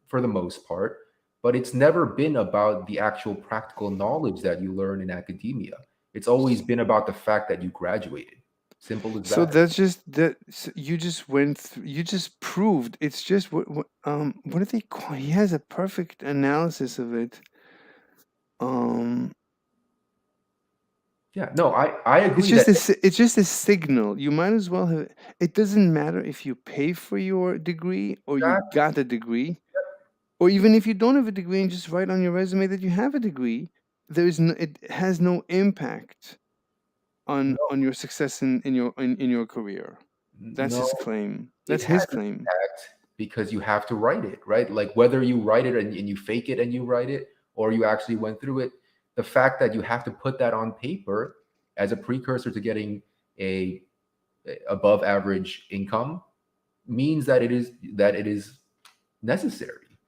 for the most part. But it's never been about the actual practical knowledge that you learn in academia. It's always been about the fact that you graduated. Simple as that. So that's just that you just went through, you just proved. It's just what do they call? He has a perfect analysis of it. Yeah, no, I agree. It's just a signal. You might as well have. It doesn't matter if you pay for your degree or you got a degree, or even if you don't have a degree and just write on your resume that you have a degree. It has no impact on your success in your career. That's his claim. That's his claim. Because you have to write it, right? Like whether you write it and you fake it and you write it, or you actually went through it, the fact that you have to put that on paper as a precursor to getting a above average income means that it is necessary,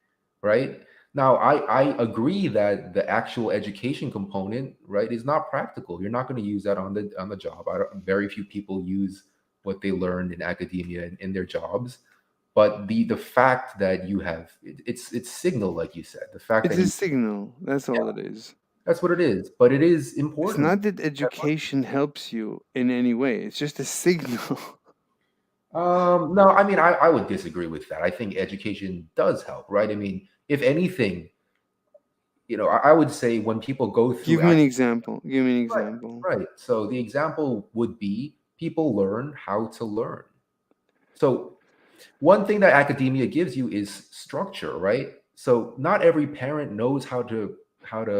right? Now, I agree that the actual education component, right, is not practical. You're not going to use that on the job. Very few people use what they learned in academia in their jobs. But the fact that you have it's signal, like you said. The fact it's that a signal. That's all it is. That's what it is. But it is important. It's not that education helps you in any way. It's just a signal. No, I mean, I would disagree with that. I think education does help, right? I mean, if anything, I would say when people go through. Give me an example. Give me an example. Right. So the example would be people learn how to learn. So one thing that academia gives you is structure, right? So not every parent knows how to.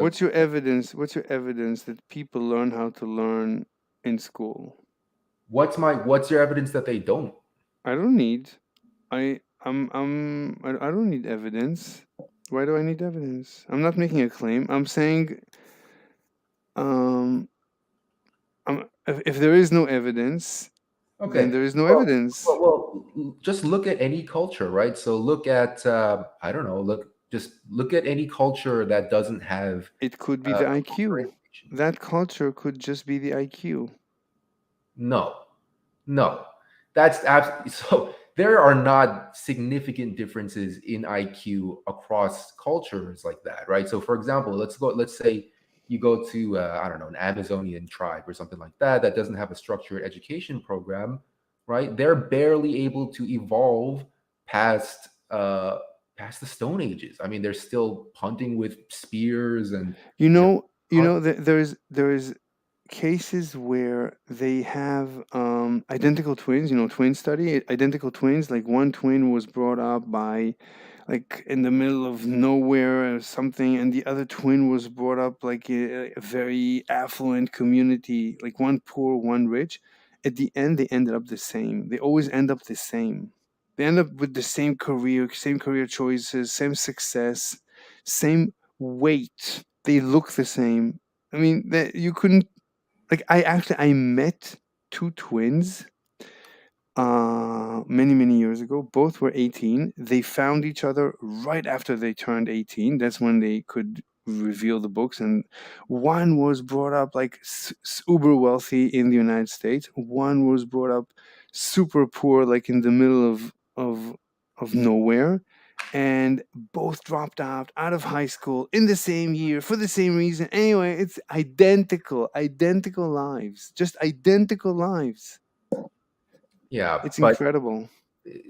What's your evidence? What's your evidence that people learn how to learn in school? What's your evidence that they don't? I don't need. I don't need evidence. Why do I need evidence? I'm not making a claim. I'm saying, if there is no evidence, then there is no evidence. Well, just look at any culture, right? So look at I don't know. Just look at any culture that doesn't have. It could be the IQ. That culture could just be the IQ. No, that's absolutely so. There are not significant differences in IQ across cultures like that, right? So, for example, let's say you go to I don't know, an Amazonian tribe or something like that doesn't have a structured education program, right? They're barely able to evolve past the Stone Ages. I mean, they're still hunting with spears and there is cases where they have identical twins, twin study, identical twins, like one twin was brought up by like in the middle of nowhere or something, and the other twin was brought up like a very affluent community, like one poor, one rich. At the end, they ended up the same. They always end up the same. They end up with the same career choices, same success, same weight. They look the same. I mean, that you couldn't like. I met two twins many years ago. Both were 18. They found each other right after they turned 18. That's when they could reveal the books. And one was brought up like uber wealthy in the United States. One was brought up super poor, like in the middle of nowhere. And both dropped out of high school in the same year for the same reason. Anyway, it's identical lives, just identical lives. Yeah, It's but incredible.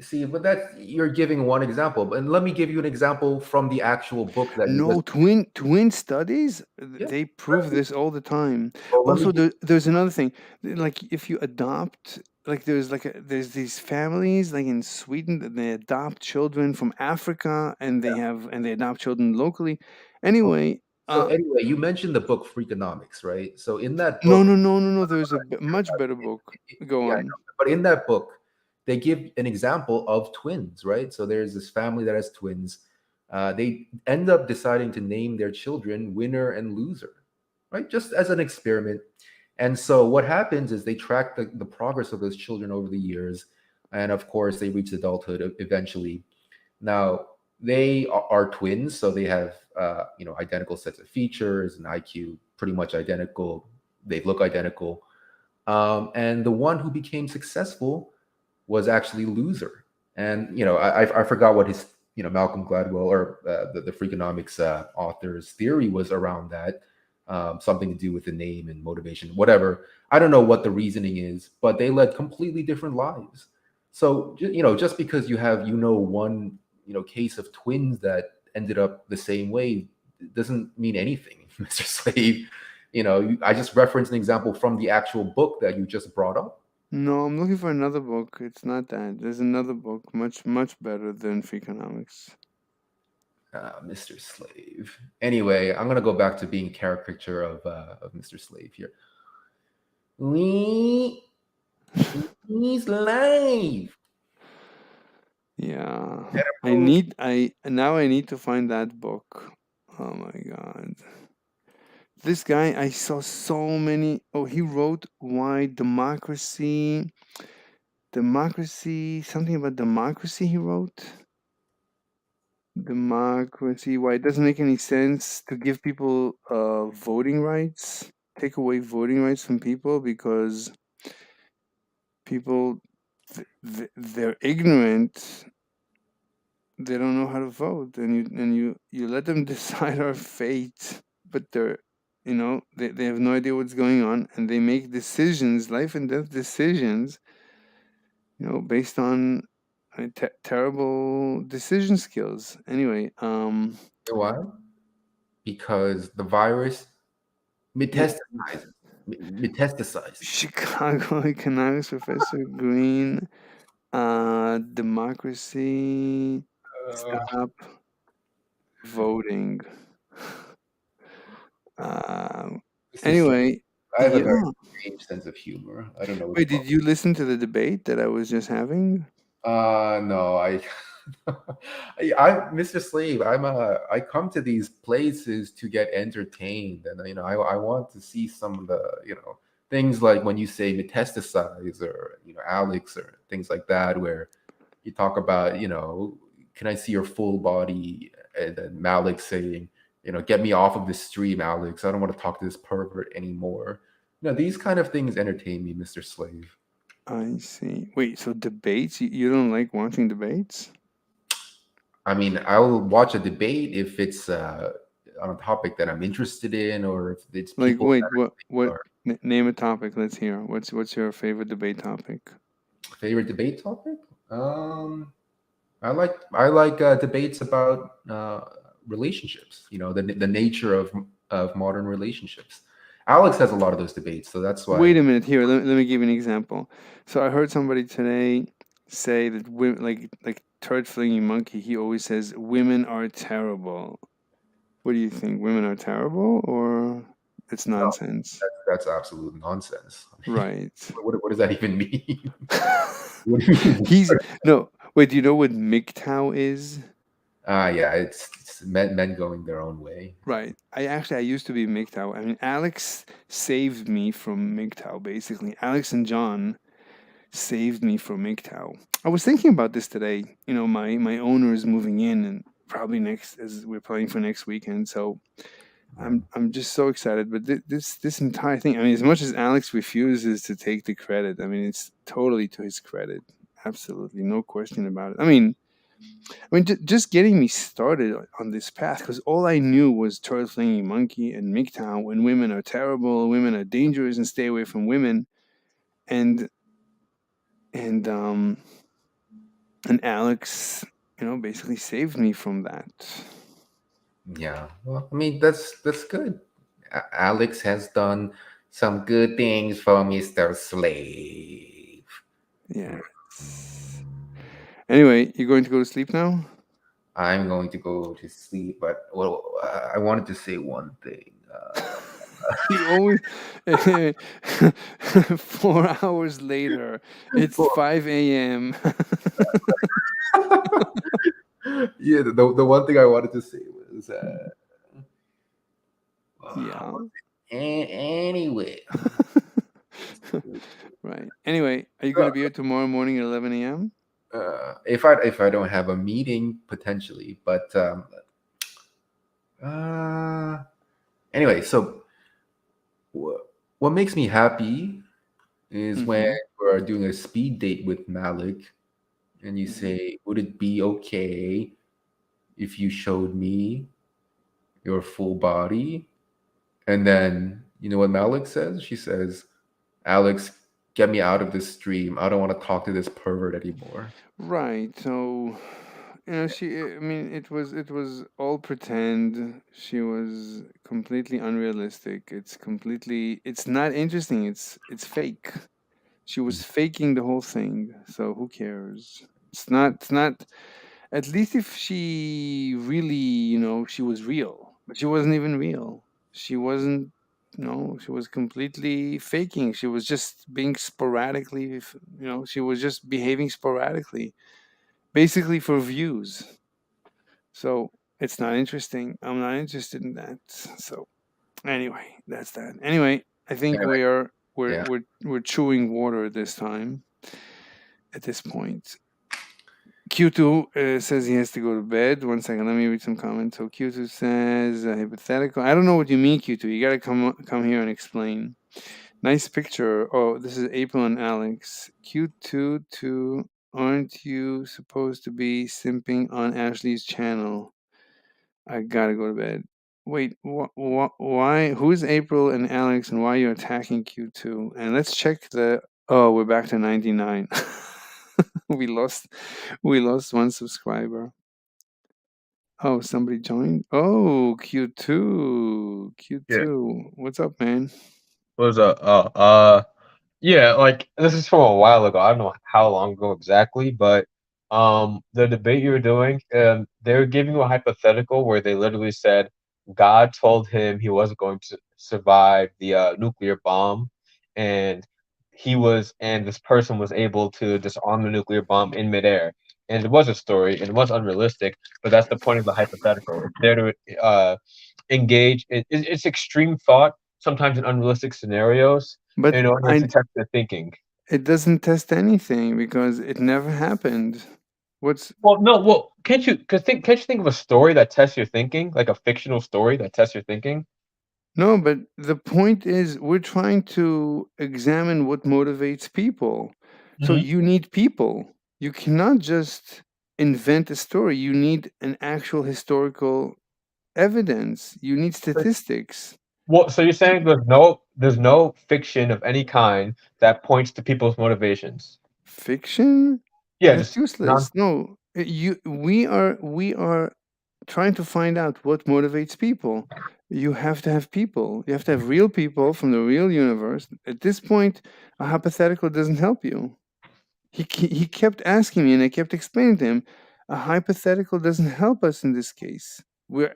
see, but that's you're giving one example, and let me give you an example from the actual book that you No, just. twin studies, Yeah. they prove this all the time. Well, let me Also, give, there's another thing. Like if you adopt, like there's these families like in Sweden that they adopt children from Africa, and they adopt children locally. Anyway, so anyway, you mentioned the book Freakonomics, right? So in that book, no. There's a much better book. Go yeah, I on. know. But in that book, they give an example of twins, right? So there's this family that has twins. They end up deciding to name their children Winner and Loser, right? Just as an experiment. And so what happens is they track the progress of those children over the years. And of course, they reach adulthood eventually. Now, they are twins, so they have identical sets of features and IQ pretty much identical. They look identical. And the one who became successful was actually Loser. And I forgot what his Malcolm Gladwell or the Freakonomics author's theory was around that. Something to do with the name and motivation, whatever. I don't know what the reasoning is, but they led completely different lives. So just because you have one case of twins that ended up the same way doesn't mean anything, Mr. Slave. I just referenced an example from the actual book that you just brought up. No, I'm looking for another book. It's not that. There's another book much better than Freakonomics. Mr. Slave. Anyway, I'm gonna go back to being caricature of Mr. Slave here. He's live. Yeah, I need to find that book. Oh my god, this guy, I saw so many. Oh, he wrote why democracy, something about democracy. He wrote democracy. Why it doesn't make any sense to give people voting rights, take away voting rights from people because people they're ignorant. They don't know how to vote, and you let them decide our fate, but they have no idea what's going on, and they make decisions, life and death decisions, based on terrible decision skills. Anyway, You know why? Because the virus metastasizes. Chicago economics professor Green, democracy, stop voting. Anyway, I have a very strange sense of humor. I don't know. Wait, did you listen to the debate that I was just having? No, Mr. Slave. I come to these places to get entertained, and I want to see some of the things like when you say metastasize or Alex or things like that, where you talk about can I see your full body, and then Malik saying get me off of this stream, Alex. I don't want to talk to this pervert anymore. These kind of things entertain me, Mr. Slave. I see. Wait, so debates? You don't like watching debates? I mean, I will watch a debate if it's on a topic that I'm interested in, or if it's people. Like, wait, what? Name a topic. Let's hear. What's your favorite debate topic? Favorite debate topic? I like debates about relationships. The nature of modern relationships. Alex has a lot of those debates, so that's why. Wait a minute here. Let me give you an example. So I heard somebody today say that women, like turd flinging monkey, he always says women are terrible. What do you think? Women are terrible, or it's nonsense? No, that's absolute nonsense. Right. What does that even mean? He's no. Wait, do you know what MGTOW is? Yeah, it's men going their own way. Right. I used to be MGTOW. I mean, Alex saved me from MGTOW. Basically, Alex and John saved me from MGTOW. I was thinking about this today. You know, my owner is moving in, and probably next as we're planning for next weekend. So I'm just so excited. But this entire thing. I mean, as much as Alex refuses to take the credit, I mean, it's totally to his credit. Absolutely, no question about it. I mean, just getting me started on this path, because all I knew was turtle flinging monkey and MGTOW, and women are terrible, women are dangerous, and stay away from women, and Alex, basically saved me from that. Yeah, well, I mean that's good. Alex has done some good things for Mr. Slave. Yeah. Anyway, you're going to go to sleep now? I'm going to go to sleep, but I wanted to say one thing. You always 4 hours later, it's 5 a.m. Yeah, the one thing I wanted to say was yeah. Anyway. Right. Anyway, are you going to be here tomorrow morning at 11 a.m.? If I don't have a meeting, potentially, but anyway, so what makes me happy is when we're doing a speed date with Malik, and you say, "Would it be okay if you showed me your full body?" And then you know what Malik says? She says, "Alex, get me out of this stream. I don't want to talk to this pervert anymore." Right. So, I mean, it was all pretend. She was completely unrealistic. It's not interesting. It's fake. She was faking the whole thing. So who cares? It's not, at least if she really, she was real, but she wasn't even real. She wasn't, she was completely faking. She was just being sporadically, she was just behaving sporadically, basically for views. So it's not interesting. I'm not interested in that. So anyway, that's that. Anyway, I think we're chewing water this time. At this point, Q2 says he has to go to bed. 1 second, let me read some comments. So Q2 says hypothetical. I don't know what you mean, Q2. You gotta come here and explain. Nice picture. Oh, this is April and Alex. Q2, aren't you supposed to be simping on Ashley's channel? I gotta go to bed. Wait, why? Who's April and Alex, and why are you attacking Q2? And let's check the. Oh, we're back to 99. we lost one subscriber. Oh, somebody joined. Oh, Q2. What's up, man? What's up? Yeah, like this is from a while ago. I don't know how long ago exactly, but the debate you were doing, they were giving you a hypothetical where they literally said God told him he wasn't going to survive the nuclear bomb, and this person was able to disarm the nuclear bomb in midair. And it was a story, and it was unrealistic, but that's the point of the hypothetical. It's there to engage. It's extreme thought, sometimes in unrealistic scenarios, but in order to test their thinking. It doesn't test anything because it never happened. Can't you think of a story that tests your thinking, like a fictional story that tests your thinking? No, but the point is we're trying to examine what motivates people. So you need people. You cannot just invent a story. You need an actual historical evidence. You need statistics. Well, so you're saying there's no fiction of any kind that points to people's motivations? Fiction? Yeah, that's useless. No, we are trying to find out what motivates people. You have to have people. You have to have real people from the real universe. At this point, a hypothetical doesn't help you. He kept asking me, and I kept explaining to him, a hypothetical doesn't help us in this case. We're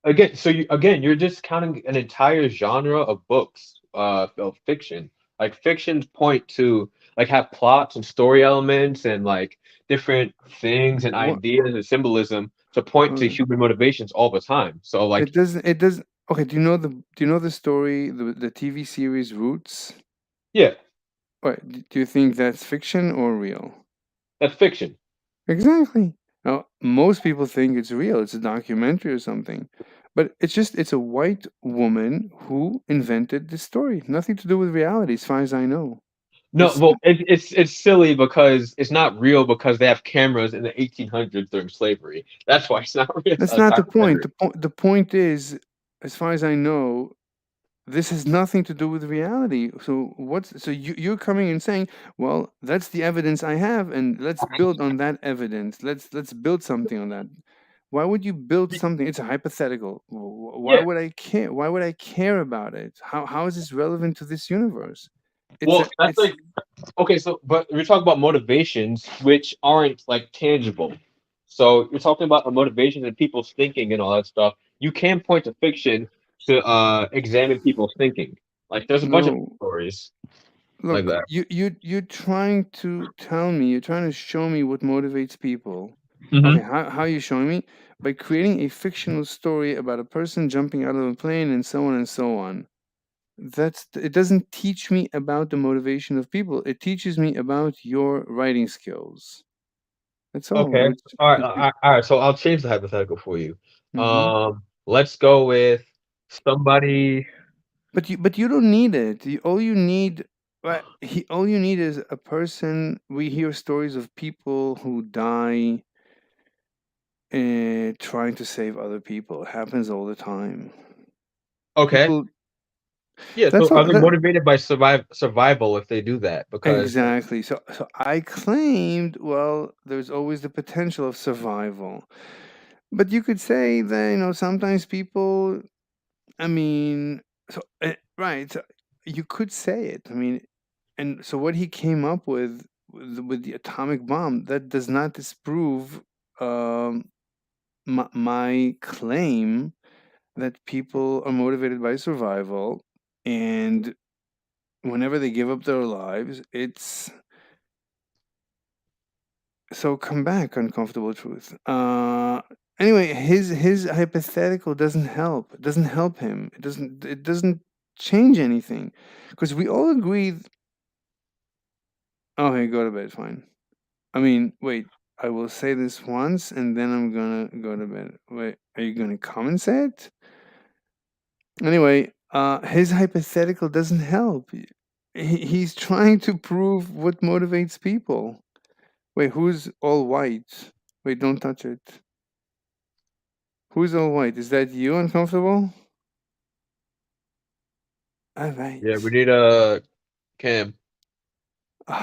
Again, so you're discounting an entire genre of books, of fiction. Like fictions point to like have plots and story elements and like different things and ideas and symbolism to point to human motivations all the time. So like it doesn't. Okay, do you know the story, the TV series Roots? Yeah. What do you think that's fiction or real? That's fiction. Exactly. Now, most people think it's real. It's a documentary or something. But it's a white woman who invented this story. Nothing to do with reality, as far as I know. No, well, it's silly because it's not real because they have cameras in the 1800s during slavery. That's why it's not real. That's not the point. The point is, as far as I know, this has nothing to do with reality. So you're coming and saying, well, that's the evidence I have, and let's build on that evidence. Let's build something on that. Why would you build something? It's a hypothetical. Why would I care? Why would I care about it? How is this relevant to this universe? That's like okay, so but we're talking about motivations which aren't like tangible. So you're talking about the motivations and people's thinking and all that stuff. You can point to fiction to examine people's thinking. Like there's a bunch of stories like Look, that. you're trying to tell me, you're trying to show me what motivates people. Mhm. Okay, how are you showing me? By creating a fictional story about a person jumping out of a plane and so on and so on. It doesn't teach me about the motivation of people. It teaches me about your writing skills. That's all. Okay. All right. So I'll change the hypothetical for you. Mhm. Let's go with somebody. But you don't need it. All you need, all you need is a person. We hear stories of people who die trying to save other people. It happens all the time. Okay. People. Yeah. That's So all. are they motivated by survival if they do that? Because Exactly. So I claimed, well, there's always the potential of survival. But you could say that, sometimes people, I mean, right, so you could say it. I mean, and so what he came up with the atomic bomb, that does not disprove my claim that people are motivated by survival, and whenever they give up their lives, it's so come back, uncomfortable truth. Anyway, his hypothetical doesn't help. It doesn't help him. It doesn't change anything, because we all agree. Oh, hey, go to bed. Fine. I mean, wait. I will say this once, and then I'm gonna go to bed. Wait, are you gonna come and say it? Anyway, his hypothetical doesn't help. He's trying to prove what motivates people. Wait, who's all white? Wait, don't touch it. Who's all white? Is that you, uncomfortable? All right. yeah, we need a Cam.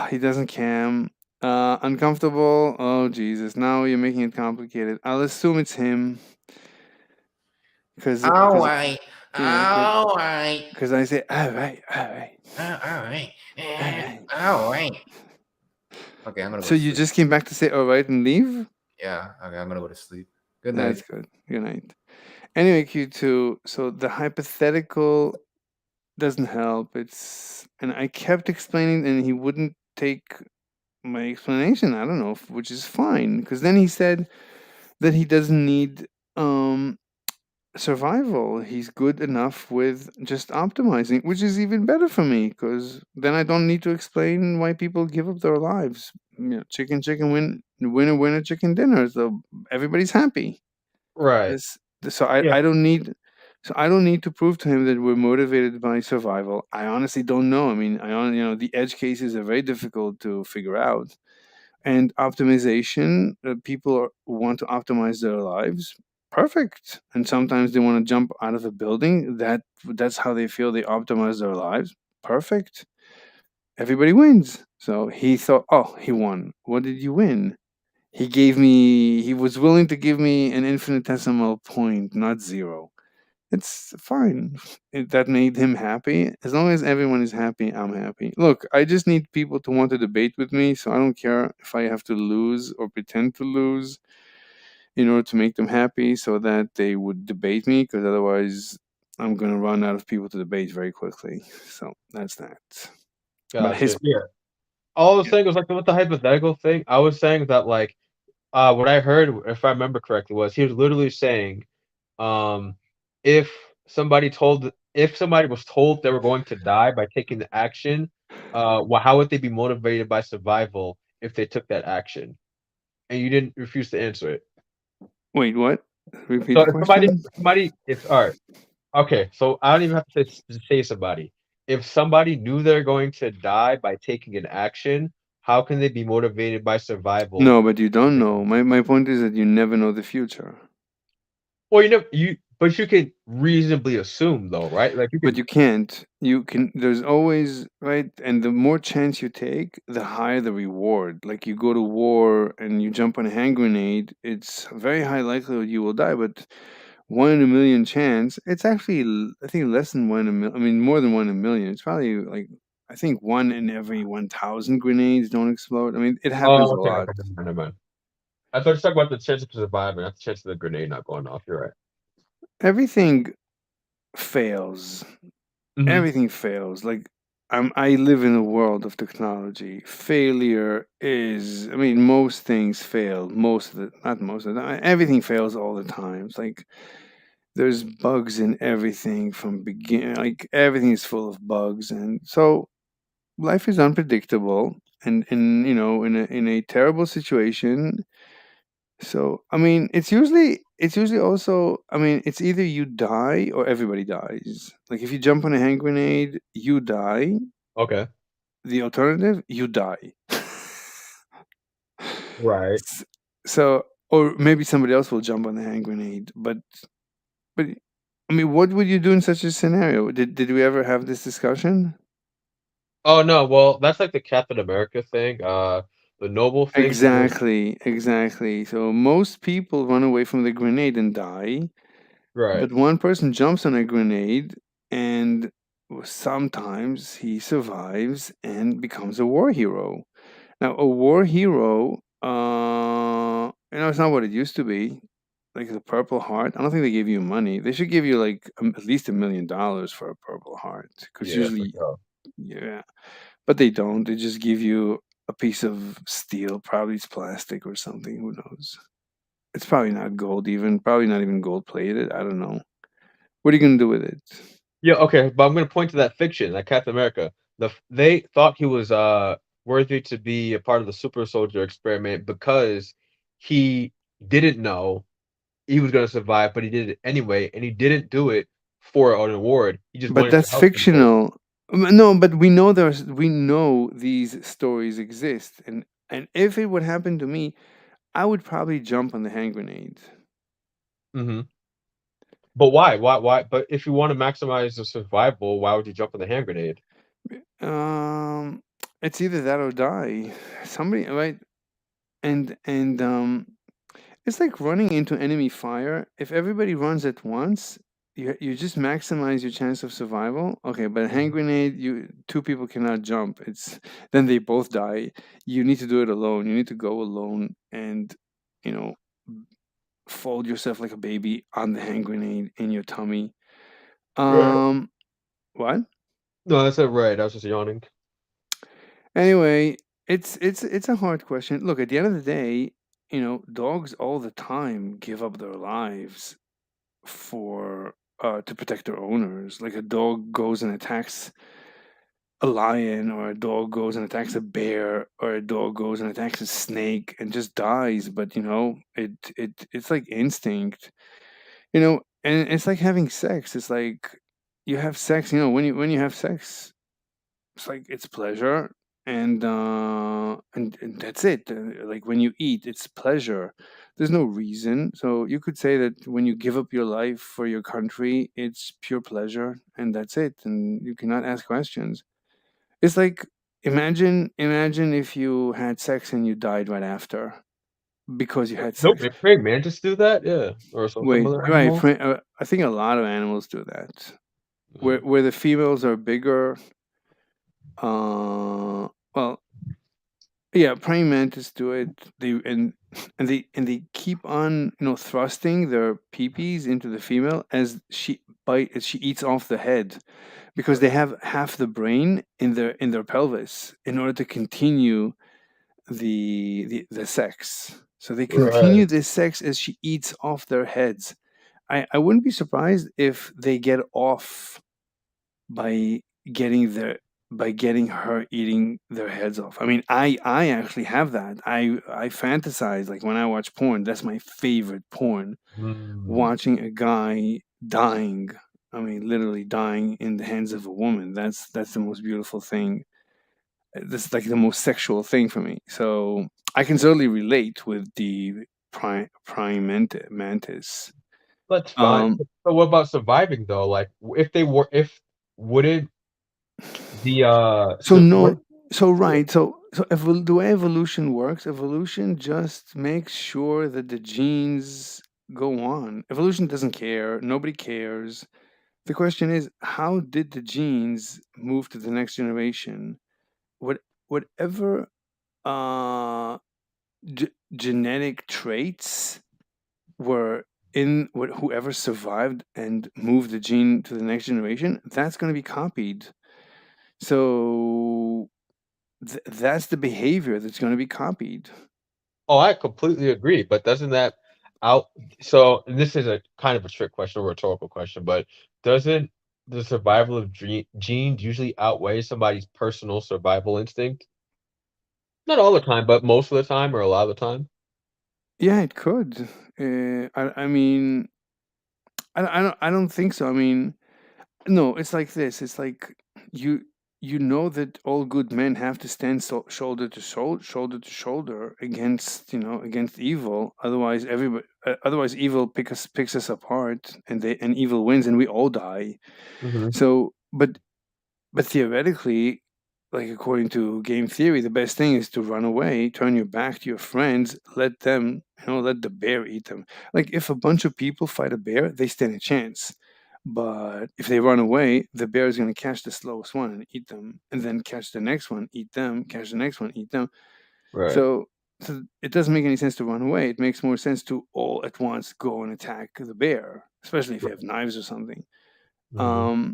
He doesn't cam. Uncomfortable. Oh Jesus! Now you're making it complicated. I'll assume it's him. Because All right. yeah, All right. because I say all right, all right, All right. all right. All right. Okay, I'm gonna go So to you sleep. just came back to say all right and leave? Yeah. Okay, I'm gonna go to sleep. Good night. That's good. Good night. Anyway, Q2. So the hypothetical doesn't help. And I kept explaining, and he wouldn't take my explanation. I don't know, which is fine, because then he said that he doesn't need survival. He's good enough with just optimizing, which is even better for me, because then I don't need to explain why people give up their lives. Chicken, chicken, winner, winner, chicken dinner. So everybody's happy. Right. So I don't need. So I don't need to prove to him that we're motivated by survival. I honestly don't know. I mean, the edge cases are very difficult to figure out. And optimization, people want to optimize their lives. Perfect. And sometimes they want to jump out of a building. That's how they feel they optimize their lives. Perfect. Everybody wins. So he thought, oh, he won. What did you win? He was willing to give me an infinitesimal point, not 0. It's fine. That made him happy. As long as everyone is happy, I'm happy. Look, I just need people to want to debate with me, so I don't care if I have to lose or pretend to lose in order to make them happy so that they would debate me, because otherwise I'm going to run out of people to debate very quickly. So that's that. But Gotcha. Yeah. All I was saying was like with the hypothetical thing, I was saying that like what I heard, if I remember correctly, was he was literally saying, um, if if somebody was told they were going to die by taking the action, well, how would they be motivated by survival if they took that action? And you didn't refuse to answer it. Wait, what? Repeat So the question. if all right, okay, so I don't even have to say somebody. If somebody knew they're going to die by taking an action, how can they be motivated by survival? No, but you don't know. My point is that you never know the future. Well, but you can reasonably assume though, right? Like But you can't. You can. There's always right, and the more chance you take, the higher the reward. Like you go to war and you jump on a hand grenade, it's very high likelihood you will die, but 1 in a million chance. It's actually, I think, less than 1 in a million. I mean, more than 1 in a million. It's probably like, I think 1 in every 1,000 grenades don't explode. I mean, it happens Oh, a okay, lot. okay, never mind. I thought you talking about the chance of surviving, not the chance of the grenade not going off. You're right. Everything fails. Mhm. Everything fails. Like I live in a world of technology. Failure is, I mean, most things fail. Most of it, not most of it. Everything fails all the time. It's like there's bugs in everything from begin. Like everything is full of bugs, and so life is unpredictable. And in a terrible situation. So I mean, it's usually also, I mean, it's either you die or everybody dies. Like if you jump on a hand grenade, you die. Okay. The alternative, you die. Right. So, or maybe somebody else will jump on the hand grenade. But I mean, what would you do in such a scenario? Did we ever have this discussion? Oh no, well, that's like the Captain America thing. The noble thing he was Exactly. So most people run away from the grenade and die. right. But one person jumps on a grenade, and sometimes he survives and becomes a war hero. Now, a war hero, it's not what it used to be. Like the Purple Heart, I don't think they give you money. They should give you like at least $1 million for a Purple Heart, because Yeah, for usually, sure. yeah, but they don't. They just give you a piece of steel, probably it's plastic or something. Who knows? It's probably not gold, even probably not even gold plated. I don't know. What are you gonna do with it? Yeah, okay, but I'm gonna point to that fiction, that Captain America. They thought he was worthy to be a part of the super soldier experiment because he didn't know he was gonna survive, but he did it anyway, and he didn't do it for an award. He just But wanted to that's help people. fictional. No, but we know these stories exist, and if it would happen to me, I would probably jump on the hand grenade. Mhm. But why? Why? But if you want to maximize the survival, why would you jump on the hand grenade? Um, it's either that or die. Somebody, right? And it's like running into enemy fire. If everybody runs at once, you just maximize your chance of survival. Okay, but a hand Mhm. grenade, you two people cannot jump. It's then they both die. You need to do it alone. You need to go alone and you know fold yourself like a baby on the hand grenade in your tummy. Right. What? No, that's not right. I was just yawning. Anyway, it's a hard question. Look, at the end of the day, dogs all the time give up their lives for to protect their owners. Like a dog goes and attacks a lion, or a dog goes and attacks a bear, or a dog goes and attacks a snake and just dies. But it's like instinct, and it's like having sex. It's like you have sex. When you have sex, it's like it's pleasure, and that's it. Like when you eat, it's pleasure. There's no reason. So you could say that when you give up your life for your country, it's pure pleasure, and that's it. And you cannot ask questions. It's like imagine if you had sex and you died right after. because you had Nope, sex. praying mantis do that, yeah, or some Wait, other right? animals. I think a lot of animals do that, Mm. where the females are bigger. Well, yeah, praying mantis do it. They keep on thrusting their peepees into the female as she eats off the head, because they have half the brain in their pelvis in order to continue the sex. So they continue Right. this sex as she eats off their heads. I wouldn't be surprised if they get off by getting her eating their heads off. I mean, I actually have that. I fantasize, like when I watch porn. That's my favorite porn. Mm. Watching a guy dying. I mean, literally dying in the hands of a woman. That's the most beautiful thing. This is like the most sexual thing for me. So I can certainly relate with the prime mantis. That's fine. But what about surviving though? Like, if wouldn't the So what? no, so Yeah. right, the way evolution works, evolution just makes sure that the genes go on. Evolution doesn't care. Nobody cares. The question is, how did the genes move to the next generation? Whatever uh, genetic traits were in whoever survived and moved the gene to the next generation, that's going to be copied. So that's the behavior that's going to be copied. Oh, I completely agree. But doesn't that out? So this is a kind of a trick question, a rhetorical question, but doesn't the survival of genes usually outweigh somebody's personal survival instinct? Not all the time, but most of the time or a lot of the time. Yeah, it could. I mean, I don't think so. I mean, no, it's like this. It's like you you know that all good men have to stand shoulder to shoulder against against evil. Otherwise, otherwise evil picks us apart, and evil wins, and we all die. Mm-hmm. So, but theoretically, like according to game theory, the best thing is to run away, turn your back to your friends, let them, let the bear eat them. Like if a bunch of people fight a bear, they stand a chance. But if they run away, the bear is going to catch the slowest one and eat them, and then catch the next one, eat them, catch the next one, eat them. Right. So it doesn't make any sense to run away. It makes more sense to all at once go and attack the bear, especially if you have knives or something. Mm-hmm.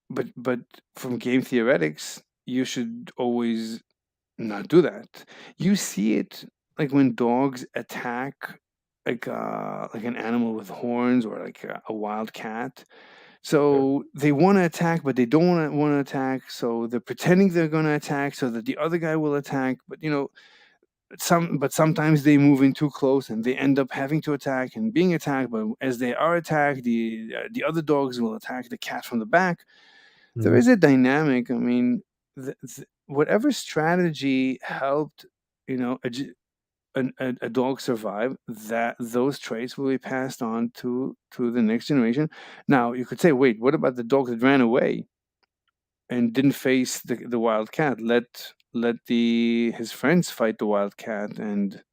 But from game theoretics, you should always not do that. You see it like when dogs attack like an animal with horns, or like a wild cat. So they want to attack, but they don't want to attack. So they're pretending they're going to attack so that the other guy will attack. But sometimes they move in too close and they end up having to attack and being attacked. But as they are attacked, the other dogs will attack the cat from the back. There Mm-hmm. is a dynamic. I mean, whatever strategy helped, a dog survive, that those traits will be passed on to the next generation. Now, you could say, wait, what about the dog that ran away and didn't face the wild cat? Let his friends fight the wild cat, and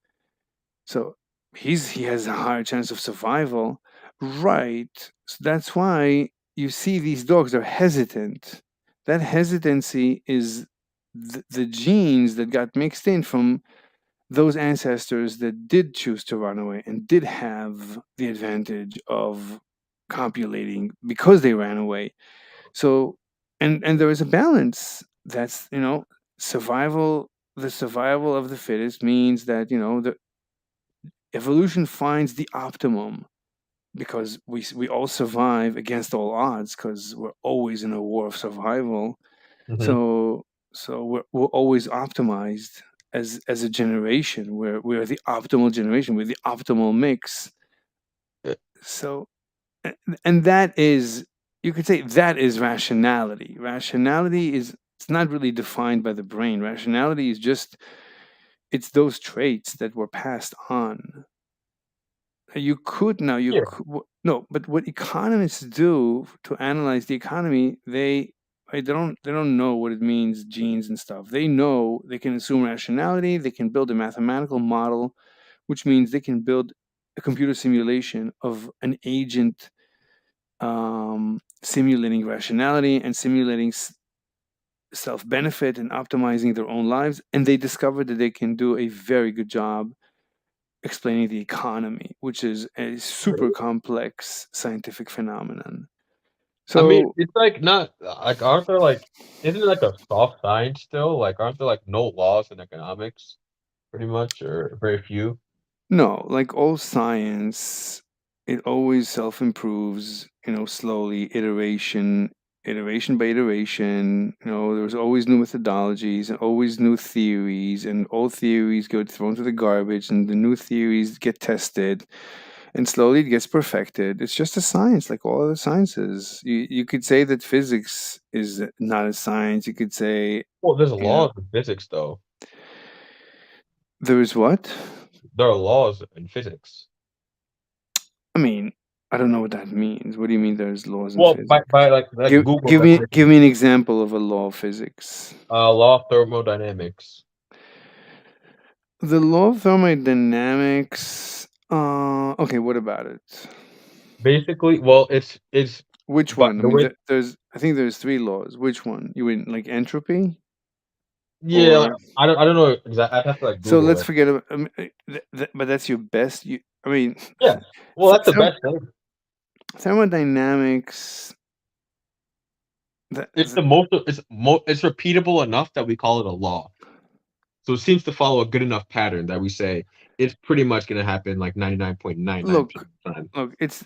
so he has a higher chance of survival, right? So that's why you see these dogs are hesitant. That hesitancy is the genes that got mixed in from those ancestors that did choose to run away and did have the advantage of copulating because they ran away. So, and there is a balance. That's survival. The survival of the fittest means that the evolution finds the optimum, because we all survive against all odds, because we're always in a war of survival. Mm-hmm. So we're always optimized as a generation. We're the optimal generation. We're the optimal mix. So and that is, you could say, that is rationality. Rationality is, it's not really defined by the brain. Rationality is just, it's those traits that were passed on. You could now you Yeah. no, but what economists do to analyze the economy, they don't know what it means, genes and stuff. They know they can assume rationality. They can build a mathematical model which means they can build a computer simulation of an agent simulating rationality and simulating self-benefit and optimizing their own lives. And they discovered that they can do a very good job explaining the economy, which is a super complex scientific phenomenon. So I mean, it's like not like aren't there like isn't it like a soft science still? Like aren't there like no laws in economics, pretty much, or very few? no, like all science, it always self-improves, slowly, iteration by iteration. There's always new methodologies and always new theories, and old theories get thrown to the garbage, and the new theories get tested, and slowly it gets perfected. It's just a science, like all other sciences. You could say that physics is not a science. You could say, Well, there's laws in physics, though. There is what? There are laws in physics. I mean, I don't know what that means. What do you mean there's laws in Well, physics? by like Google give definition. me an example of a law of physics. Law of thermodynamics. The law of thermodynamics. Okay, what about it? Basically, well, it's which one? I mean, I think there's 3 laws. Which one? You mean like entropy? Yeah, I don't know exactly. I have to like Google So let's it. forget about. But that's your best. I mean, yeah. Well, that's the best thing. Thermodynamics. It's it's repeatable enough that we call it a law. So it seems to follow a good enough pattern that we say it's pretty much going to happen like 99.99% of the time. Look, it's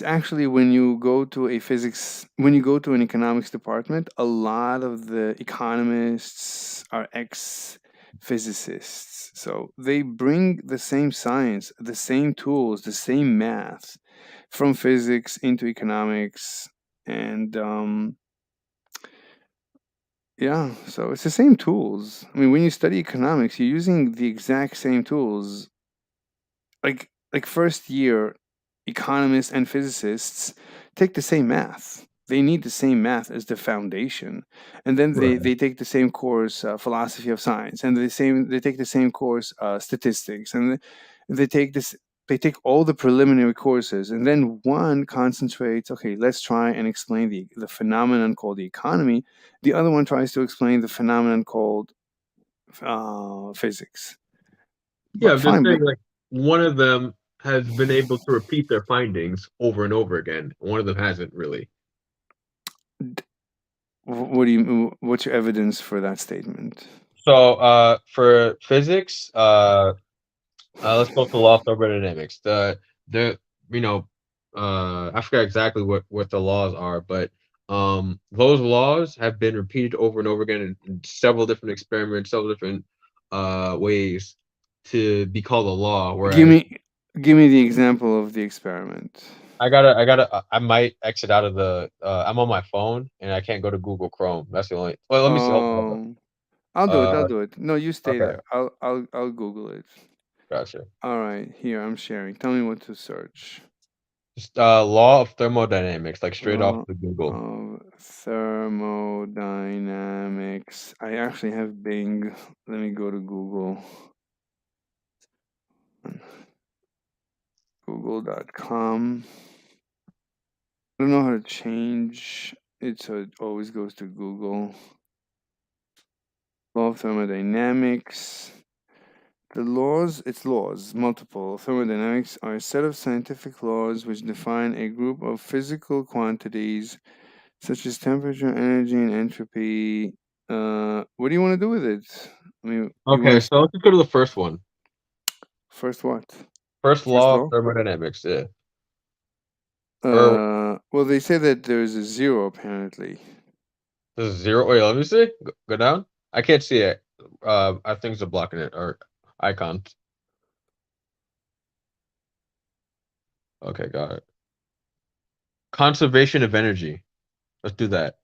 actually when you go to an economics department, a lot of the economists are ex-physicists. So they bring the same science, the same tools, the same math from physics into economics, and yeah, so it's the same tools. I mean, when you study economics, you're using the exact same tools. Like first year economists and physicists take the same math. They need the same math as the foundation, and then they take the same course, philosophy of science, and they take the same course, statistics, and they take all the preliminary courses, and then one concentrates. Okay, let's try and explain the phenomenon called the economy. The other one tries to explain the phenomenon called physics. Yeah, I'm just saying, like, one of them has been able to repeat their findings over and over again. One of them hasn't really. What's your evidence for that statement? So, for physics, let's go to the law of thermodynamics. I forgot exactly what the laws are, but those laws have been repeated over and over again in several different experiments, several different ways to be called a law. Whereas give me the example of the experiment. I might exit out of the I'm on my phone and I can't go to Google Chrome. That's the only. Well, let me see. Hold on. I'll do it. No, you stay okay. there. I'll Google it. Gotcha. All right, here I'm sharing. Tell me what to search. Just law of thermodynamics, like straight off the Google. Of thermodynamics. I actually have Bing. Let me go to Google. Google.com. I don't know how to change it, so it always goes to Google. Law of thermodynamics. The laws, its laws, multiple. Thermodynamics are a set of scientific laws which define a group of physical quantities such as temperature, energy, and entropy. What do you want to do with it? I mean, okay, so let's go to the first one. First what? First law of thermodynamics, yeah. Well, they say that there's a 0 apparently. There's a 0? Wait, let me see. Go down. I can't see it. I think are blocking it, or icons. Okay, got it. Conservation of energy. Let's do that.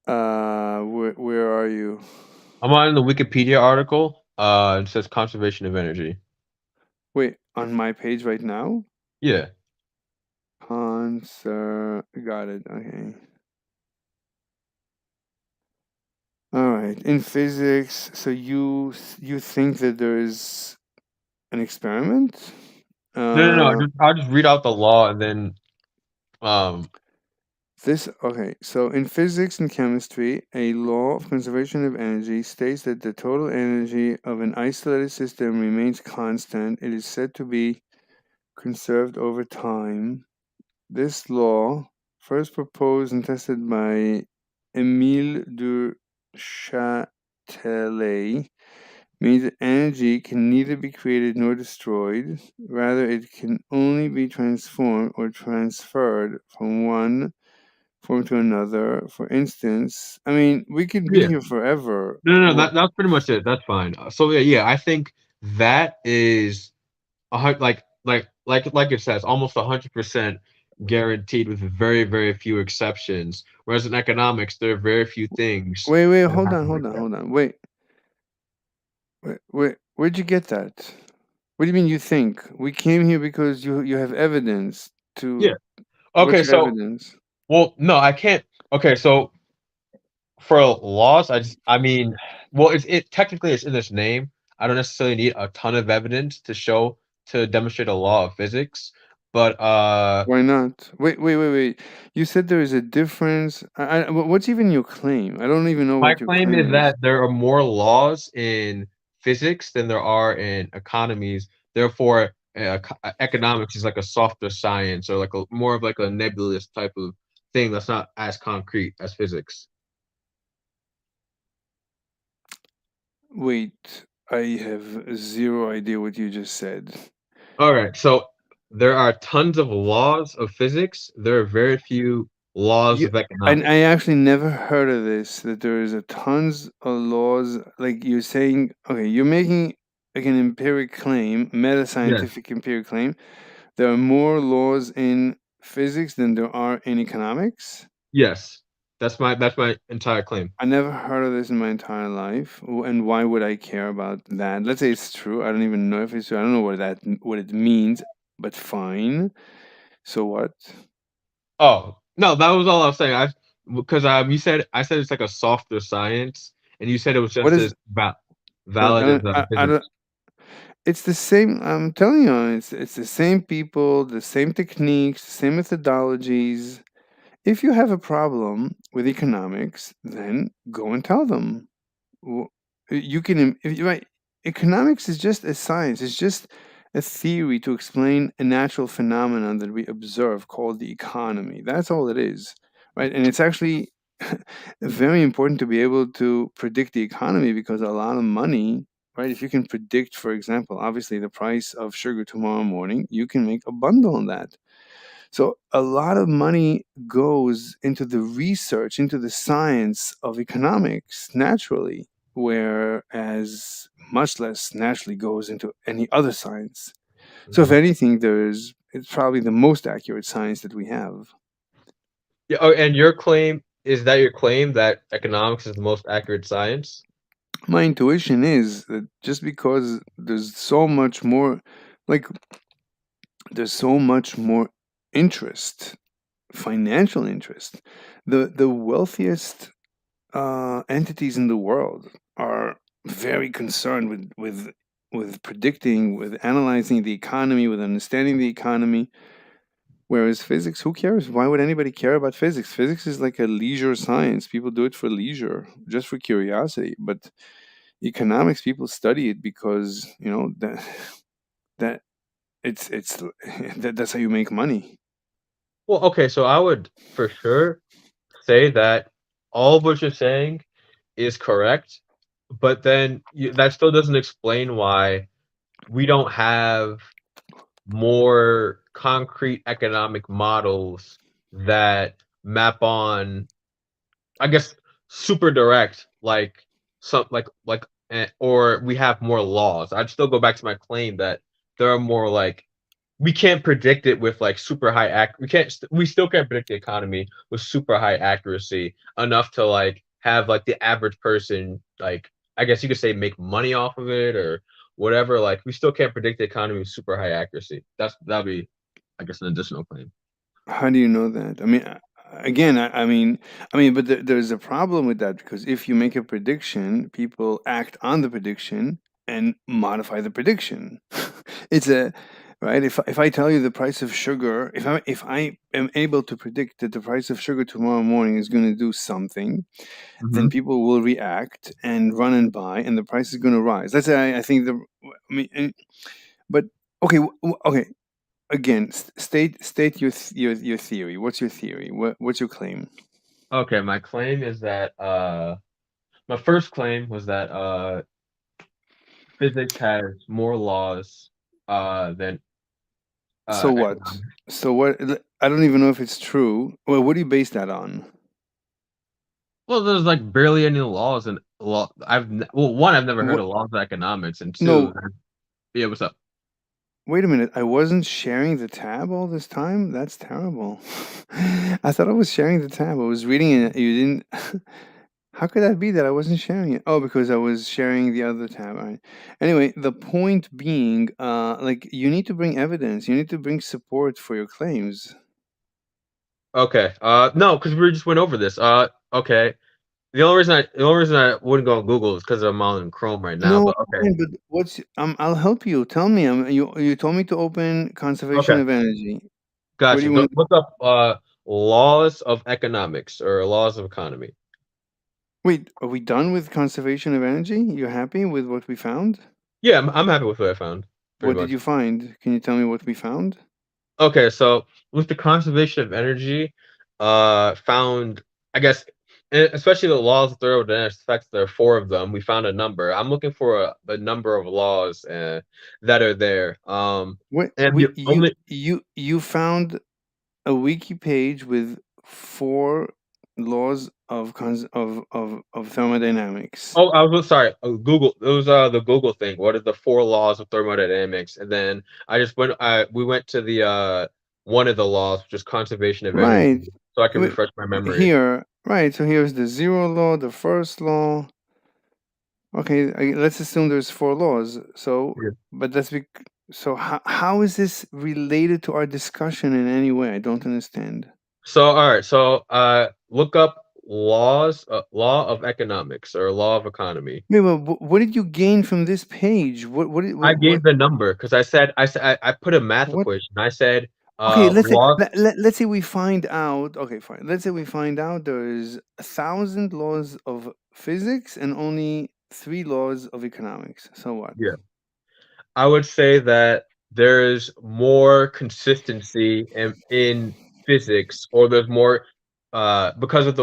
Where are you? I'm on the Wikipedia article. It says conservation of energy. Wait, on my page right now? Yeah. Got it. Okay. All right. In physics, so you think that there is an experiment? No. I'll just read out the law and then Okay, so in physics and chemistry, a law of conservation of energy states that the total energy of an isolated system remains constant. It is said to be conserved over time. This law, first proposed and tested by Émile du Châtelet, means that energy can neither be created nor destroyed. Rather, it can only be transformed or transferred from one form to another. For instance, I mean, we could be yeah. here forever. No. That's pretty much it. That's fine. So yeah. I think that is like it says, almost 100% guaranteed with very, very few exceptions. Whereas in economics, there are very few things. Wait, hold on. Where'd you get that? What do you mean you think? We came here because you have evidence to. Yeah. What's Okay. your So, evidence? well, no, I can't. Okay. So for laws, I mean, well, it technically it's in its name. I don't necessarily need a ton of evidence to demonstrate a law of physics, but Why not? Wait. You said there is a difference. What's even your claim? I don't even know my what your claim claim is is. that there are more laws in physics than there are in economies. Therefore, economics is like a softer science or like a more of like a nebulous type of thing that's not as concrete as physics. Wait, I have zero idea what you just said. All right, so there are tons of laws of physics. There are very few laws of economics. I actually never heard of this. That there is a tons of laws. Like you're saying, okay, you're making like an empiric claim, meta scientific empiric claim. There are more laws in physics than there are in economics. Yes, that's my entire claim. I never heard of this in my entire life, and why would I care about that? Let's say it's true. I don't even know if it's true. I don't know what it means, but fine. So what? Oh no, that was all I was saying. Because you said I said it's like a softer science, and you said it was What just is? as valid as I don't. physics. It's the same. I'm telling you, it's the same people, the same techniques, the same methodologies. If you have a problem with economics, then go and tell them. W- You can, if you right. Economics is just a science. It's just a theory to explain a natural phenomenon that we observe called the economy. That's all it is, right? And it's actually very important to be able to predict the economy because a lot of money, right? If you can predict, for example, obviously the price of sugar tomorrow morning, you can make a bundle on that. So a lot of money goes into the research, into the science of economics naturally, whereas much less naturally goes into any other science. So if anything, it's probably the most accurate science that we have. Yeah. Oh, and your claim is that your claim that economics is the most accurate science? My intuition is that just because there's so much more, like, there's so much more interest, financial interest. The wealthiest entities in the world are very concerned with predicting, with analyzing the economy, with understanding the economy. Whereas physics, who cares? Why would anybody care about physics? Physics is like a leisure science. People do it for leisure, just for curiosity. But economics, people study it because that it's that's how you make money. Well, okay, so I would for sure say that all of what you're saying is correct, but then that still doesn't explain why we don't have more concrete economic models that map on, I guess, super direct, like some or we have more laws. I'd still go back to my claim that there are more like we can't predict it with like super high we still can't predict the economy with super high accuracy enough to like have like the average person, like, I guess you could say, make money off of it or whatever. Like we still can't predict the economy with super high accuracy. That'd be, I guess, an additional claim. How do you know that? I mean, again, I mean, but there's a problem with that, because if you make a prediction, people act on the prediction and modify the prediction. It's a right. If I tell you the price of sugar, if I am able to predict that the price of sugar tomorrow morning is going to do something, then people will react and run and buy, and the price is going to rise. That's I think the. I mean, but okay, okay. Again, state your your theory. What's your theory? What's your claim? Okay, my claim is that my first claim was that physics has more laws than So what? economics. So what? I don't even know if it's true. Well, what do you base that on? Well, there's like barely any laws and law. One, I've never heard What? of laws of economics, and two, No. yeah, what's up? Wait a minute. I wasn't sharing the tab all this time. That's terrible. I thought I was sharing the tab. I was reading it. You didn't. How could that be that I wasn't sharing it? Oh, because I was sharing the other tab. All right. Anyway, the point being, like, you need to bring evidence. You need to bring support for your claims. Okay. No, because we just went over this. Okay. The only reason I wouldn't go on Google is because I'm on Chrome right now. No, But okay. fine, but what's I'll help you. Tell me. You told me to open conservation Okay. of energy. What do Gotcha. you want? Look up laws of economics or laws of economy. Wait, are we done with conservation of energy? You're happy with what we found? Yeah, I'm happy with what I found. What Pretty did much. you find? Can you tell me what we found? Okay, so with the conservation of energy, found, I guess, especially the laws of thermodynamics, the fact that there are 4 of them, we found a number. I'm looking for a number of laws that are there. What And the only you found a wiki page with 4 laws of thermodynamics. Oh, I was sorry. Google. It was the Google thing. What are the 4 laws of thermodynamics? And then we went to the one of the laws, which is conservation of Right. energy, so I can Wait, refresh my memory. here, right. So here's the 0 law, the first law. Okay, let's assume there's 4 laws. So, Yeah. but so how is this related to our discussion in any way? I don't understand. So all right. So look up law of economics or law of economy. Wait, well, what did you gain from this page? I gave the number because I put a math What? equation. I said Okay, law. let's say we find out. Okay, fine. Let's say we find out there's 1,000 laws of physics and only 3 laws of economics. So what? Yeah. I would say that there's more consistency in physics, or there's more because of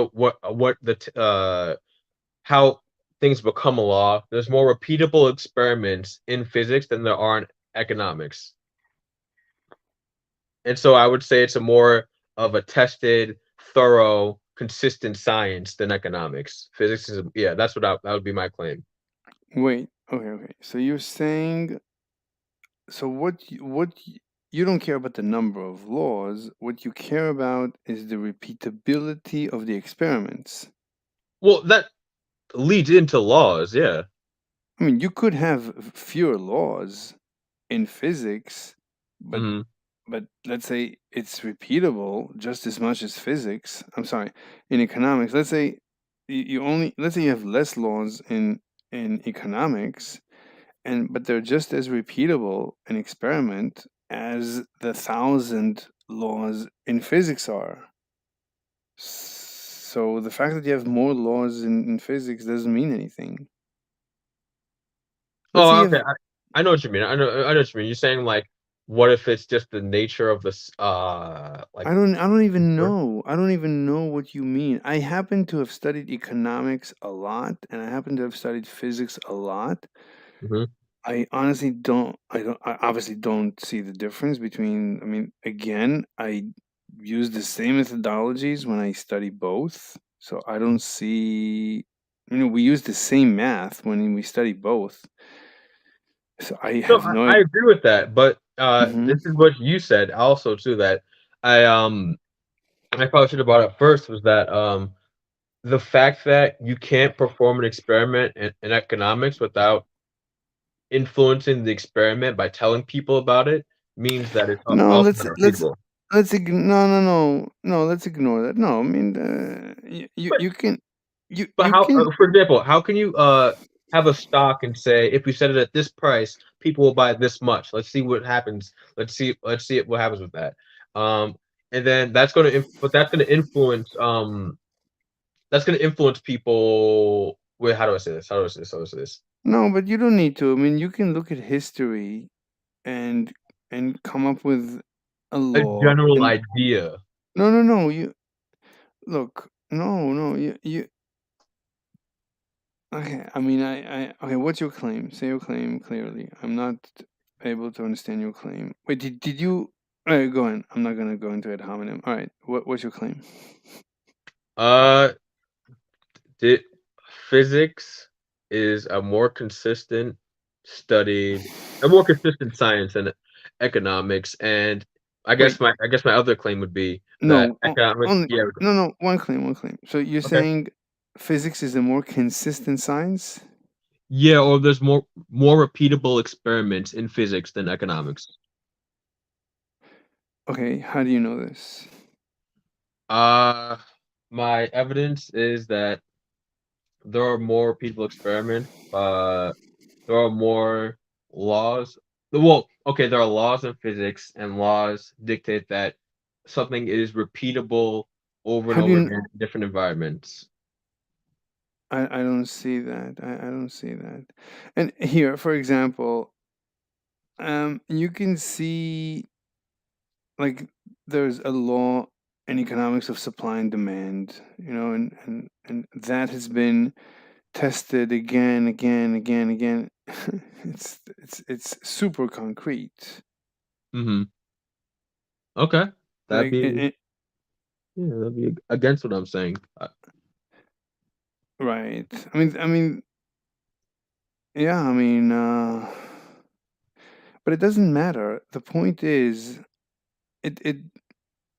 how things become a law. There's more repeatable experiments in physics than there are in economics, and so I would say it's a more of a tested, thorough, consistent science than economics. Physics is that would be my claim. Wait. Okay. So you're saying, so you don't care about the number of laws. What you care about is the repeatability of the experiments. Well, that leads into laws, yeah. I mean, you could have fewer laws in physics, but but let's say it's repeatable just as much as physics. I'm sorry, in economics. Let's say let's say you have less laws in economics, but they're just as repeatable an experiment as the 1,000 laws in physics are. So the fact that you have more laws in physics doesn't mean anything. Let's say Oh, you okay. have, I know what you mean. I know what you mean. You're saying like, what if it's just the nature of this? Like I don't even know. I don't even know what you mean. I happen to have studied economics a lot, and I happen to have studied physics a lot. I honestly don't. I obviously don't see the difference between. I mean, again, I use the same methodologies when I study both, so I don't see. We use the same math when we study both. So I No, have no I idea. agree with that, but Mm-hmm. this is what you said also too, that I probably should have brought up first, was that the fact that you can't perform an experiment in economics without influencing the experiment by telling people about it means that it's No, also not repeatable. let's let's ignore that. No, I mean, you can But you how, can for example, how can you have a stock and say if we set it at this price, people will buy this much. Let's see what happens. Let's see what happens with that. And then that's going to, but that's going to influence people. Wait, how do I say this? How do I say this? How do I say this? no, but you don't need to. I mean, you can look at history and come up with a A law. general And idea. no, you look. No, you. Okay, I mean, okay. What's your claim? Say your claim clearly. I'm not able to understand your claim. Wait, did you? All right, go on. I'm not gonna go into ad hominem. All right, what's your claim? Did physics is a more consistent science than economics, and I Wait, guess my other claim would be that no, economics. only Yeah. no. One claim. So you're Okay. saying physics is a more consistent science? Yeah, or there's more repeatable experiments in physics than economics. Okay, how do you know this? My evidence is that there are more repeatable experiments. There are more laws. Well, okay, there are laws in physics, and laws dictate that something is repeatable over and How do over you? again in different environments. I don't see that. I don't see that. And here, for example, you can see like there's a law in economics of supply and demand, and that has been tested again. It's super concrete. Mm-hmm. Okay, that'd Like be that'd be against what I'm saying. right. I mean, yeah. I mean, but it doesn't matter. The point is, it it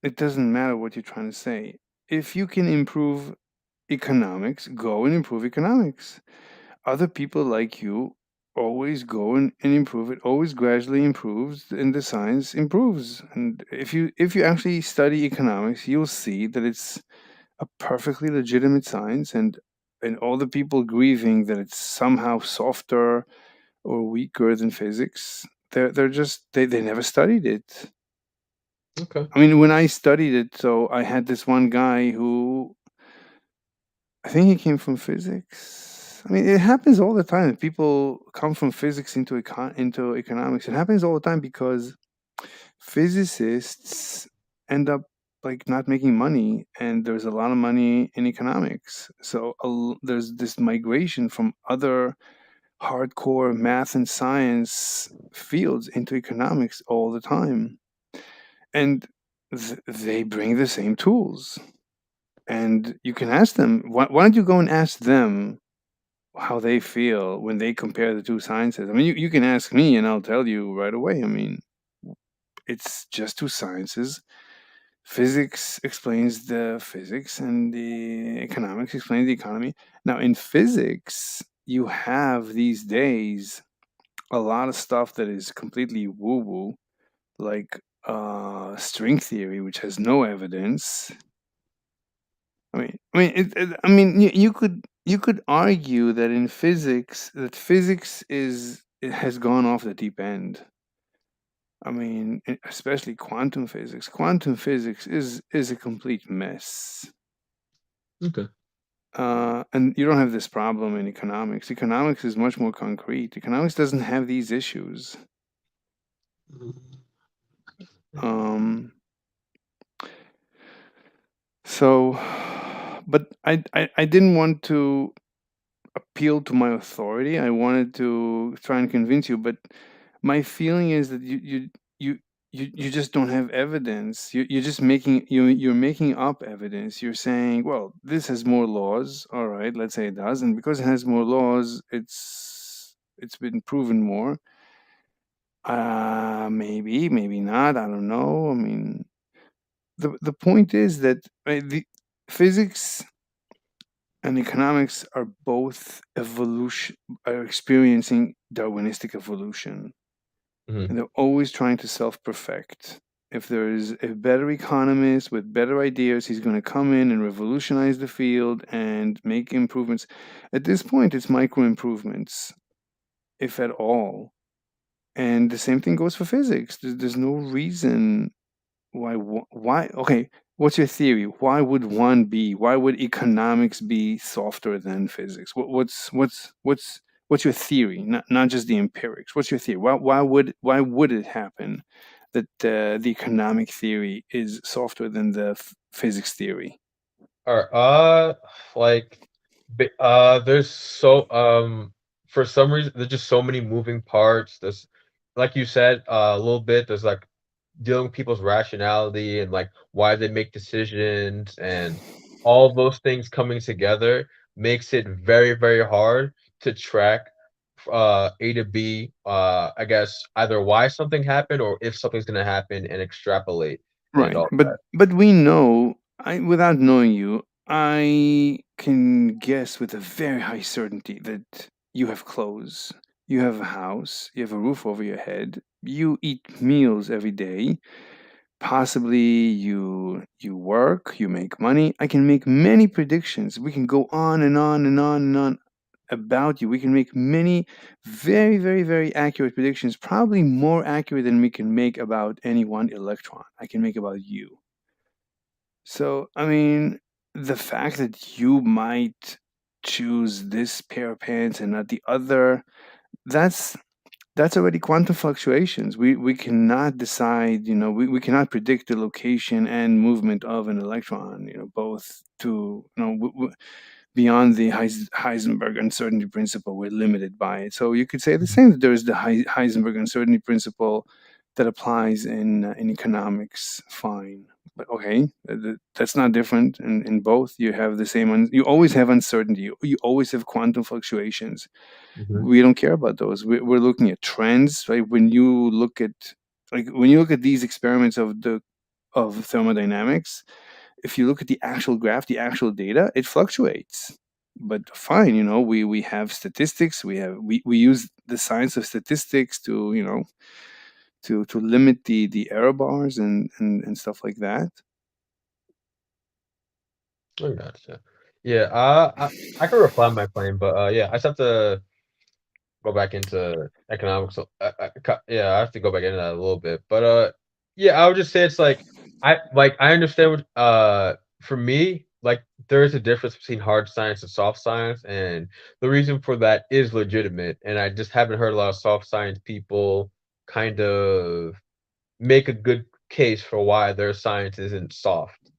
it doesn't matter what you're trying to say. If you can improve economics, go and improve economics. Other people like you always go and improve it, always gradually improves, and the science improves. And if you actually study economics, you'll see that it's a perfectly legitimate science, and all the people grieving that it's somehow softer or weaker than physics, they're just they never studied it. Okay. I mean, when I studied it, so I had this one guy who I think he came from physics. I mean, it happens all the time. People come from physics into economics. It happens all the time because physicists end up like not making money, and there's a lot of money in economics. So there's this migration from other hardcore math and science fields into economics all the time, and they bring the same tools. And you can ask them, why don't you go and ask them how they feel when they compare the two sciences? I mean, you can ask me and I'll tell you right away. I mean, it's just two sciences. Physics explains the physics and the economics explains the economy. Now, in physics, you have these days a lot of stuff that is completely woo woo, like string theory, which has no evidence. You could argue that in physics, that physics it has gone off the deep end. I mean, especially quantum physics. Quantum physics is a complete mess. Okay. And you don't have this problem in economics. Economics is much more concrete. Economics doesn't have these issues. So, but I didn't want to appeal to my authority. I wanted to try and convince you, but my feeling is that you just don't have evidence. You're just you're making up evidence. You're saying, well, this has more laws. All right, let's say it does, and because it has more laws, it's been proven more. Maybe not. I don't know. I mean, the point is that the physics and economics are both are experiencing Darwinistic evolution. Mm-hmm. And they're always trying to self-perfect. If there is a better economist with better ideas, he's going to come in and revolutionize the field and make improvements. At this point, it's micro improvements, if at all. And the same thing goes for physics. There's no reason why. Okay, what's your theory? Why would economics be softer than physics? What's your theory? Not just the empirics. What's your theory? Why would it happen that the economic theory is softer than the physics theory? All right. There's for some reason there's just so many moving parts. There's, like you said, a little bit. There's like dealing with people's rationality and like why they make decisions, and all those things coming together makes it very, very hard to track A to B. I guess either why something happened or if something's gonna happen and extrapolate and Right, all but that. we know, without knowing you, I can guess with a very high certainty that you have clothes, you have a house, you have a roof over your head, you eat meals every day, possibly you work, you make money. I can make many predictions. We can go on and on and on and on about you. We can make many very, very, very accurate predictions, probably more accurate than we can make about any one electron. I can make about you. So, I mean, the fact that you might choose this pair of pants and not the other, that's already quantum fluctuations. We cannot decide, we cannot predict the location and movement of an electron, both to, beyond the Heisenberg uncertainty principle. We're limited by it. So you could say the same, that there is the Heisenberg uncertainty principle that applies in economics. Fine. But okay, that's not different in both. You have the same, you always have uncertainty. You always have quantum fluctuations. We don't care about those. We're looking at trends, right? When you look at these experiments of thermodynamics, if you look at the actual graph, the actual data, it fluctuates. But fine, we have statistics. We use the science of statistics to to limit the error bars and stuff like that. I gotcha. Yeah, I can refine my claim, but yeah, I just have to go back into economics. So, yeah, I have to go back into that a little bit. But yeah, I would just say it's like I understand what for me, like there is a difference between hard science and soft science, and the reason for that is legitimate. And I just haven't heard a lot of soft science people kind of make a good case for why their science isn't soft.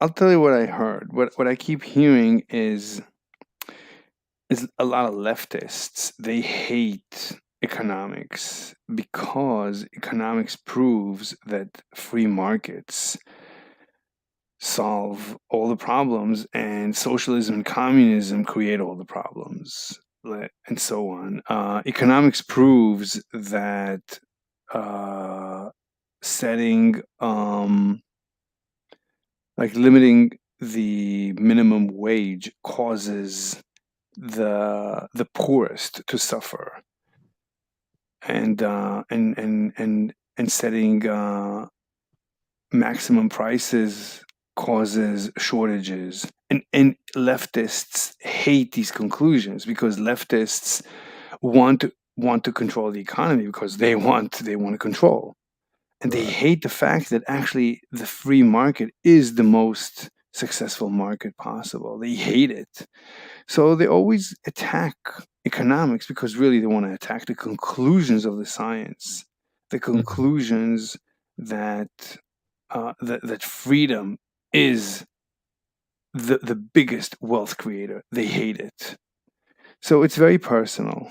I'll tell you what I heard. What I keep hearing is a lot of leftists. They hate economics because economics proves that free markets solve all the problems, and socialism and communism create all the problems, and so on. Economics proves that setting like limiting the minimum wage causes the poorest to suffer, and setting maximum prices causes shortages, and leftists hate these conclusions because leftists want to control the economy because they want to control, and they hate the fact that actually the free market is the most successful market possible. They hate it. So they always attack economics because really they want to attack the conclusions of the science, the conclusions that that freedom is the biggest wealth creator. They hate it. So it's very personal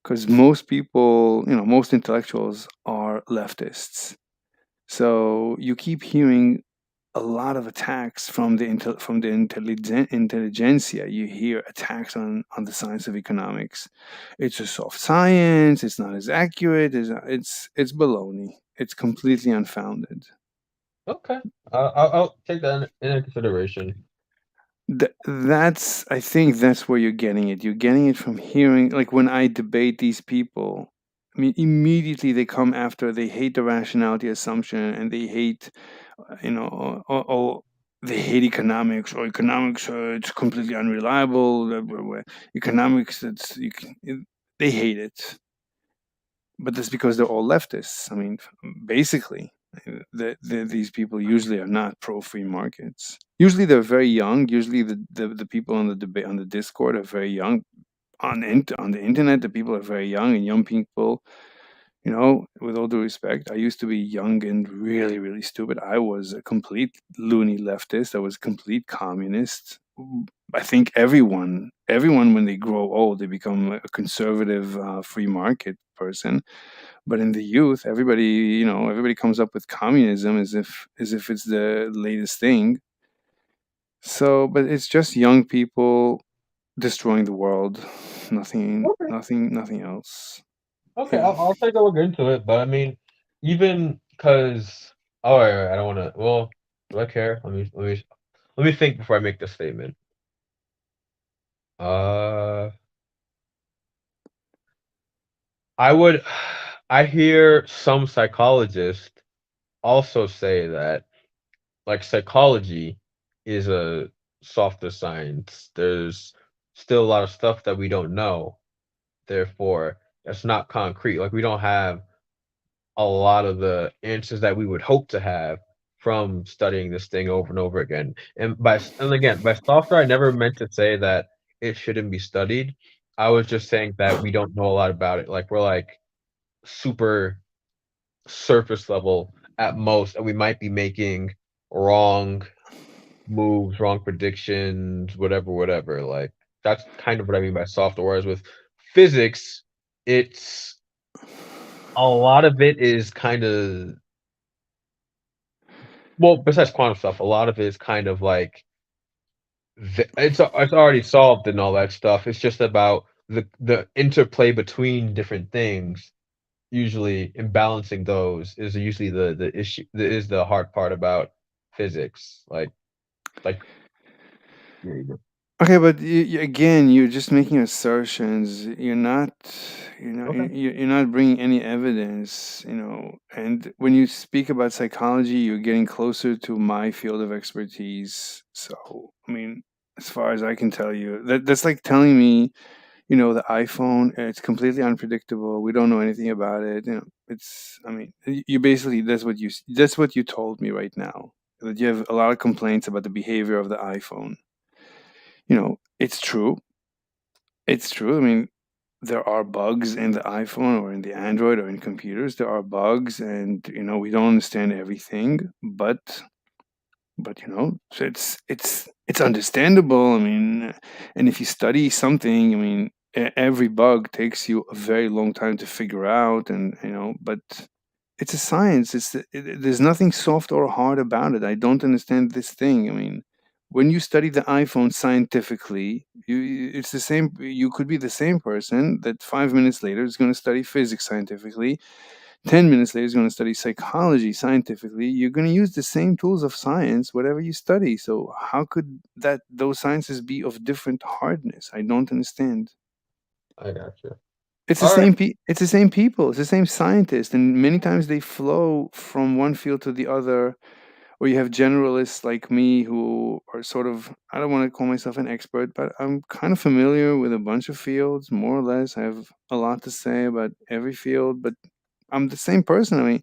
because most people, most intellectuals are leftists. So you keep hearing a lot of attacks from the intelligentsia. You hear attacks on the science of economics. It's a soft science. It's not as accurate. It's baloney. It's completely unfounded. Okay, I'll take that into consideration. I think that's where you're getting it. You're getting it from hearing, like when I debate these people, I mean, immediately they come after. They hate the rationality assumption, and they hate, they hate economics. Or economics, it's completely unreliable. Economics, they hate it. But that's because they're all leftists. I mean, basically, these people usually are not pro free markets. Usually, they're very young. Usually, the people on the debate on the Discord are very young. On the internet, the people are very young, and young people, with all due respect, I used to be young and really, really stupid. I was a complete loony leftist. I was a complete communist. I think everyone, when they grow old, they become a conservative, free market person. But in the youth, everybody comes up with communism as if it's the latest thing. So, but it's just young people destroying the world. Nothing, Okay. nothing else. Okay, Yeah. I'll take a look into it, but I mean, even because I don't want to. Well, do I care? Let me think before I make this statement. I hear some psychologists also say that like psychology is a softer science. There's still a lot of stuff that we don't know. Therefore, it's not concrete. Like we don't have a lot of the answers that we would hope to have from studying this thing over and over again. And again, by softer, I never meant to say that it shouldn't be studied. I was just saying that we don't know a lot about it. Like we're like super surface level at most, and we might be making wrong moves, wrong predictions, whatever. Like that's kind of what I mean by soft. Whereas with physics, it's a lot of it is kind of besides quantum stuff, a lot of it is kind of like it's already solved and all that stuff. It's just about the interplay between different things. Usually, imbalancing those is usually the issue. Is the hard part about physics. Like. There you go. Okay, but again, you're just making assertions. You're not, Okay. you're not bringing any evidence. And when you speak about psychology, you're getting closer to my field of expertise. So, I mean, as far as I can tell you, that's like telling me, the iPhone, it's completely unpredictable. We don't know anything about it. It's. I mean, you basically that's what you told me right now. That you have a lot of complaints about the behavior of the iPhone. It's true. It's true. I mean, there are bugs in the iPhone or in the Android or in computers. There are bugs, and we don't understand everything. But so it's understandable. I mean, and if you study something, I mean, every bug takes you a very long time to figure out, and but it's a science. There's nothing soft or hard about it. I don't understand this thing. I mean, when you study the iPhone scientifically, it's the same. You could be the same person that 5 minutes later is going to study physics scientifically. 10 minutes later is going to study psychology scientifically. You're going to use the same tools of science, whatever you study. So how could those sciences be of different hardness? I don't understand. I gotcha. It's the same. It's the same people. It's the same scientists, and many times they flow from one field to the other. Or you have generalists like me who are sort of. I don't want to call myself an expert, but I'm kind of familiar with a bunch of fields, more or less. I have a lot to say about every field, but I'm the same person. I mean,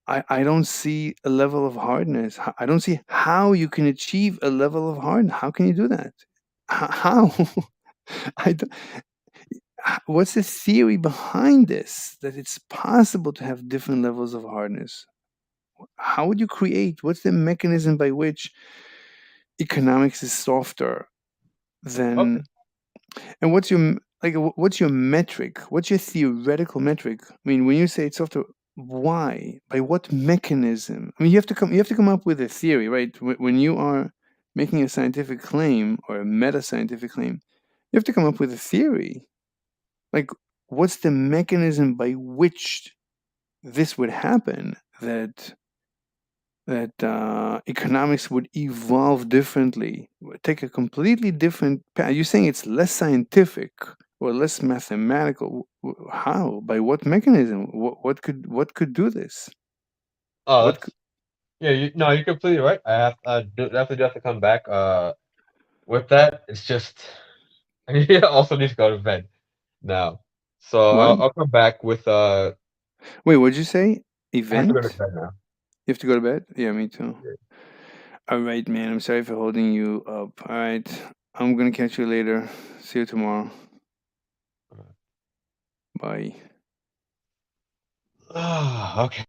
I don't see a level of hardness. I don't see how you can achieve a level of hardness. How can you do that? How? I don't, what's the theory behind this? That it's possible to have different levels of hardness. How would you create? What's the mechanism by which economics is softer than? And what's your metric? What's your theoretical metric? I mean, when you say it's softer, why? By what mechanism? I mean, you have to come up with a theory, right? When you are making a scientific claim or a meta scientific claim, you have to come up with a theory. Like, what's the mechanism by which this would happen? That economics would evolve differently, take a completely different path. You're saying it's less scientific, or less mathematical. How? By what mechanism? What could do this? Oh, What that's yeah. You're completely right. I definitely have to come back. With that, it's just I also need to go to bed now. So What? I'll come back with Wait, what'd you say? I have to go to Event? bed now. You have to go to bed? Yeah, me too. Yeah. All right, man. I'm sorry for holding you up. All right. I'm gonna catch you later. See you tomorrow. Bye. Okay.